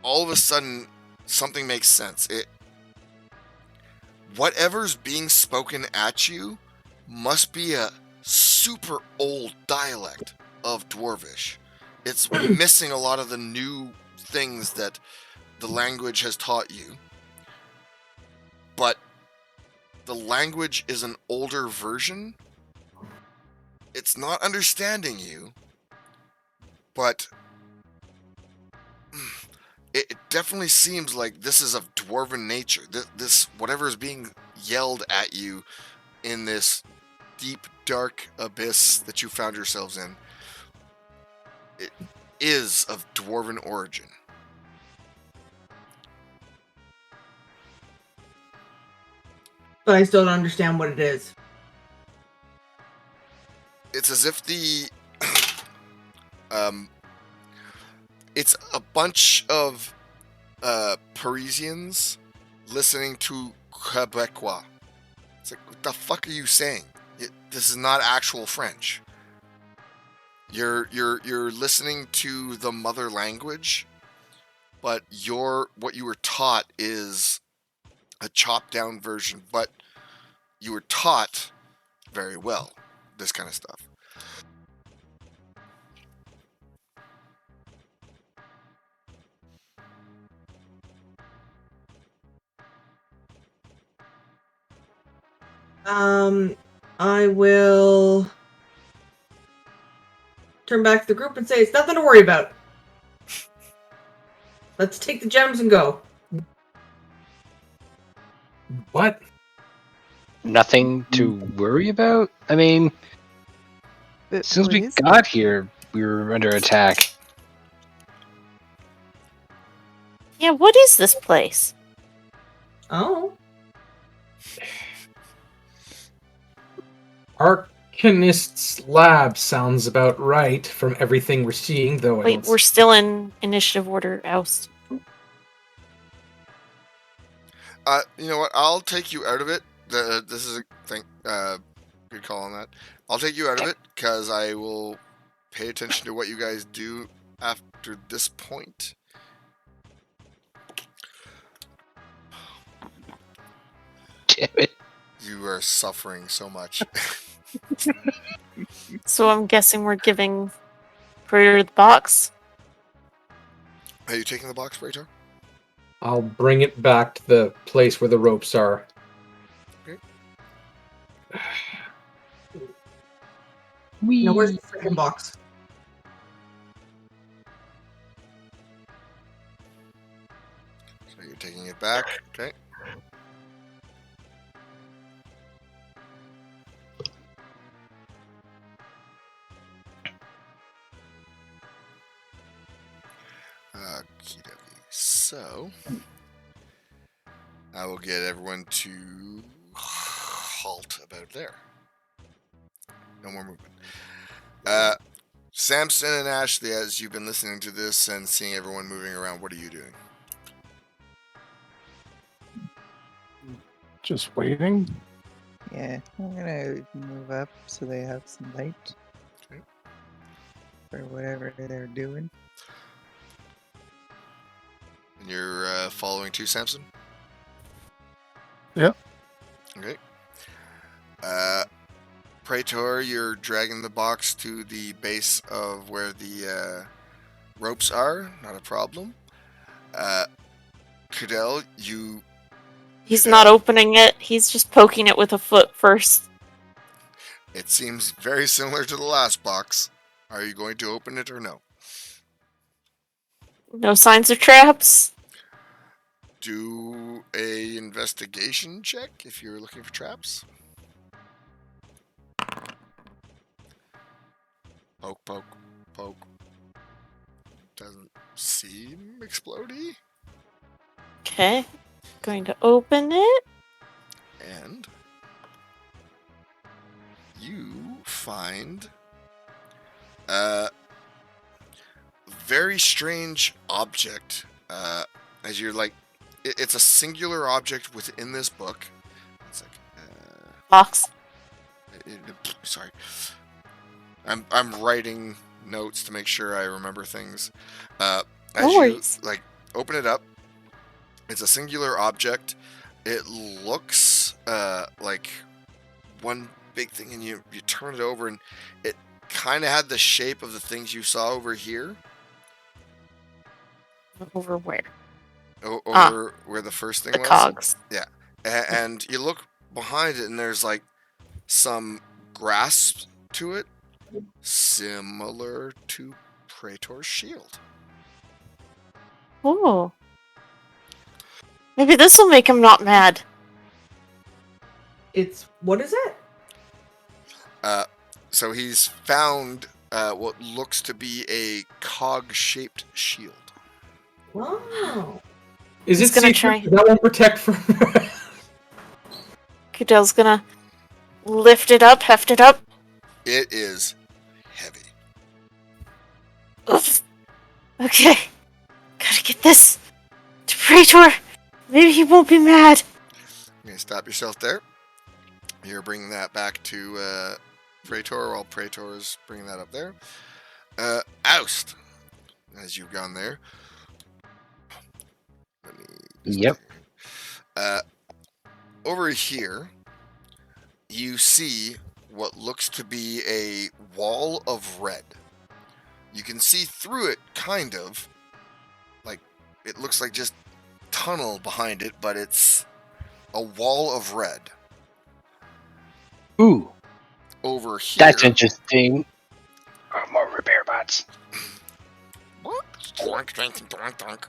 all of a sudden something makes sense. Whatever's being spoken at you must be a super old dialect of dwarvish. It's missing a lot of the new things that the language has taught you, but the language is an older version. It's not understanding you, but it definitely seems like this is of dwarven nature. This whatever is being yelled at you in this deep, dark abyss that you found yourselves in, it is of dwarven origin. But I still don't understand what it is. It's as if the it's a bunch of Parisians listening to Quebecois. It's like, what the fuck are you saying? This is not actual French. You're listening to the mother language, but what you were taught is a chopped down version, but you were taught very well this kind of stuff. I will turn back to the group and say it's nothing to worry about. Let's take the gems and go. What? Nothing to worry about? I mean, But since what we is got it? here, we were under attack. Yeah, what is this place? Oh. Arcanist's lab sounds about right from everything we're seeing, though I Wait, don't we're still in initiative order, oust. You know what? I'll take you out of it. This is a thing. Good call on that. I'll take you out of it because I will pay attention to what you guys do after this point. Damn it. You are suffering so much. So I'm guessing we're giving Praetor the box. Are you taking the box, Praetor? I'll bring it back to the place where the ropes are. Okay. No, where's the freaking box? So you're taking it back. Okay. Okie dokie. So, I will get everyone to halt about there. No more movement. Samson and Ashley, as you've been listening to this and seeing everyone moving around, what are you doing? Just waiting. Yeah, I'm gonna move up so they have some light Okay. for whatever they're doing. And you're following too, Samson? Yep. Okay. Praetor, you're dragging the box to the base of where the ropes are. Not a problem. Cadell, you... He's Cadell, not opening it. He's just poking it with a foot first. it seems very similar to the last box. Are you going to open it or no? No signs of traps. Do a investigation check if you're looking for traps. Poke, poke, poke. Doesn't seem explodey. Okay. Going to open it. And you find a very strange object. As you're like, it's a singular object within this book. It's like, Box. sorry, I'm writing notes to make sure I remember things. As No you worries. like open it up, it's a singular object. It looks like one big thing, and you turn it over, and it kind of had the shape of the things you saw over here, Over where? over where the first thing The was. cogs. And you look behind it, and there's like some grasp to it, similar to Praetor's shield. Oh. Maybe this will make him not mad. It's what is it? So he's found what looks to be a cog-shaped shield. Wow. Is He's it gonna secret? try- That won't protect from. Cadell's gonna lift it up, heft it up. It is heavy. Oof. Okay. Gotta get this to Praetor. Maybe he won't be mad. You're gonna stop yourself there. You're bringing that back to Praetor, while Praetor is bringing that up there. Oust, as you've gone there. Let me just Yep. over here, you see what looks to be a wall of red. You can see through it, kind of. Like, it looks like just tunnel behind it, but it's a wall of red. Ooh, Over here. that's interesting. Oh, more repair bots. Doink, doink, doink, doink.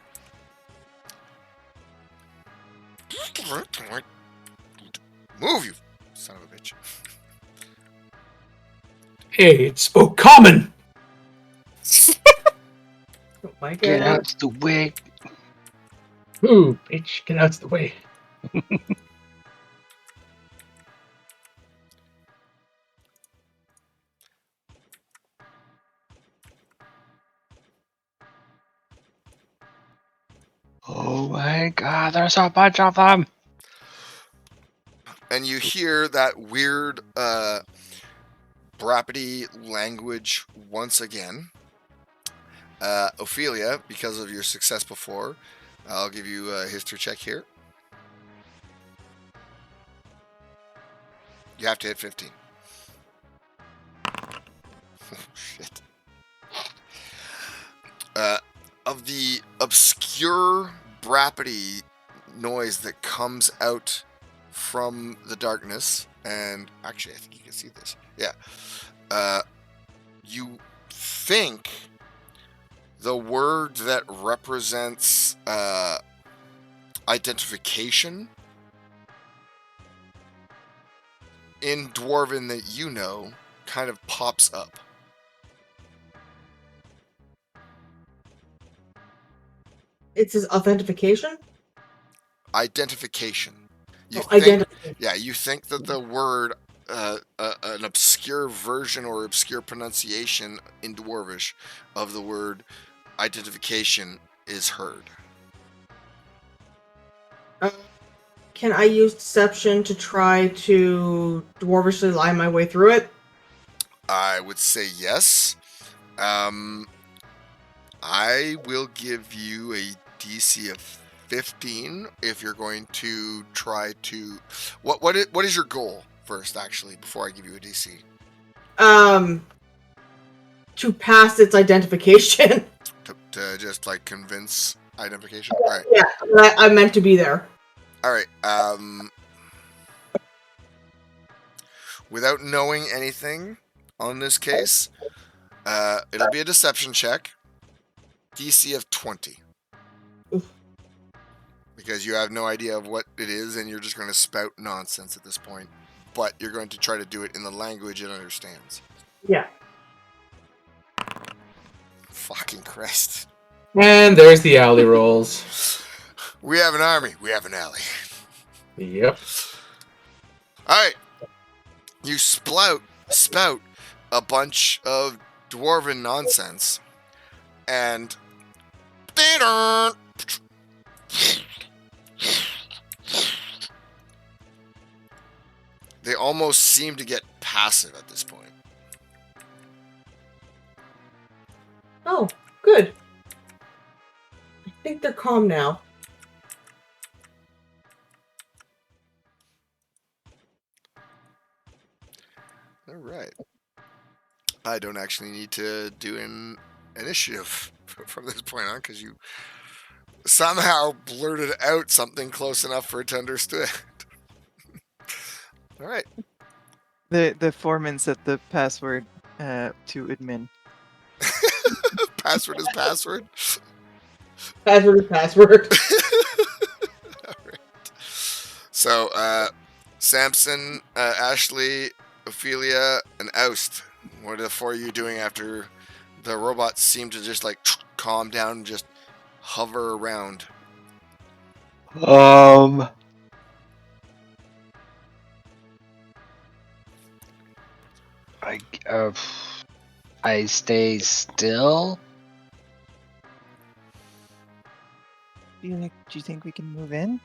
Move, you son of a bitch. Hey, it spoke common. Oh my Get god. out the way. Ooh, bitch, get out of the way. Oh my god, there's a bunch of them. And you hear that weird Brapity language once again. Ophelia, because of your success before, I'll give you a history check here. You have to hit 15. Oh, shit. Of the obscure Brapity noise that comes out from the darkness, and actually, I think you can see this. Yeah. You think the word that represents identification in Dwarven that you know kind of pops up. It says authentication. Identification. You Oh, think, identification. yeah, you think that the word, an obscure version or obscure pronunciation in Dwarvish of the word identification is heard. Can I use deception to try to dwarvishly lie my way through it? I would say yes. I will give you a DC of 15 if you're going to try to. What is your goal first, actually, before I give you a DC? To pass its identification. To just like convince identification. All right. Yeah, I meant to be there. All right. Without knowing anything on this case, it'll be a deception check. DC of 20. Oof. Because you have no idea of what it is, and you're just going to spout nonsense at this point. But you're going to try to do it in the language it understands. Yeah. Fucking Christ. And there's the alley rolls. We have an army. We have an ally. Yep. All right. You spout a bunch of dwarven nonsense, and they almost seem to get passive at this point. Oh, good. I think they're calm now. All right. I don't actually need to do an initiative from this point on because you somehow blurted out something close enough for it to understand. All right. The foreman set the password to admin. Password is password. Password is password. All right. So, Samson, Ashley, Ophelia, and Oust. What are the four of you doing after the robots seem to just like calm down and just hover around? I stay still. Do you think we can move in?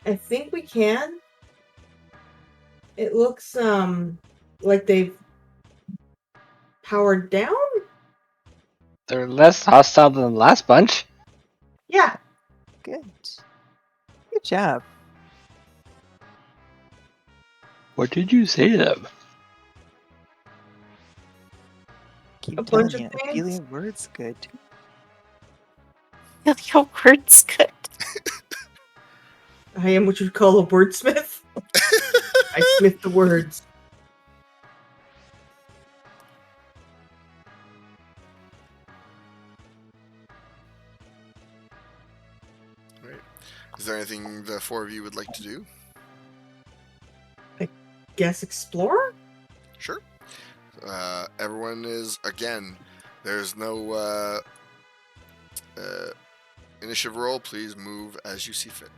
I think we can. It looks like they've powered down. They're less hostile than the last bunch. Yeah. Good. Good job. What did you say to them? Keep A telling bunch of you, things. Ophelia, words good. Your word's good. I am what you'd call a wordsmith. I smith the words. Right. Is there anything the four of you would like to do? Guess explore? Sure. Everyone is, again, there's no initiative roll. Please move as you see fit.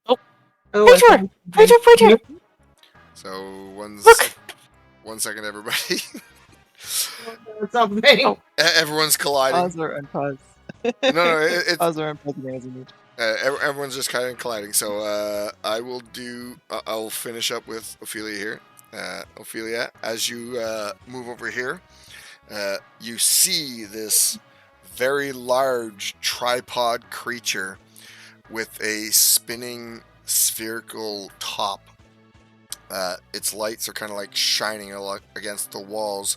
Oh, Pointer! Pointer, pointer! So Look! 1 second, everybody. Something. Oh. Everyone's colliding. Pause or unpause. No, it's Pause or unpause as you need. everyone's just kind of colliding. So I'll finish up with Ophelia here. Ophelia, as you move over here, you see this very large tripod creature with a spinning spherical top. Its lights are kind of like shining against the walls.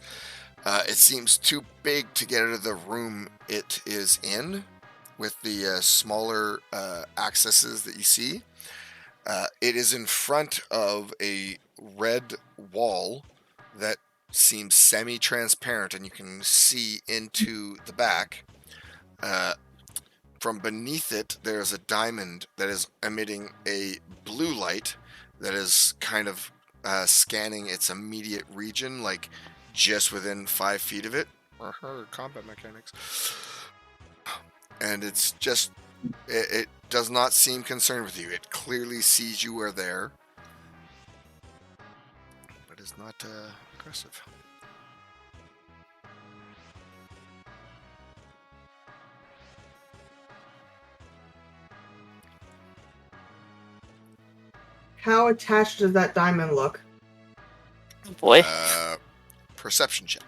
It seems too big to get out of the room it is in with the smaller accesses that you see. It is in front of a red wall that seems semi-transparent, and you can see into the back. From beneath it, there's a diamond that is emitting a blue light that is kind of scanning its immediate region, like just within 5 feet of it. Combat mechanics. And it's just, it does not seem concerned with you. It clearly sees you are there, but is not aggressive. How attached does that diamond look? Boy. Perception check.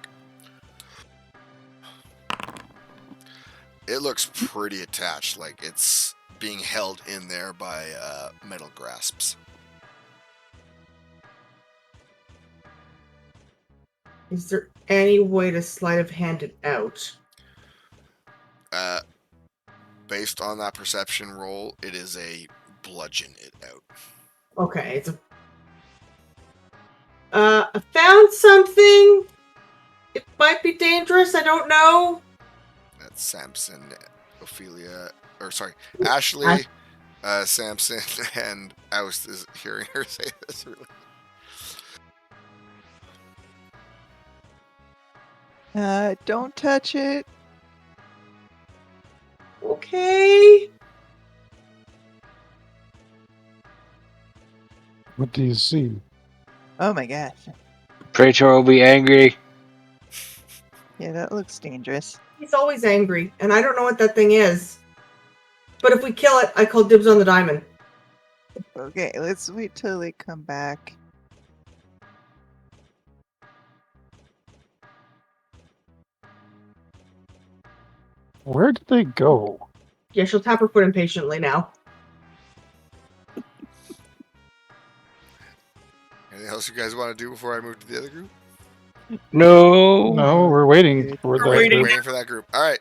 It looks pretty attached, like it's being held in there by metal grasps. Is there any way to sleight of hand it out? Based on that perception roll, it is a bludgeon it out. Okay, it's a... I found something. It might be dangerous. I don't know. That's Samson, Ophelia, or sorry, Ashley, Samson, and Oust is hearing her say this. Really. Don't touch it. Okay. What do you see? Oh my gosh. Praetor will be angry. Yeah, that looks dangerous. He's always angry, and I don't know what that thing is. But if we kill it, I call dibs on the diamond. Okay, let's wait till they come back. Where did they go? Yeah, she'll tap her foot impatiently now. Anything else you guys want to do before I move to the other group? No. No, we're waiting for We're that waiting. group. Waiting for that group. All right.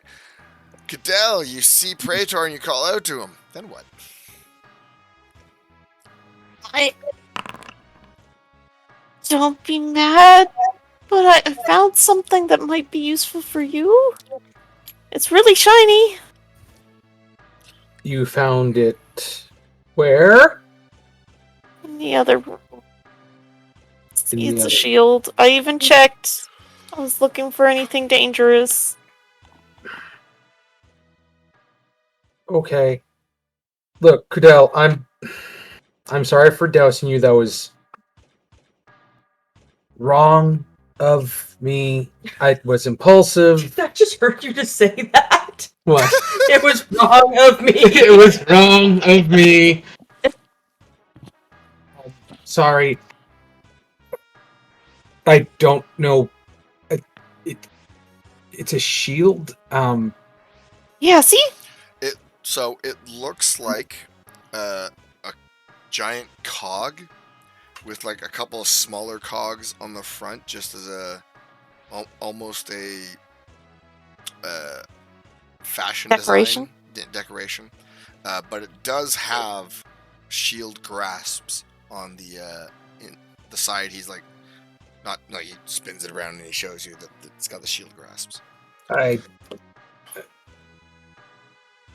Cadell, you see Praetor and you call out to him. Then what? Don't be mad, but I found something that might be useful for you. It's really shiny. You found it where? In the other room. In the It's a other- shield. I even checked. I was looking for anything dangerous. Okay. Look, Kudel, I'm sorry for dousing you. That was wrong of me. I was impulsive. I just heard you just say that. What? It was wrong of me. It was wrong of me. Sorry. I don't know. It's a shield. Yeah, see? So it looks like a giant cog with like a couple of smaller cogs on the front, just as almost a fashion Decoration? decoration. But it does have shield grasps on the side. He's like, he spins it around and he shows you that it's got the shield grasps.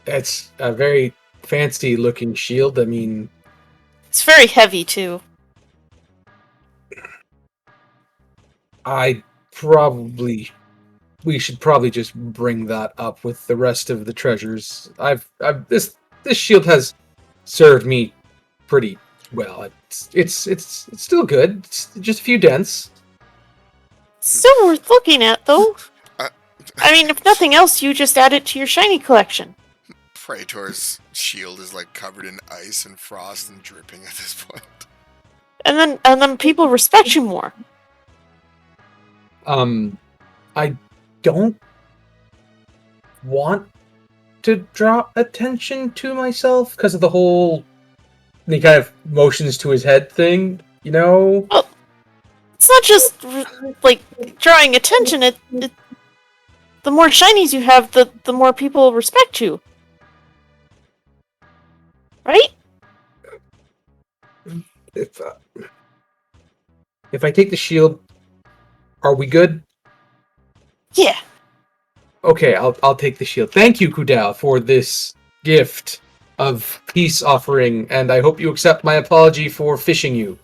It's a very fancy looking shield. I mean, It's very heavy, too. we should probably just bring that up with the rest of the treasures. This shield has served me pretty well. It's still good. It's just a few dents. Still worth looking at, though. Uh, I mean, if nothing else, you just add it to your shiny collection. Praetor's shield is like covered in ice and frost and dripping at this point. And then people respect you more. I don't want to draw attention to myself because of the whole. And he kind of motions to his head thing, you know. It's not just like drawing attention. It the more shinies you have, the more people respect you. Right? If I take the shield, are we good? Yeah. Okay, I'll take the shield. Thank you, Kudal, for this gift. of peace offering, and I hope you accept my apology for fishing you.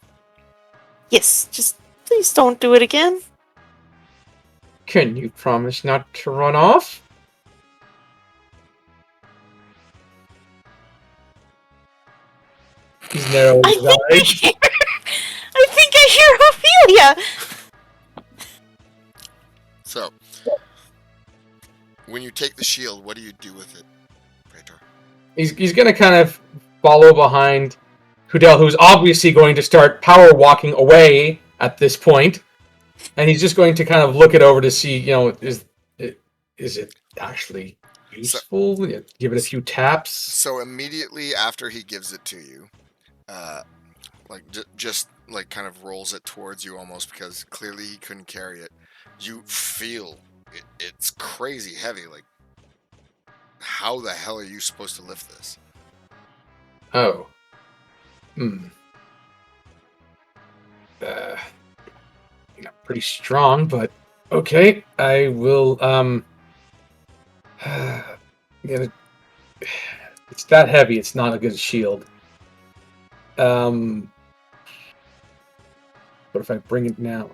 Yes, just please don't do it again. Can you promise not to run off? He's narrowing I his think I eyes. hear. I think I hear Ophelia. So, when you take the shield, what do you do with it, Praetor? He's gonna kind of follow behind Hudel, who's obviously going to start power walking away at this point, and he's just going to kind of look it over to see, is it actually useful? Give it a few taps. So immediately after he gives it to you, just like kind of rolls it towards you almost because clearly he couldn't carry it. You feel it's crazy heavy. Like, how the hell are you supposed to lift this? Oh. Pretty strong, but okay. I will. It's that heavy. It's not a good shield. What if I bring it now?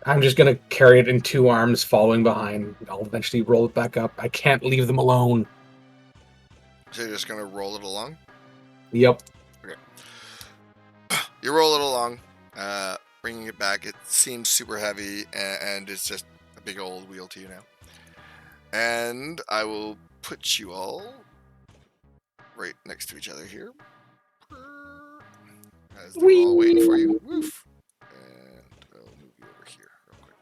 I'm just gonna carry it in two arms, following behind. I'll eventually roll it back up. I can't leave them alone. So you're just gonna roll it along? Yep. You roll it along, bringing it back. It seems super heavy, and it's just a big old wheel to you now. And I will put you all right next to each other here. As they're all waiting for you. Woof. And I'll move you over here real quick.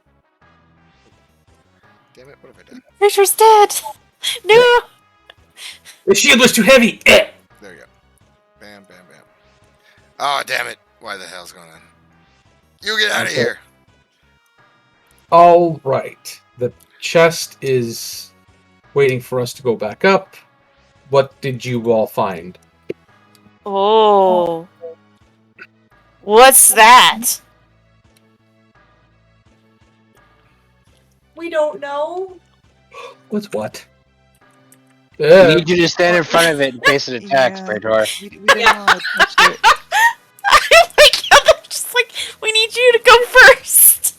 Damn it, what have I done? Richard's dead. No. The shield was too heavy. There you go. Bam, bam, bam. Oh, damn it. Why the hell's going on? You get out of here. All right. The chest is waiting for us to go back up. What did you all find? Oh. What's that? We don't know. What's what? I need you to stand in front of it in case it attacks, Yeah. Praetor. We don't want to touch it. I like how they're just like, we need you to go first.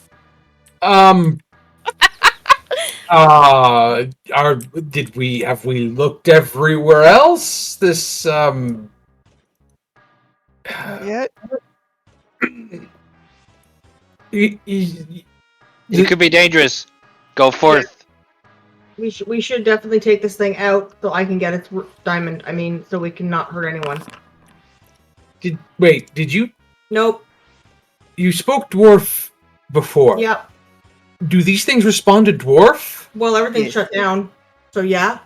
Have we looked everywhere else? This Not yet. It could be dangerous. Go forth. We should definitely take this thing out so I can get its diamond. I mean, so we can not hurt anyone. Did you Nope. spoke dwarf before? Yep. Do these things respond to dwarf? Well, everything's Yes. shut down. So yeah.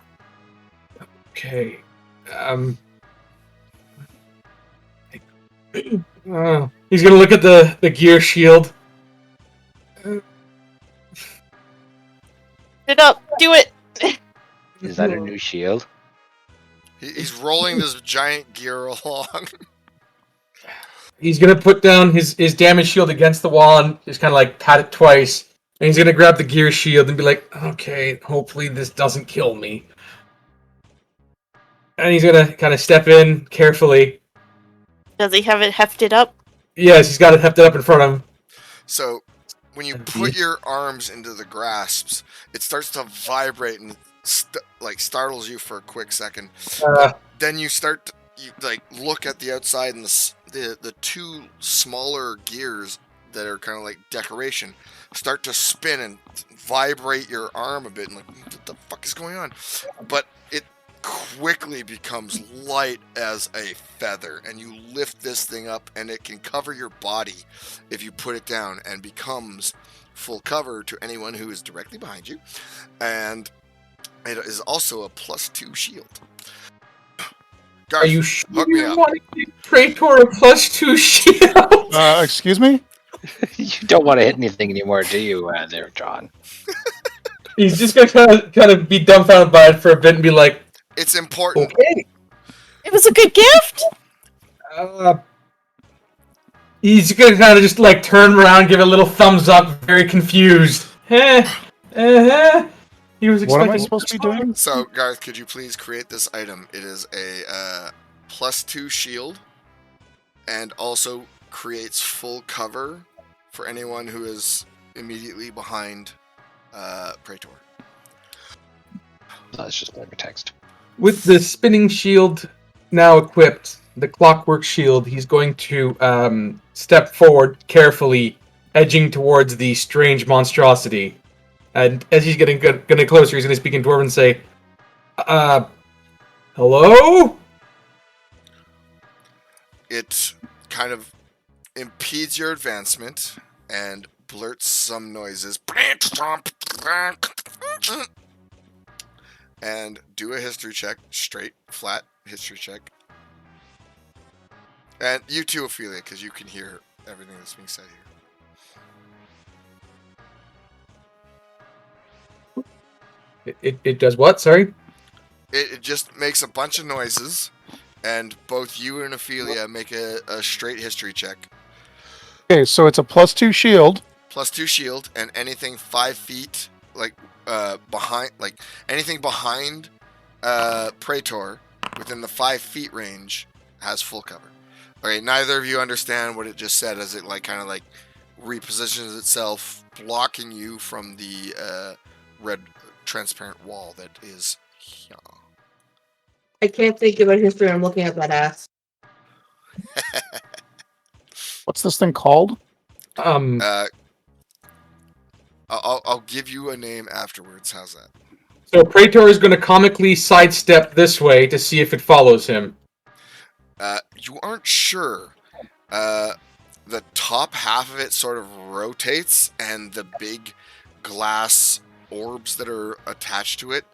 Okay. He's gonna look at the gear shield. It up. Do it. Is that a new shield? He's rolling this giant gear along. He's gonna put down his damage shield against the wall and just kind of like pat it twice. And he's gonna grab the gear shield and be like, "Okay, hopefully this doesn't kill me." And he's gonna kind of step in carefully. Does he have it hefted up? Yes, he's got it hefted up in front of him. So, when you put your arms into the grasps, it starts to vibrate and startles you for a quick second. Then you start to, look at the outside, and the two smaller gears that are kind of like decoration start to spin and vibrate your arm a bit, and like, what the fuck is going on? But it quickly becomes light as a feather, and you lift this thing up, and it can cover your body if you put it down, and becomes full cover to anyone who is directly behind you, and it is also a +2 shield. Garth, Are you sure hook me you up. want to give Praetor a +2 shield? Excuse me? You don't want to hit anything anymore, do you, there, John? He's just gonna kind of be dumbfounded by it for a bit and be like, It's important. "Okay." It was a good gift. He's gonna kind of just like turn around, give a little thumbs up, very confused. He was What am I expecting. supposed to be doing? So, Garth, could you please create this item? It is a +2 shield, and also creates full cover for anyone who is immediately behind Praetor. That's just like a text. With the spinning shield now equipped, the clockwork shield, he's going to step forward carefully, edging towards the strange monstrosity. And as he's getting closer, he's going to speak in Dwarven and say, hello? It kind of impedes your advancement and blurts some noises. And do a history check, straight, flat history check. And you too, Ophelia, because you can hear everything that's being said here. It does what? Sorry? It just makes a bunch of noises, and both you and Ophelia make a straight history check. Okay, so it's a +2 shield. +2 shield, and anything 5 feet, like behind, like anything behind Praetor within the 5 feet range has full cover. Okay, neither of you understand what it just said, as it like kind of like repositions itself, blocking you from the red transparent wall that is here. I can't think about history. I'm looking at that ass. What's this thing called? I'll give you a name afterwards. How's that? So Praetor is going to comically sidestep this way to see if it follows him. You aren't sure. The top half of it sort of rotates, and the big glass orbs that are attached to it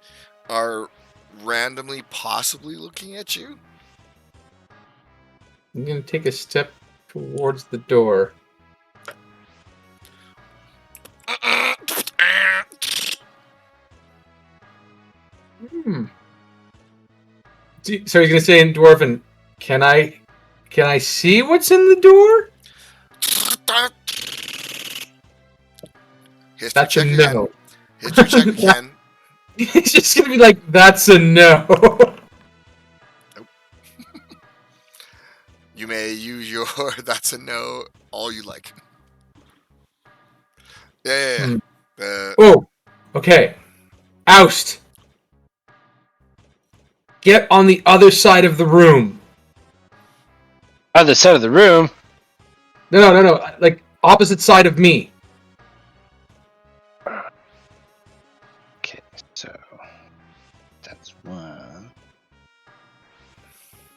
are randomly, possibly looking at you. I'm going to take a step towards the door. So he's going to say in Dwarven, can I see what's in the door? History That's check a again. no. History check again. He's just going to be like, that's a no. You may use your that's a no all you like. Yeah. Oh, okay. Oust. Get on the other side of the room. Other side of the room. No. Like, opposite side of me. Okay, so that's 1.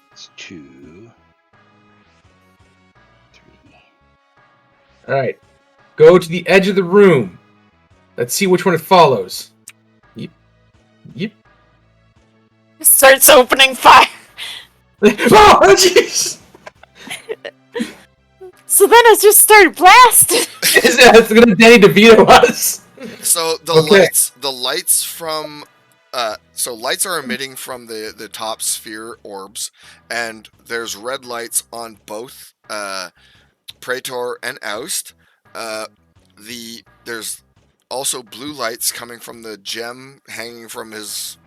That's 2. 3. Alright. Go to the edge of the room. Let's see which one it follows. Yep. Starts opening fire. Oh, jeez! So then it just started blasting. It's gonna Danny DeVito us. So the Okay. lights from so lights are emitting from the top sphere orbs, and there's red lights on both Praetor and Oust. There's also blue lights coming from the gem hanging from his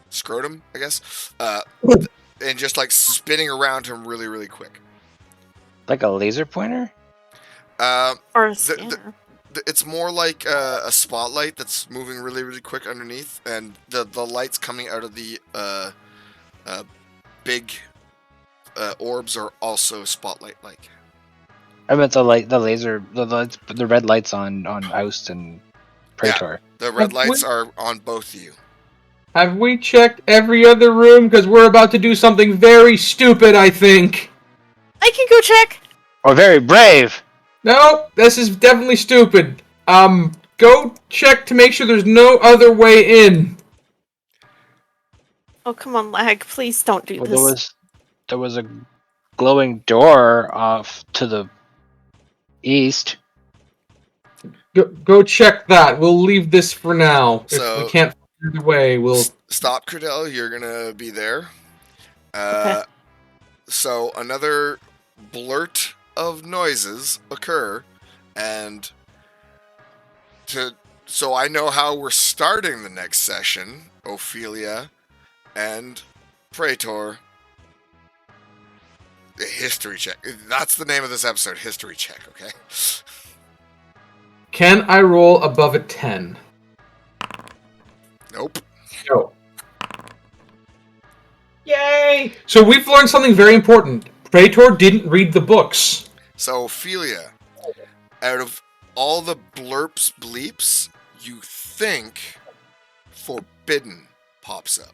scrotum, I guess, and just like spinning around him really, really quick. Like a laser pointer? Or a scanner. It's more like a spotlight that's moving really, really quick underneath, and the lights coming out of the big orbs are also spotlight-like. I meant the red lights on Oust and Praetor. The red lights are on both of you. Have we checked every other room? Because we're about to do something very stupid, I think. I can go check. Oh, very brave! No, this is definitely stupid. Go check to make sure there's no other way in. Oh, come on, lag. Please don't do Well, this. there was a glowing door off to the east. Go check that. We'll leave this for now. So- If we can't find the way, we'll... Stop, Credell. You're gonna be there. Okay. So another blurt of noises occur, and to So I know how we're starting the next session, Ophelia and Praetor. The history check. That's the name of this episode, history check, okay? Can I roll above a 10? Nope. No. Yay! So we've learned something very important. Praetor didn't read the books. So Ophelia, out of all the blurps bleeps, you think forbidden pops up.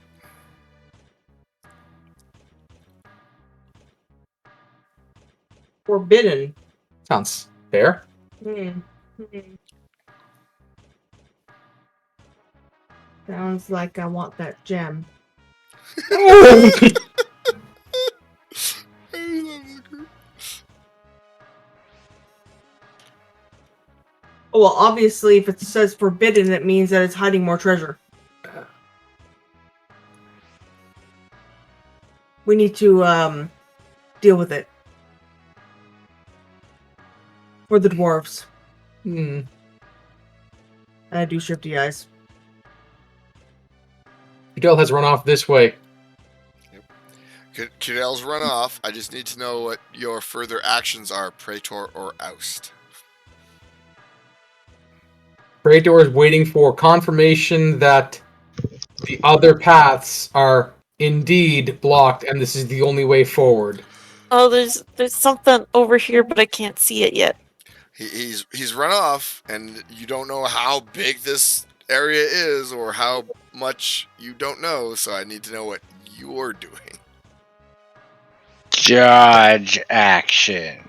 Forbidden. Sounds fair. Hmm. Sounds like I want that gem. Oh, well, obviously, if it says forbidden, it means that it's hiding more treasure. We need to, deal with it. For the dwarves. Hmm. I do shifty eyes. Miguel has run off this way. Cadel's run off. I just need to know what your further actions are, Praetor or Oust. Praetor is waiting for confirmation that the other paths are indeed blocked, and this is the only way forward. Oh, there's something over here, but I can't see it yet. He's run off, and you don't know how big this area is or how much you don't know, so I need to know what you're doing. Judge action.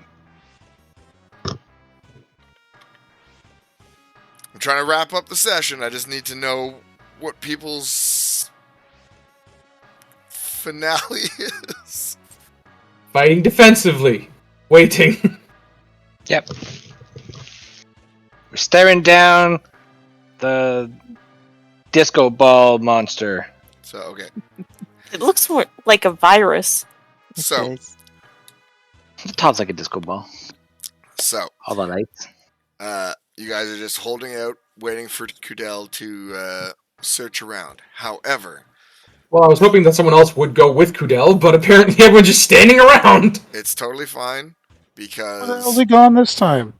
I'm trying to wrap up the session. I just need to know what people's finale is. Fighting defensively. Waiting. Yep. We're staring down the disco ball monster. So, okay. It looks more like a virus. So, It It talks like a disco ball. so, All the lights. you guys are just holding out, waiting for Kudel to search around. However, Well, I was hoping that someone else would go with Kudel, but apparently everyone's just standing around. it's totally fine Where the hell's because he gone this time?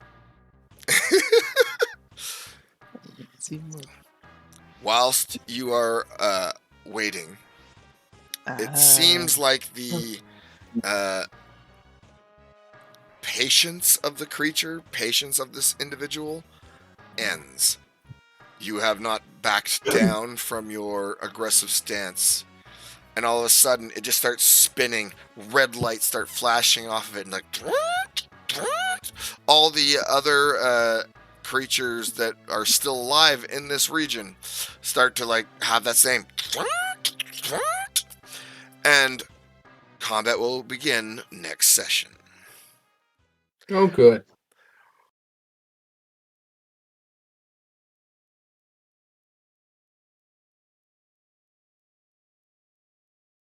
seems whilst you are waiting, it seems like the patience of the creature, patience of this individual, ends. You have not backed down from your aggressive stance, and all of a sudden it just starts spinning. Red lights start flashing off of it, and like all the other creatures that are still alive in this region start to like have that same, and combat will begin next session. Oh, good.